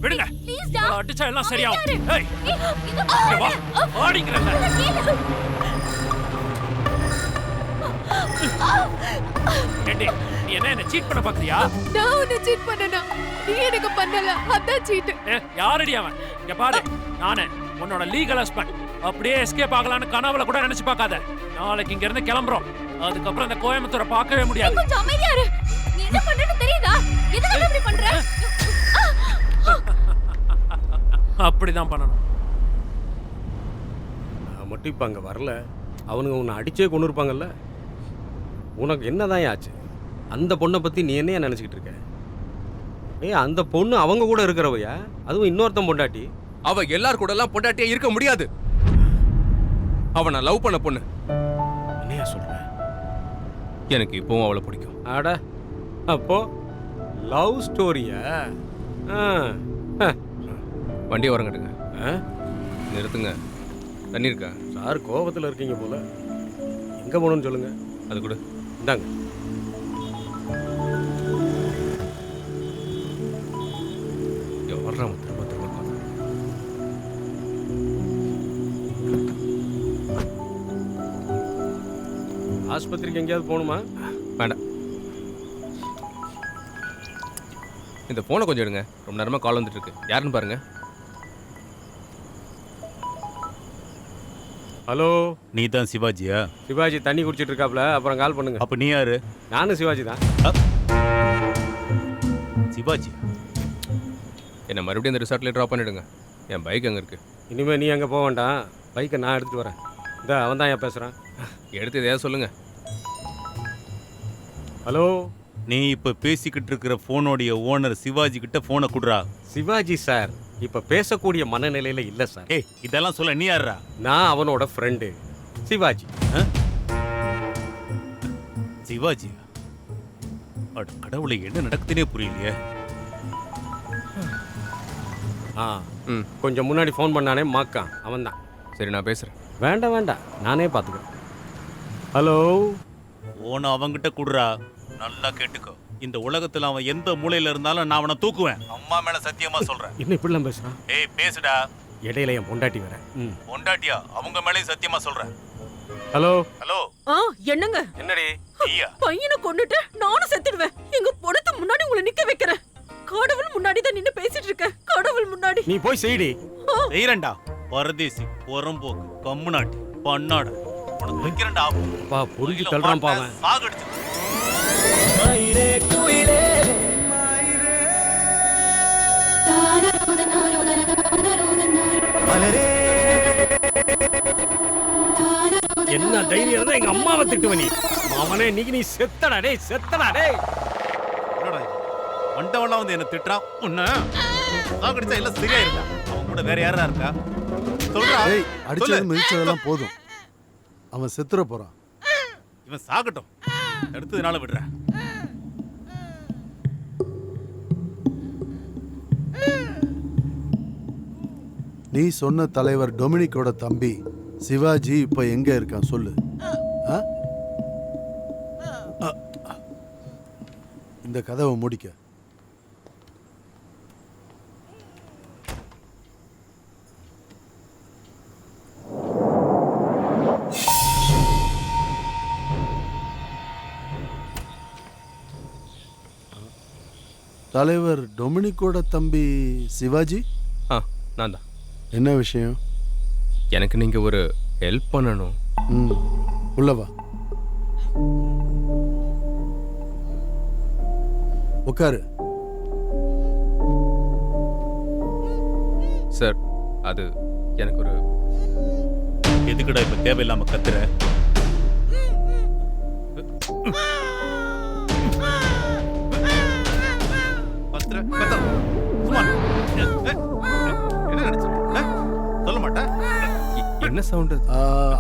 விடுங்க. ப்ளீஸ் டா. அடிச்சா எல்லாம் சரியாகும். அமைதியாரு. ஏய், இது இங்க வா. ஆடிக்கிறேன். ஏண்டி, நீ என்ன சீட் பண்ண பாக்குறியா? நான் உன்னை சீட் பண்ணனா? நீ எனக்கு பண்ணல. அதான் சீட். யாரடி அவன்? இங்க பாரு, நானே உன்னோட லீகல் ஹஸ்பண்ட். அப்படியே எஸ்கேப் ஆகலான்னு கனவுல கூட நினைச்சு பார்க்காத. நாளைக்கு இங்க இருந்து கிளம்புறோம். அதுக்கப்புறம் இந்த கோயம்புத்தூரை பார்க்கவே முடியாது. கொஞ்சம் அமைதியாரு. நீ என்ன பண்றன்னு தெரியுதா? எதுக்காக இப்படி பண்ற? அப்படிதான் பண்ணணும். நான் மட்டும் இப்ப அங்க வரல. அவனுங்க உன்னை அடிச்சே கொண்டு இருப்பாங்கல்ல. உனக்கு என்னதான் ஆச்சு? அந்த பொண்ணை பத்தி நீ என்னையா நினைச்சுக்கிட்டு இருக்க? அந்த பொண்ணு அவங்க கூட இருக்கிறவையா? அதுவும் இன்னொருத்தன் பொண்டாட்டி. அவ எல்லார் கூட எல்லாம் பொண்டாட்டியா இருக்க முடியாது. அவ நான் லவ் பண்ண பொண்ணு. என்னையா சொல்ற? எனக்கு இப்பவும் அவளை பிடிக்கும். அட, அப்போ லவ் ஸ்டோரியா? வண்டியை வரங்கட்டுங்க. நிறுத்துங்க. தண்ணி இருக்கா? சார் கோபத்தில் இருக்கீங்க போல. எங்க போகணும்னு சொல்லுங்க. அது கூட இந்தாங்க. வர்றாம திரும்ப திரும்ப ஆஸ்பத்திரிக்கு எங்கேயாவது போகணுமா? வேண்டாம். இந்த போனை கொஞ்சம் எடுங்க. ரொம்ப நேரமா கால் வந்துட்டு இருக்கு. யாருன்னு பாருங்க. ஹலோ, நீ தான் சிவாஜியா? சிவாஜி தண்ணி குடிச்சிட்டு இருக்காப்ல. அப்புறம் கால் பண்ணுங்க. அப்ப நீ யாரு? நானும் சிவாஜி தான். சிவாஜி என்ன மறுபடியும் இந்த ரிசார்ட்ல ட்ராப் பண்ணிடுங்க. என் பைக் அங்கே இருக்கு. இனிமே நீ அங்கே போக வேண்டாம். பைக்கை நான் எடுத்துட்டு வரேன். இந்த அவன் தான் ஏன் பேசுகிறான். எடுத்து எதையாவது சொல்லுங்க. ஹலோ, நீ இப்ப பேசிக்கிட்டு இருக்கிற போனோடைய ஓனர் சிவாஜி கிட்ட போனை குடுறா. சிவாஜி சார் இப்ப பேசக்கூடிய மனநிலையில இல்ல சார். ஏய், இதெல்லாம் சொல்ல நீ யாரா? நான் அவனோட ஃப்ரெண்டு சிவாஜி. சிவாஜி? அட கடவுளே, என்ன நடக்குதுன்னே புரியலையே. கொஞ்சம் முன்னாடி ஃபோன் பண்ணானே மாக்கான், அவன் தான். சரி, நான் பேசுறேன். வேண்டாம் வேண்டாம், நானே பார்த்துக்கிறேன். ஹலோ, ஓன அவங்கிட்ட குடுறா. நல்லா கேட்டுக்கோ. இந்த உலகத்துல அவன் எந்த மூலையில இருந்தாலும் நான் அவனை தூக்குவேன். அம்மா மேல சத்தியமா சொல்றேன். என்ன இப்படிலாம் பேசுறான்? ஏய் பேசுடா. இடையில என் பொண்டாட்டி வேற. பொண்டாட்டியா? அவங்க மேலேயும் சத்தியமா சொல்றேன். Hello hello. என்னங்க? என்னடி? நீயா? பையனை கொன்னுட்டு நானும் செத்துடுவேன். எங்க பொண்ணு முன்னாடி உங்களை நிக்க வைக்கிறேன். கடவுள் முன்னாடி தான் நின்னு பேசிட்டு இருக்க. கடவுள் முன்னாடி நீ போய் செய்டி. செய்யறேன்டா. பரதேசி, புறம்போக்கு, கம்முனாட்டி, பண்ணாட. உனக்கு வைக்கிறேன்டா. பா புரிஞ்சு தள்ளுறான் பாவன். சாகடிச்சு. மயிரே குயிலே என்ன தைரியம் இருந்தா எங்க அம்மாவை திட்டுவ நீ. அவனே இன்னைக்கு நீ செத்தடா டேய், செத்தடா டேய். வண்டவெல்லாம் வந்து என்ன திட்டுறான். உன்ன சாகடிச்சா எல்லாம் சரியா இருந்தா. அவன் கூட வேற யாரா இருக்கா? சொல்றா. அடிச்சது மிதிச்சதெல்லாம் போதும். அவன் செத்துற போறான். இவன் சாகட்டும். அடுத்ததுனால விடுறேன். நீ சொன்ன தலைவர் டொமினிக்கோட தம்பி சிவாஜி இப்ப எங்க இருக்கான் சொல்லு. இந்த கதவை முடிக்க. தலைவர் டொமினிக்கோட தம்பி சிவாஜி? நான் தான். என்ன விஷயம்? எனக்கு நீங்க ஒரு ஹெல்ப் பண்ணணும். உள்ளவா. உட்காரு. சார், அது எனக்கு ஒரு... எதுக்குடா இப்ப தேவையில்லாம கத்துற? என்ன சவுண்டு?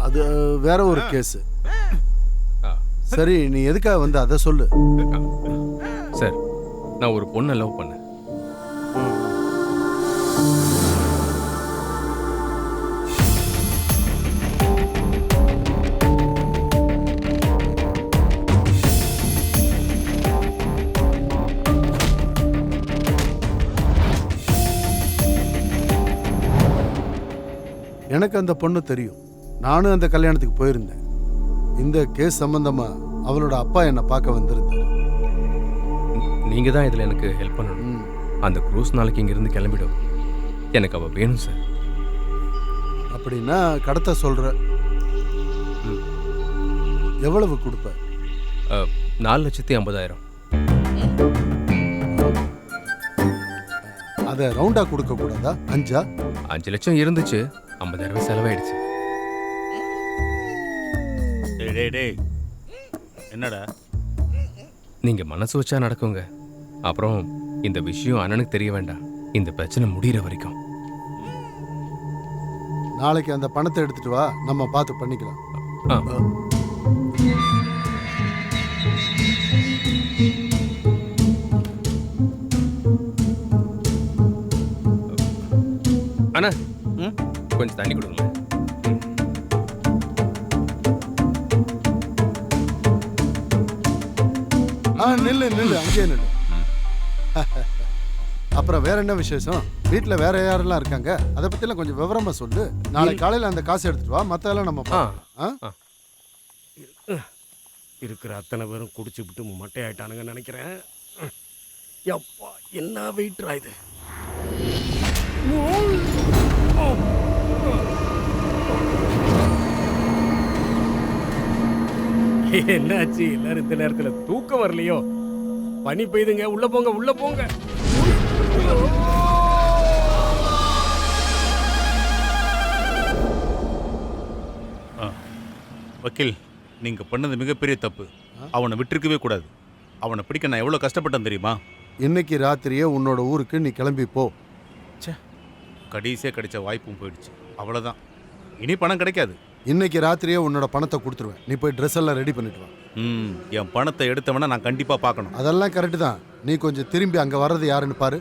அது வேற ஒரு கேஸ். சரி, நீ எதுக்காக வந்து அதை சொல்லு. சார், நான் ஒரு பொண்ணை லவ் பண்ணேன். எனக்கு அந்த பொண்ணு தெரியும். நானும் அந்த கல்யாணத்துக்கு போயிருந்தேன். இந்த கேஸ் சம்பந்தமா அவளோட அப்பா என்னை பார்க்க வந்திருந்தார். நீங்க தான் இதுல எனக்கு ஹெல்ப் பண்ணணும். அந்த க்ரூஸ் நாளைக்கு இங்கிருந்து கிளம்பிடும். எனக்கு அவ வேணும் சார். அப்படின்னா கடத்த சொல்ற. எவ்வளவு கொடுப்ப? 4,50,000. அதை ரவுண்டா கொடுக்க கூடாதா? 5 லட்சம் இருந்துச்சு, 50,000 செலவாயிடுச்சு. டேய் என்னடா? நீங்க மனசு வச்சா நடக்குங்க. அப்புறம் இந்த விஷயம் அண்ணனுக்கு தெரிய வேண்டாம். இந்த பிரச்சனை முடிகிற வரைக்கும். நாளைக்கு அந்த பணத்தை எடுத்துட்டு வா, நம்ம பார்த்து பண்ணிக்கலாம். அண்ணா, கொஞ்சம் தண்ணி கொடுங்களேன். நில்லு நில்லு, அங்கேயே நில்லு. அப்புறம் வேற என்ன விசேஷம்? வீட்டுல வேற யாரெல்லாம் இருக்காங்க? அதை பத்திலாம் கொஞ்சம் விவரமா சொல்லு. நாளை காலையில அந்த காசு எடுத்துட்டு வா, மத்தெல்லாம் நம்ம பார்க்கலாம். இருக்கிற அத்தனை பேரும் குடிச்சுவிட்டு மட்டையாயிட்டானுங்கன்னு நினைக்கிறேன். எப்பா, என்ன வெயிட்ரா இது? என்னாச்சு? எல்லாரும் இந்த நேரத்துல தூக்கம் வரலையோ? பனி பெய்துங்க. உள்ள போங்க, உள்ள போங்க. வக்கீல், நீங்க பண்ணது மிகப்பெரிய தப்பு. அவனை விட்டுருக்கவே கூடாது. அவனை பிடிக்க நான் எவ்வளவு கஷ்டப்பட்டேன் தெரியுமா? இன்னைக்கு ராத்திரியே உன்னோட ஊருக்கு நீ கிளம்பி போ. கடைசியாக கிடைச்ச வாய்ப்பும் போயிடுச்சு. அவ்வளோதான், இனி பணம் கிடைக்காது. இன்னைக்கு ராத்திரியே உன்னோட பணத்தை கொடுத்துருவேன். நீ போய் ட்ரெஸ் எல்லாம் ரெடி பண்ணிட்டு வா. என் பணத்தை எடுத்தவன நான் கண்டிப்பாக பார்க்கணும். அதெல்லாம் கரெக்டு தான். நீ கொஞ்சம் திரும்பி அங்கே வர்றது யாருன்னு பாரு.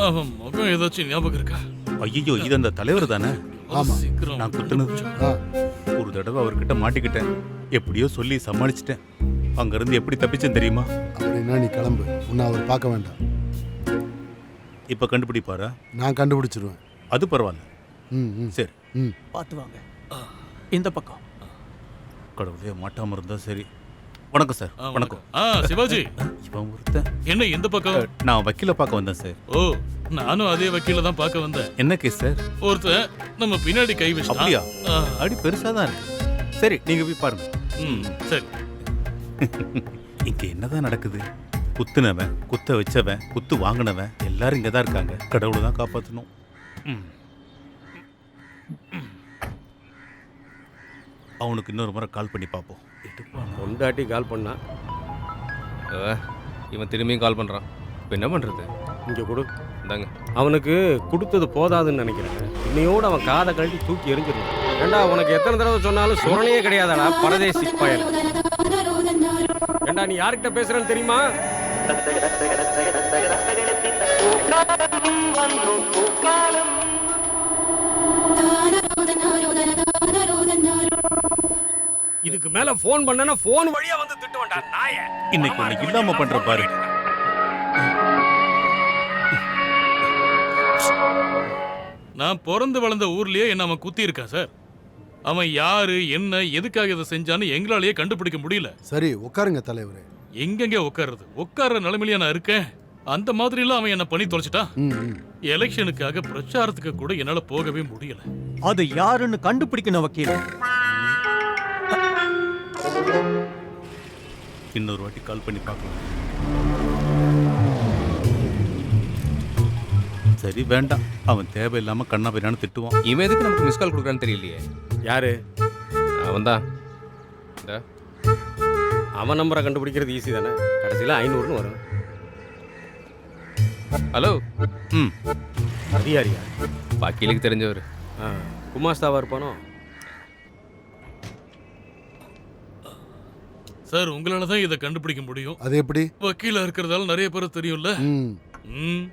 அவன் முகம் ஏதாச்சும் ஞாபகம் இருக்கா? ஐயோ, இது அந்த தலைவர் தானே? ஆமா, நான் குத்துனது. ஒரு தடவை அவர்கிட்ட மாட்டிக்கிட்டேன். எப்படியோ சொல்லி சமாளிச்சிட்டேன். அங்கிருந்து எப்படி தப்பிச்சேன் தெரியுமா? அப்படின்னா நீ கிளம்பு. உன்னை அவர் பார்க்க வேண்டாம். இப்போ கண்டுபிடிப்பாரா? நான் கண்டுபிடிச்சிருவேன். அது பரவாயில்ல. சரி, பார்த்து வாங்க. இந்த பக்கம். கடவுளே, மாட்டாம இருந்தா சரி. வணக்கம் சார். வணக்கம். சிவாஜி, இவன் ஒருத்தன். என்ன இந்த பக்கம்? நான் வக்கீல பார்க்க வந்தேன் சார். ஓ, நானும் அதே வக்கீல தான் பார்க்க வந்தேன். என்ன கேஸ் சார்? ஒருத்தன் நம்ம பின்னாடி கை வச்சிட்டான். அப்படியா? அடி பெருசா தான் இருக்கு. சரி, நீங்க போய் பாருங்க. சரி. இங்க என்னதான் நடக்குது? குத்துனவன், குத்த வச்சவன், குத்து வாங்கினவன் எல்லாரும் இங்க தான் இருக்காங்க. கடவுளை தான் காப்பாற்றணும். அவனுக்கு இன்னொரு முறை கால் பண்ணி பார்ப்போம். பொண்டாட்டி கால் பண்ணா, இவன் திரும்பியும் கால் பண்றான். இப்போ என்ன பண்றது? இங்க கொடு. இந்தாங்க. அவனுக்கு கொடுத்தது போதாதுன்னு நினைக்கிறேன். இன்னையோடு அவன் காதை கழட்டி தூக்கி எரிஞ்சிருந்தான். ஏண்டா, உனக்கு எத்தனை தடவை சொன்னாலும் சுரணையே கிடையாதாடா பரதேசி பயல். ஏண்டா, நீ யார்கிட்ட பேசுறன்னு தெரியுமா? இதுக்கு மேல போன் பண்ணனா போன் வழியா வந்து திட்டுவண்டா நாயே. இன்னைக்கு உனக்கு இல்லாம பண்ற பாரு. நான் பிறந்து வளர்ந்த ஊர்லயே என்ன அவன் குத்தி இருக்கான் சார். அவன் யாரு, என்ன, எதுக்காக இதை செஞ்சான்னு எங்களாலேயே கண்டுபிடிக்க முடியல. சரி, உட்காருங்க தலைவரே. எங்கெங்க உட்காருறது? உட்கார்ற நிலைமையில நான் இருக்கேன். அந்த மாதிரி எல்லாம் அவன் என்ன பண்ணி தொலைச்சிட்டான். எலெக்ஷனுக்காக பிரச்சாரத்துக்கு கூட என்னால போகவே முடியல. அது யாருன்னு கண்டுபிடிக்கணும் வக்கீல். இன்னொரு வாட்டி கால் பண்ணி பார்க்கலாம். சரி, வேண்டாம். அவன் தேவையில்லாம கண்ணா பையனான்னு திட்டுவான். இவன் எதுக்கு நமக்கு மிஸ் கால் கொடுக்குறான்னு தெரியலையே. யாரு அவன் தான். அவன் நம்பரை கண்டுபிடிக்கிறது ஈஸி தானே. கடைசியில் 500ன்னு வரும். ஹலோ. அதிகாரியா? வக்கீலுக்கு தெரிஞ்சவர். குமாஸ்தாவா இருப்பானோ? சார் உங்களால தான் இதை கண்டுபிடிக்க முடியும். அது எப்படி? வக்கீலா இருக்கிறதால நிறைய பேர் தெரியும்ல. ம். ம்.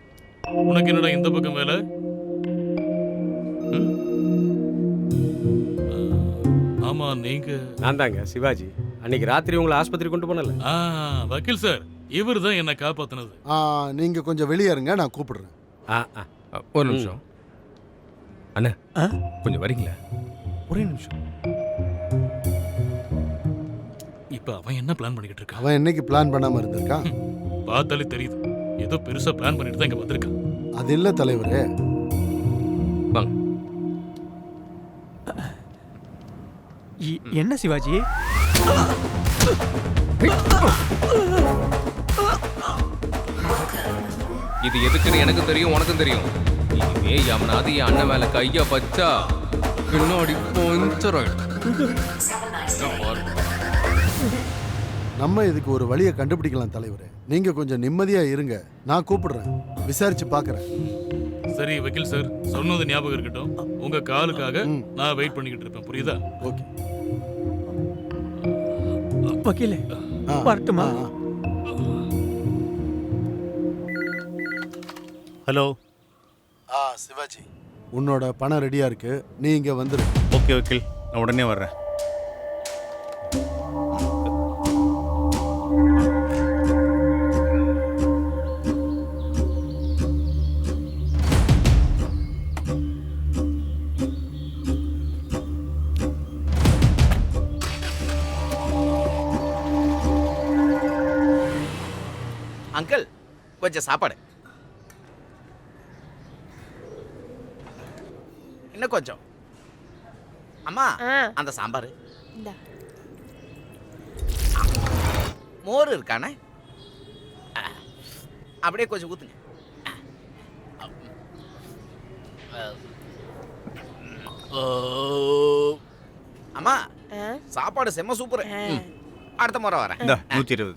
உனக்கு என்னடா இந்த பக்கம் வேலை? ஆமா நீங்க. நான் தாங்க சிவாஜி. அன்னைக்கு ராத்திரி உங்களை ஆஸ்பத்திரி கொண்டு போனல. வக்கீல் சார் இவர் தான் என்ன காப்பாத்தினது. நீங்க கொஞ்சம் வெளியே இருங்க, நான் கூப்பிடுறேன். ஒரு நிமிஷம் அண்ணா, கொஞ்சம் வரீங்களா? ஒரே நிமிஷம். இப்ப அவன் என்ன பிளான் பண்ணிக்கிட்டு இருக்கான்? அவன் என்னைக்கு பிளான் பண்ணாம இருந்திருக்கான்? பார்த்தாலே தெரியுது, ஏதோ பெருசா பிளான் பண்ணிட்டு தான் இங்க வந்திருக்கான். அது இல்ல தலைவரே. வாங்க. என்ன சிவாஜி? இது எதுக்குன்னு எனக்கு தெரியும், உனக்கும் தெரியும். இனிமே எவனாவது என் அண்ணன் மேல கையா பச்சா பின்னாடி நம்ம இதுக்கு ஒரு வழியை கண்டுபிடிக்கலாம் தலைவரே. நீங்க கொஞ்சம் நிம்மதியா இருங்க, நான் கூப்பிடுறேன், விசாரிச்சு பார்க்கறேன். சரி வக்கீல் சார், சொன்னது ஞாபகம் இருக்கட்டும். உங்க காலுக்காக நான் வெயிட் பண்ணிக்கிட்டு இருப்பேன், புரியுதா? ஓகே வக்கீலே, வரட்டுமா? ஹலோ. சிவாஜி, உன்னோட பணம் ரெடியா இருக்கு, நீ இங்க வந்துரு. ஓகே வக்கீல், நான் உடனே வர்றேன். அங்கிள் கொஞ்சம் சாப்பாடு இன்னும் கொஞ்சம். அம்மா அந்த சாம்பார் மோர் இருக்கானே, அப்படியே கொஞ்சம் ஊத்துங்க. அம்மா சாப்பாடு செம்ம சூப்பர். அடுத்த முறை வரேன். 120.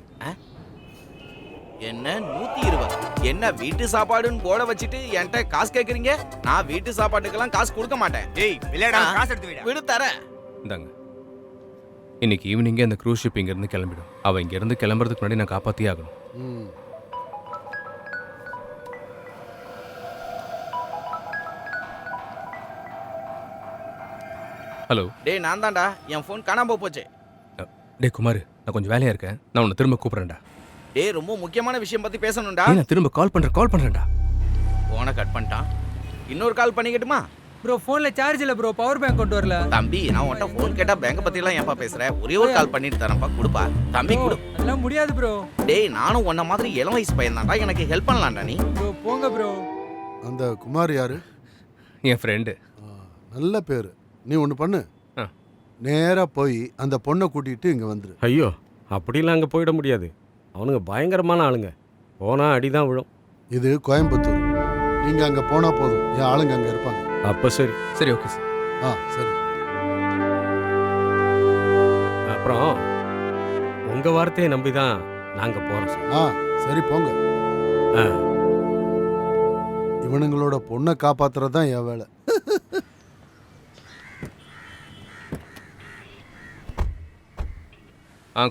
என்ன 120? என்ன வீட்டு சாப்பாடுன்னு போட வச்சுட்டு என்கிட்ட காசு கேக்குறீங்க? நான் வீட்டு சாப்பாட்டுக்கெல்லாம் காசு கொடுக்க மாட்டேன். ஏய் விளையாட காசு எடுத்து விடு. விடு தரேன். இந்தாங்க. இன்னைக்கு ஈவினிங்கே அந்த க்ரூஸ் ஷிப் இங்க இருந்து கிளம்பிடும். அவ இங்க இருந்து கிளம்புறதுக்கு முன்னாடி நான் காப்பாத்தியே ஆகணும். ஹலோ. டேய் நான் தான்டா, என் ஃபோன் காணாம போச்சு. டேய் குமார், நான் கொஞ்சம் வேலையா இருக்கேன், நான் உன்னை திரும்ப கூப்பிடுறேன்டா. டேய் ரொம்ப முக்கியமான விஷயம் பத்தி பேசணும்டா. நான் திரும்ப கால் பண்றேன்டா. போனை கட் பண்ணிட்டான். இன்னொரு கால் பண்ணிக்கட்டுமா? ப்ரோ ஃபோன்ல சார்ஜ் இல்ல ப்ரோ, பவர் பேங்க் கொண்டு வரல. தம்பி நான் உன்கிட்ட ஃபோன் கேட்டா பேங்க் பத்தி எல்லாம் ஏன்பா பேசுற? ஒரே ஒரு கால் பண்ணிட்டு தரேன்ப்பா, கொடுப்பா தம்பி கொடு. அதெல்லாம் முடியாது ப்ரோ. டேய் நானும் உன்ன மாதிரி இளம் வயசு பையன் தான்டா, எனக்கு ஹெல்ப் பண்ணலாம்டா நீ. ப்ரோ போங்க ப்ரோ. அந்த குமார் யாரு? என் ஃப்ரெண்டு. நல்ல பேரு. நீ ஒன்று பண்ணு, நேரா போய் அந்த பொண்ணை கூட்டிட்டு இங்க வந்துரு. ஐயோ அப்படிலாம் அங்கே போயிட முடியாது, அவனுங்க பயங்கரமான ஆளுங்க, போனா அடிதான் விழும். இது கோயம்புத்தூர், நீங்க அங்க போனா போதும், என் ஆளுங்க அங்க இருப்பாங்க. அப்போ சரி. சரி ஓகே சார். சரி. அப்புறம் உங்க வார்த்தையை நம்பி தான் நாங்க போறோம் சார். சரி போங்க. இவனுங்களோட பொண்ணை காப்பாத்துறது தான் என் வேலை.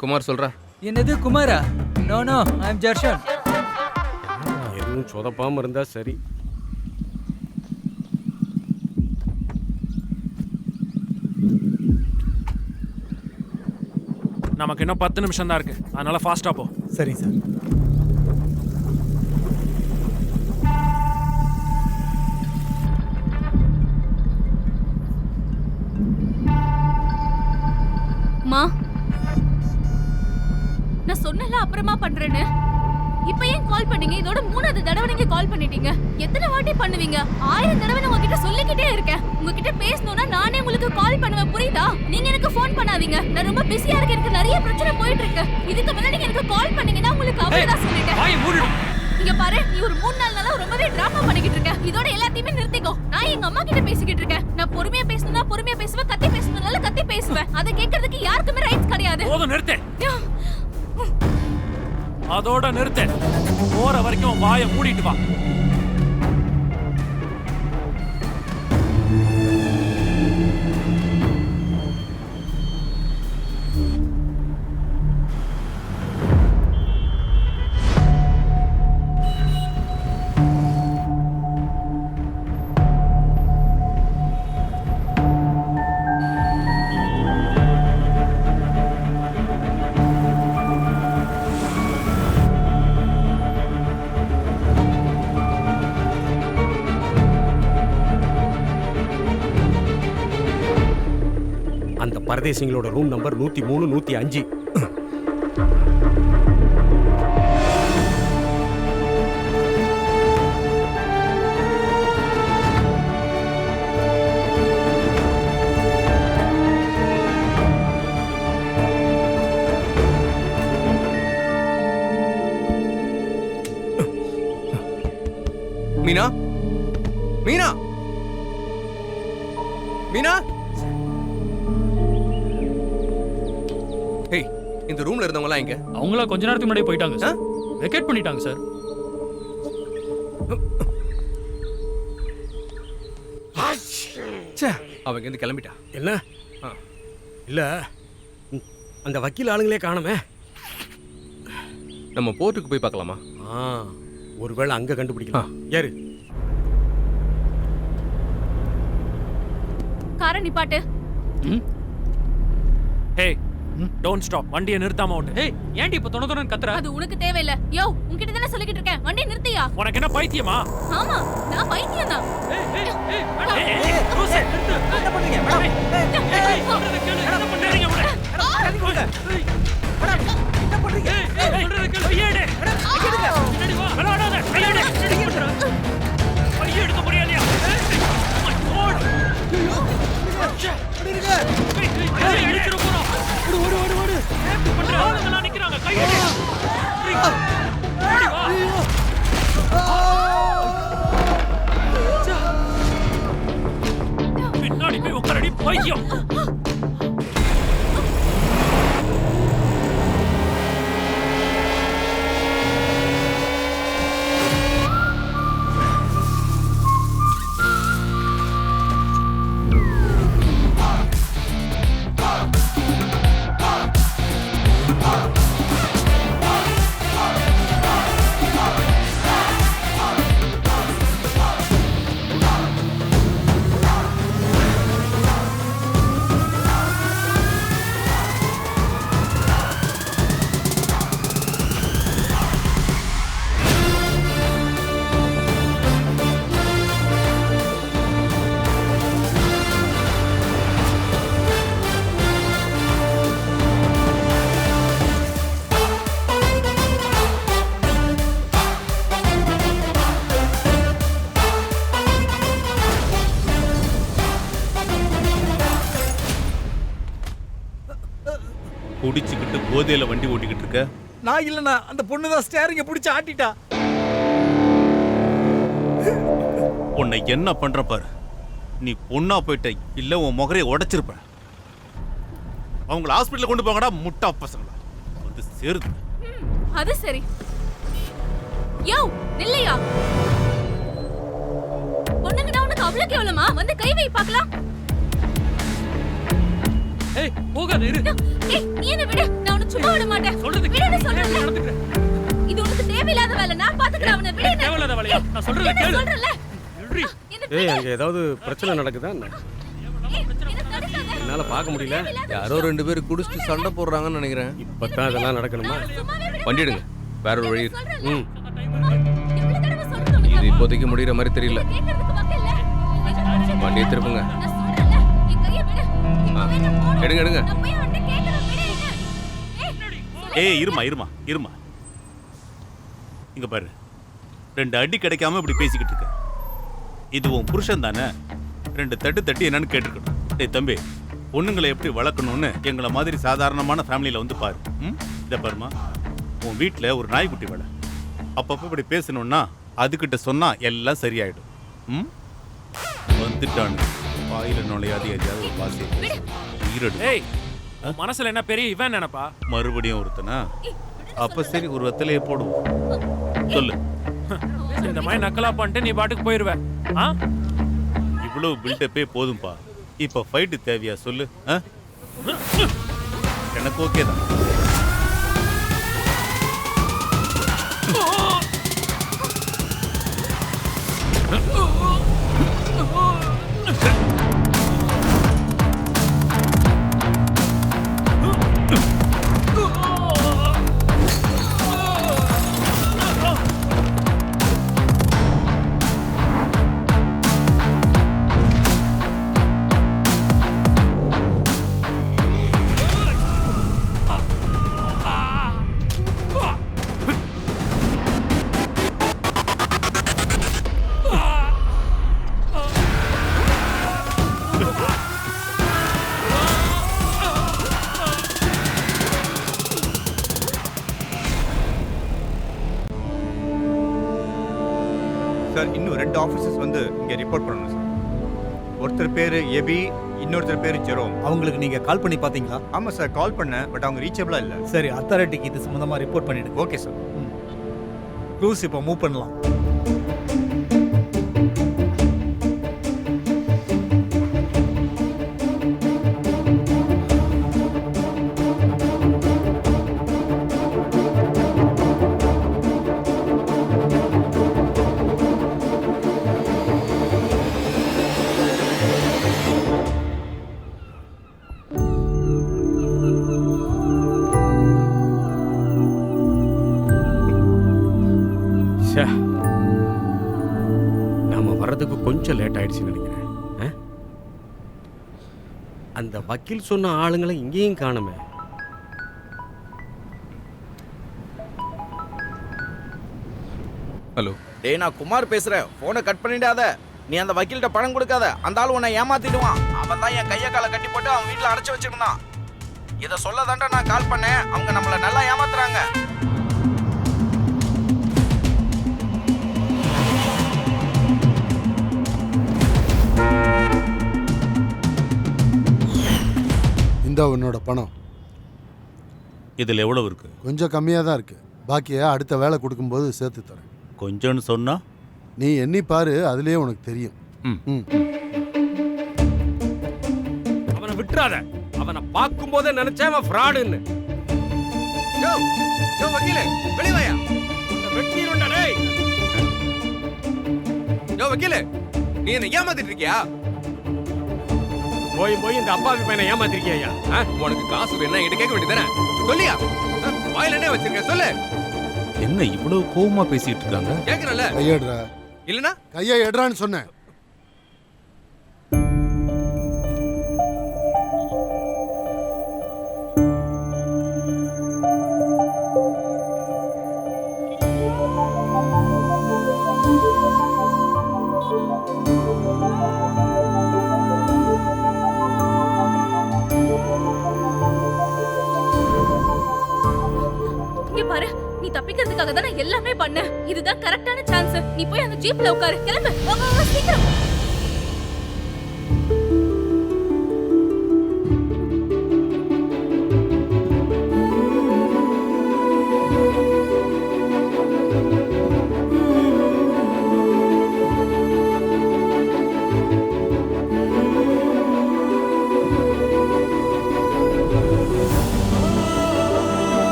குமார் சொல்றா. என்னது குமாரா? நோ நோ, ஐ அம் ஜர்ஷன். எதுவும் சொதப்பாம இருந்தா சரி. நமக்கு இன்னும் 10 நிமிஷம் தான் இருக்கு, அதனால ஃபாஸ்டா போ. சரி சார். மா நான் சொன்னல அப்புறமா பண்றேன்னு, இப்போ ஏன் கால் பண்ணீங்க? இதோட 3வது தடவை நீங்க கால் பண்ணிட்டீங்க. எத்தனை வாட்டி பண்ணுவீங்க? 1000 தடவை நான் உங்ககிட்ட சொல்லிக்கிட்டே இருக்கேன். உங்ககிட்ட பேசணும்னா நானே உங்களுக்கு கால் பண்ணுவேன், புரியுதா? நீங்க எனக்கு ஃபோன் பண்ணாதீங்க, நான் ரொம்ப பிஸியா இருக்கேன், எனக்கு நிறைய பிரச்சனை போயிட்டு இருக்கு. இதுக்கு மேல நீங்க எனக்கு கால் பண்ணீங்கன்னா உங்களுக்கு அவ்வளவுதான் சொல்லிட்டேன். வாய் மூடிடு. இங்க பாரு, நீ ஒரு 3 நாளா ரொம்பவே டிராமா பண்ணிக்கிட்டு இருக்க. இதோட எல்லாத்தையுமே நிறுத்திக்கோ. நான் எங்க அம்மா கிட்ட பேசிக்கிட்டு இருக்கேன். நான் பொறுமையா பேசணும்னா பொறுமையா பேசுவேன், கத்தி பேசணும்னால கத்தி பேசுவேன். அதை கேட்கறதுக்கு யாருக்குமே ரைட்ஸ் கிடையாது. போதும் நிறுத்து. அதோட நிறுத்து. போற வரைக்கும் வாயை மூடிட்டு வா. பரதேசிங்களோட ரூம் நம்பர் 103 105. மீனா மீனா மீனா ஏய், இந்த ரூம்ல இருந்தவங்க எல்லாம் எங்க? அவங்களா கொஞ்ச நேரத்துக்கு முன்னாடி போயிட்டாங்க சார். வெக்கேட் பண்ணிட்டாங்க சார். அவங்க இருந்து கிளம்பிட்டா. என்ன இல்ல அந்த வக்கீல் ஆளுங்களே காணுமே. நம்ம போர்ட்டுக்கு போய் பார்க்கலாமா? ஒருவேளை அங்க கண்டுபிடிக்கலாம். ஏறு. காரை நிப்பாட்டு. Hey don't stop. வண்டியை நிறுத்தாம ஓட்டு. ஏய், ஏன்டி இப்ப தொண கத்துற? அது உனக்கு தேவையில்ல. யோ, உன்கிட்ட தானே சொல்லிக்கிட்டு இருக்கேன். வண்டியை நிறுத்தியா? உனக்கு என்ன பைத்தியமா? ஆமா, நான் பைத்தியம் தான். என்ன பண்றீங்க மேடம்? என்ன பண்றீங்க மேடம்? என்ன பண்றீங்க? கையெடு. கையெடுங்க. முன்னாடி வா. விளையாடாத. கையெடு. கையை எடுக்க முடியாதயா? பின்னாடி போய் உட்காரடி பைத்தியம். குடிச்சுக்கிட்டு போதையில வண்டி ஓட்டிக்கிட்டு இருக்க? நான் இல்லண்ணா, அந்த பொண்ணு தான் ஸ்டேரிங்க பிடிச்சு ஆட்டிட்டா. உன்னை என்ன பண்ற பாரு. நீ பொண்ணா போயிட்ட, இல்ல உன் முகரையை உடைச்சிருப்ப. அவங்கள ஹாஸ்பிட்டல் கொண்டு போங்கடா முட்டா பசங்களா. வந்து சேருது. அது சரி. யோ, நில்லையா? பொண்ணுங்கடா, உனக்கு அவ்வளவு கேவலமா? வந்து கை வை பார்க்கலாம். ஏய், போகாத இரு. ஏய், நீ என்ன விடு. நான் உன்னை சும்மா விட மாட்டேன். சொல்றது விடுன்னு சொல்றேன்ல. இது உனக்கு தேவையில்லாத வேலை. நான் பாத்துக்கறேன் அவனை. விடு. தேவையில்லாத வேலையா? நான் சொல்றத கேளு. சொல்றேன்ல. ஏய், அங்க ஏதாவது பிரச்சனை நடக்குதா என்ன? என்னால பார்க்க முடியல. யாரோ 2 பேர் குடிச்சிட்டு சண்டை போடுறாங்கன்னு நினைக்கிறேன். இப்பதான் இதெல்லாம் நடக்கணுமா? வண்டி எடுங்க. வேற ஒரு வழி இருக்கு. இது இப்போதைக்கு முடிகிற மாதிரி தெரியல. வண்டியை திருப்புங்க. எடுங்க எடுங்க. ஏய், இருமா இருமா இருமா. இங்க பாரு, 2 அடி கிடைக்காம இப்படி பேசிக்கிட்டு இருக்க. இது உன் புருஷன் தானே? 2 தட்டு தட்டி என்னன்னு கேட்டுக்கணும். டேய் தம்பி, பொண்ணுங்களை எப்படி வளர்க்கணும்னு எங்களை மாதிரி சாதாரணமான ஃபேமிலியில் வந்து பாரு. இதை பாருமா, உன் வீட்டில் ஒரு நாய்க்குட்டி வேலை. அப்பப்போ இப்படி பேசணும்னா அதுக்கிட்ட சொன்னா எல்லாம் சரியாயிடும். வந்துட்டானு வாயில நுழையாது எதையாவது ஒரு பாசி ஈரடு. ஏய், மனசுல என்ன பெரிய இவன் நினைப்பா? மறுபடியும் ஒருத்தனா? அப்ப சரி, ஒரு வெத்தலையை போடுவோம். சொல்லு. இந்த மாதிரி நக்கலா பண்ணிட்டு நீ பாட்டுக்கு போயிருவ. இவ்வளவு பில்டப்பே போதும்பா. இப்ப ஃபைட் தேவையா சொல்லு? எனக்கு ஓகே தான். 2 ஆஃபீஸர்ஸ் வந்து இங்கே ரிப்போர்ட் பண்ணணும் சார். ஒருத்தர் பேர் எபி, இன்னொருத்தர் பேர் ஜெரோம். அவங்களுக்கு நீங்க கால் பண்ணி பாத்தீங்களா? ஆமாம் சார், கால் பண்ணேன். பட் அவங்க ரீச்சபிளா இல்லை. சரி, அத்தாரிட்டிக்கு இது சம்பந்தமா ரிப்போர்ட் பண்ணிடுங்க. Okay sir. க்ரூஸ் இப்போ மூவ் பண்ணலாம். நாம வர்றதுக்கு கொஞ்சம் லேட் ஆயிடுச்சுன்னு நினைக்கிறேன். அந்த வக்கீல் சொன்ன ஆளுங்களை இங்கேயும் காணுமே. ஹலோ. டேய், நான் குமார் பேசுறேன். போனை கட் பண்ணிடாத. நீ அந்த வக்கீல்கிட்ட பணம் கொடுக்காத. அந்த ஆள் உன்னை ஏமாத்திடுவான். அவன் தான் என் கையை காலை கட்டி போட்டு அவன் வீட்டில் அடைச்சு வச்சிருந்தான். இதை சொல்ல தாண்டா நான் கால் பண்ணேன். அவங்க நம்மளை நல்லா ஏமாத்துறாங்க. இந்த உன்னோட பணம். இதில் எவ்வளவு இருக்கு? கொஞ்சம் கம்மியாக தான் இருக்கு. பாக்கியை அடுத்த வேலை கொடுக்கும்போது சேர்த்து தரேன். கொஞ்சம்னு சொன்னா நீ எண்ணி பாரு, அதுலயே உனக்கு தெரியும். அவனை விட்டுறாத. அவனை பார்க்கும் போதே நினைச்சேன் அவன் ஃப்ராடுன்னு. வக்கீலே வெளிய வாயா. வெட்டிடுடா டேய். வக்கீலே, நீ என்ன ஏமாத்திட்டு இருக்கியா? போய் இந்த அப்பாவி பையனை ஏமாத்திருக்கியா? உனக்கு காசு வேணா என்கிட்ட கேட்க வேண்டியதானே? சொல்லியா? வாயில என்ன வச்சிருக்க சொல்லு. என்ன இவ்வளவு கோவமா பேசிட்டு இருக்காங்க? கேக்குறல. கையேடுறா. இல்லனா கையை எடுறான்னு சொன்னேன். இங்க பாரு, நீ தப்பிக்கிறதுக்காக தான் நான் எல்லாமே பண்ணேன். இதுதான் கரெக்டான சான்ஸ். நீ போய் அந்த ஜீப்ல உட்காரு. கிளம்பு. வா, வா, வா, சீக்கிரம்.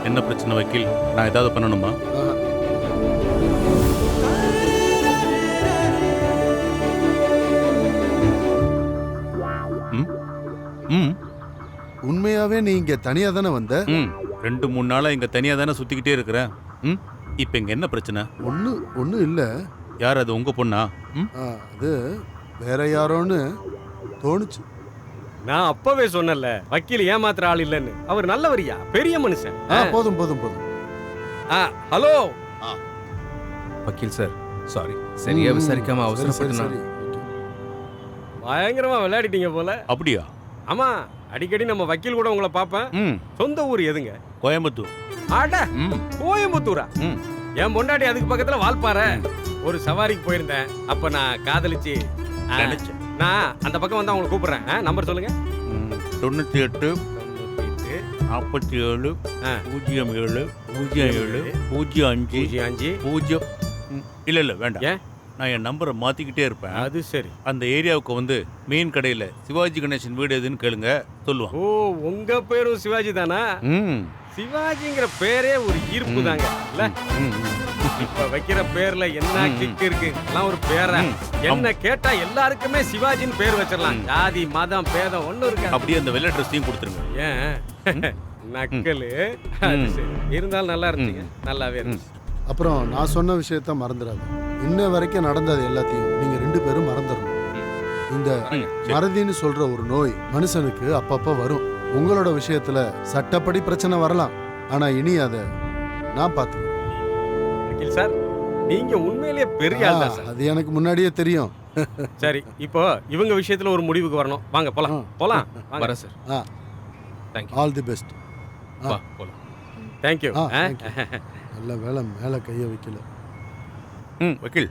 என்ன பிரச்சனை வக்கீல்? நான் ஏதாவது பண்ணணுமா? உண்மையாவே நீ இங்க தனியா தானே வந்த? 2-3 நாளா இங்க தனியா தானே சுத்திக்கிட்டே இருக்கிறேன். இப்போ இங்க என்ன பிரச்சனை? ஒன்றும் இல்ல. யார் அது? உங்க பொண்ணா? அது வேற யாரோன்னு தோணுச்சு. நான் அப்பவே சொன்னல, வக்கீல் ஏமாத்துற ஆள் இல்லைன்னு. அவர் நல்லவரியா, பெரிய மனுஷன். போதும் போதும் போதும். ஹலோ வக்கீல் சார், சாரி. சரியா விசாரிக்காம அவசரப்பட்டு பயங்கரமா விளையாடிட்டீங்க போல. அப்படியா? ஆமா, அடிக்கடி நம்ம வக்கீல் கூட உங்களை பார்ப்பேன். சொந்த ஊர் எதுங்க? கோயம்புத்தூர். அட, கோயம்புத்தூரா? என் பொண்டாட்டி அதுக்கு பக்கத்துல வால்பாறை. ஒரு சவாரிக்கு போயிருந்தேன். அப்ப நான் காதலிச்சு நான் அந்த பக்கம் வந்து அவங்களை கூப்பிடுறேன். நம்பர் சொல்லுங்க. 98 47 07 07 05 0. இல்ல வேண்டாம். நான் என் நம்பரை மாத்திக்கிட்டே இருப்பேன். அது சரி. அந்த ஏரியாவுக்கு வந்து மீன் கடையில சிவாஜி கணேசன் வீடு எதுன்னு கேளுங்க, சொல்லுவான். ஓ, உங்க பேரும் சிவாஜி தானா? சிவாஜிங்கிற பேரே ஒரு ஈர்ப்பு தாங்க. இல்ல இப்ப வைக்கிற பேர்ல என்ன கிக் இருக்கு? எல்லாம் ஒரு பேரா. என்ன கேட்டா எல்லாருக்குமே சிவாஜின்னு பேர் வச்சிடலாம். ஜாதி மதம் பேதம் ஒண்ணு இருக்கு. அப்படியே அந்த வெள்ளை ட்ரெஸ்ஸையும் கொடுத்துருங்க. ஏன் நக்கலு? இருந்தாலும் நல்லா இருந்துச்சுங்க. நல்லாவே இருந்துச்சு. அப்புறம் நான் சொன்ன விஷயத்த மறந்துடாது. இன்ன வரைக்கும் நடந்தது எல்லாத்தையும் நீங்க 2 பேரும் மறந்துடணும். இந்த மறதின்னு சொல்ற ஒரு நோய் மனுஷனுக்கு அப்பப்ப வரும். உங்களோட விஷயத்துல சட்டப்படி பிரச்சனை வரலாம். ஆனா இனி அதை நான் பார்த்துக்கிறேன். வக்கீல் சார், நீங்க உண்மையிலேயே பெரிய ஆள் தான் சார். அது எனக்கு முன்னாடியே தெரியும். சரி, இப்போ இவங்க விஷயத்துல ஒரு முடிவுக்கு வரணும். வாங்க போலாம். போலாம். வரேன் சார். All the best. வா போலாம். தேங்க்யூ. நல்ல வேலை மேலே கையை வைக்கல. வக்கீல்,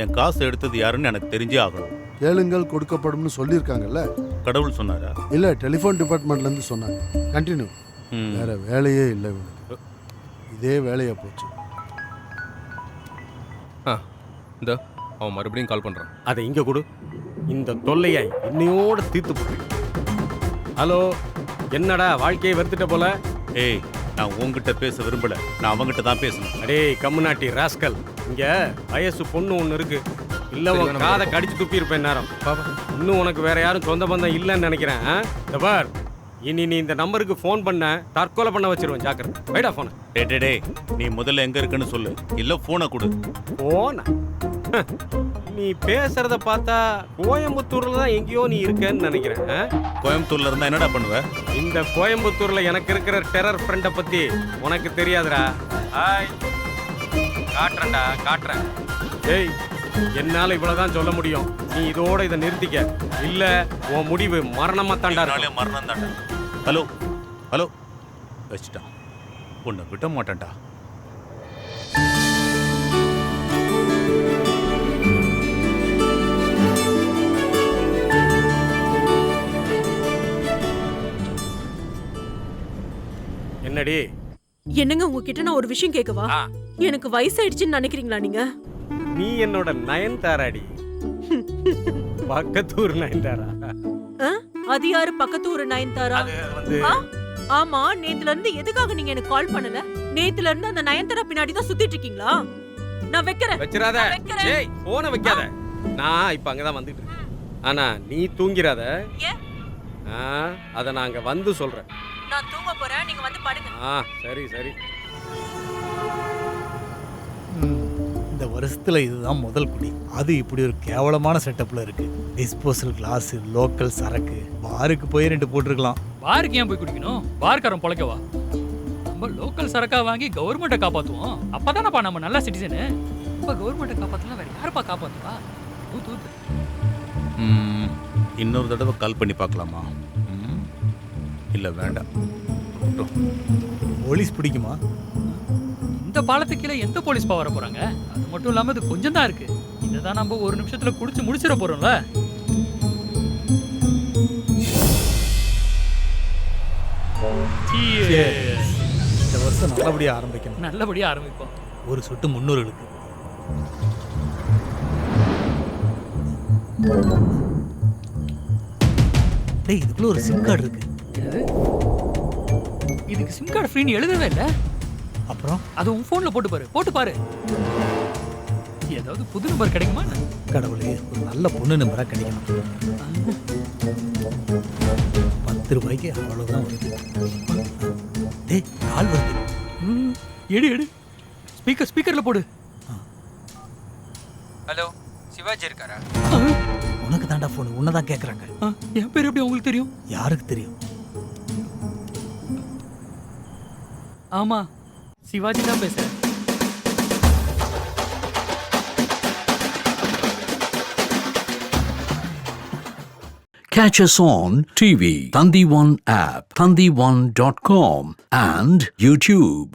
என் காசு எடுத்தது யாருன்னு எனக்கு தெரிஞ்சே ஆகணும். கேளுங்கள் கொடுக்கப்படும்னு சொல்லியிருக்காங்கல்ல. கடவுள் சொன்னாரா? இல்லை, டெலிஃபோன் டிபார்ட்மெண்ட்லேருந்து சொன்னாங்க. கண்டினியூ. வேற வேலையே இல்லை இவனுக்கு, இதே வேலையா போச்சு. இந்த அவன் மறுபடியும் கால் பண்ணுறான். அதை இங்கே கொடு. இந்த தொல்லையை இன்னையோட தீர்த்து போட்டு. ஹலோ, என்னடா வாழ்க்கையை வெறுத்துட்ட போல? ஏய், நான் உங்ககிட்ட பேச விரும்பல, நான் அவங்ககிட்ட தான் பேசணும். அடே கம்முனாட்டி ராஸ்கல், இங்க வயசு பொண்ணு ஒன்று இருக்கு. இல்ல உன் காதை கடிச்சு துப்பி இருப்பேன் நேரம். இன்னும் உனக்கு வேற யாரும் சொந்த பந்தம் இல்லைன்னு நினைக்கிறேன். இந்த பார், இனி நீ இந்த நம்பருக்கு ஃபோன் பண்ண தற்கொலை பண்ண வச்சிருவேன். ஜாக்கிரதை. வைடா போன. டே நீ முதல்ல எங்க இருக்குன்னு சொல்லு, இல்ல போனை கொடு. போன நீ பேசுறத பார்த்தா கோயம்புத்தூர்ல தான் எங்கேயோ நீ இருக்கன்னு நினைக்கிறேன். கோயம்புத்தூர்ல இருந்தா என்னடா பண்ணுவ? இந்த கோயம்புத்தூர்ல எனக்கு இருக்கிற டெரர் ஃப்ரெண்டை பத்தி உனக்கு தெரியாதுடா. காட்டுறேன்டா, காட்டுறேன். ஏய், என்னால இவ்வளவுதான் சொல்ல முடியும். நீ இதோட இதை நிறுத்திக்க, இல்ல உன் முடிவு மரணமா தாண்டா. மரணம் தாண்டா. ஹலோ ஹலோ, வச்சுட்டான். உன்னை விட மாட்டேன்டா. என்னடி? என்னங்க, உங்ககிட்ட நான் ஒரு விஷயம் கேட்கவா? எனக்கு வயசாயிடுச்சுன்னு நினைக்கிறீங்களா நீங்க? நீ என்னோட நயன்தாராடி. பக்கத்தூர் நயன்தாரா. அது யாரு பக்கத்தூர் நயன்தாரா? ஆமா, நேத்துல இருந்து எதுக்காக நீங்க எனக்கு கால் பண்ணல? நேத்துல இருந்து அந்த நயன்தாரா பின்னாடி தான் சுத்திட்டு இருக்கீங்களா? நான் வைக்கிறேன். வச்சிராத. ஏய், போனை வைக்காத. நான் இப்ப அங்கதான் வந்துட்டு இருக்கேன். ஆனா நீ தூங்கிராத. அத நான் அங்க வந்து சொல்றேன். நான் தூங்க போறேன், நீங்க வந்து படுங்க. சரி சரி. இந்த வருஷத்துல இதுதான் முதல் குடி. அது இப்படி ஒரு கேவலமான செட்டப்ல இருக்கு. டிஸ்போசல் கிளாஸ், லோக்கல் சரக்கு. பாருக்கு போய் 2 போட்டுருக்கலாம். பாருக்கு ஏன் போய் குடிக்கணும்? பார்க்காரன் பொழைக்கவா? நம்ம லோக்கல் சரக்கா வாங்கி கவர்மெண்ட்டை காப்பாற்றுவோம். அப்பதானப்பா நம்ம நல்ல சிட்டிசனு. இப்போ கவர்மெண்ட்டை காப்பாற்றலாம், வேற யாருப்பா காப்பாற்றுவா? இன்னொரு தடவை கால் பண்ணி பார்க்கலாமா? இல்லை வேண்டாம். போலீஸ் பிடிக்குமா? இந்த பாலத்துக்கு கீழே எந்த போலீஸ்பா வர போறாங்க? அது மட்டும் இல்லாம இது கொஞ்சம் தான் இருக்கு. இதான் நம்ம ஒரு நிமிஷத்துல குடிச்சு முடிச்சிட போறோம்ல. இந்த வருஷம் நல்லபடியா ஆரம்பிக்கணும். நல்லபடியா ஆரம்பிப்போம். ஒரு சொட்டு முன்னோர்களுக்கு. டேய், இதுக்குள்ள ஒரு சிம் கார்டு இருக்கு. இதுக்கு சிம் கார்டு ஃப்ரீன்னு எழுதவே இல்லை. அப்புறம் அது உன் போன்ல போட்டு பாரு. ஏதாவது புது நம்பர் கிடைக்குமா? கடவுளே, ஒரு நல்ல பொண்ணு நம்பரா கிடைக்கணும். 10 ரூபாய்க்கு அவ்வளவுதான் வருது. டேய், கால் வருது. எடு. ஸ்பீக்கர்ல போடு. ஹலோ, சிவாஜி இருக்காரா? உனக்கு தாண்டா போன், உன்னதான் கேக்குறாங்க. என் பேர் எப்படி உங்களுக்கு தெரியும்? யாருக்கு தெரியும்? ஆமா, சிவாஜி தான் பேசுறேன். Catch us on TV, Thandivan app, thandivan.com and YouTube.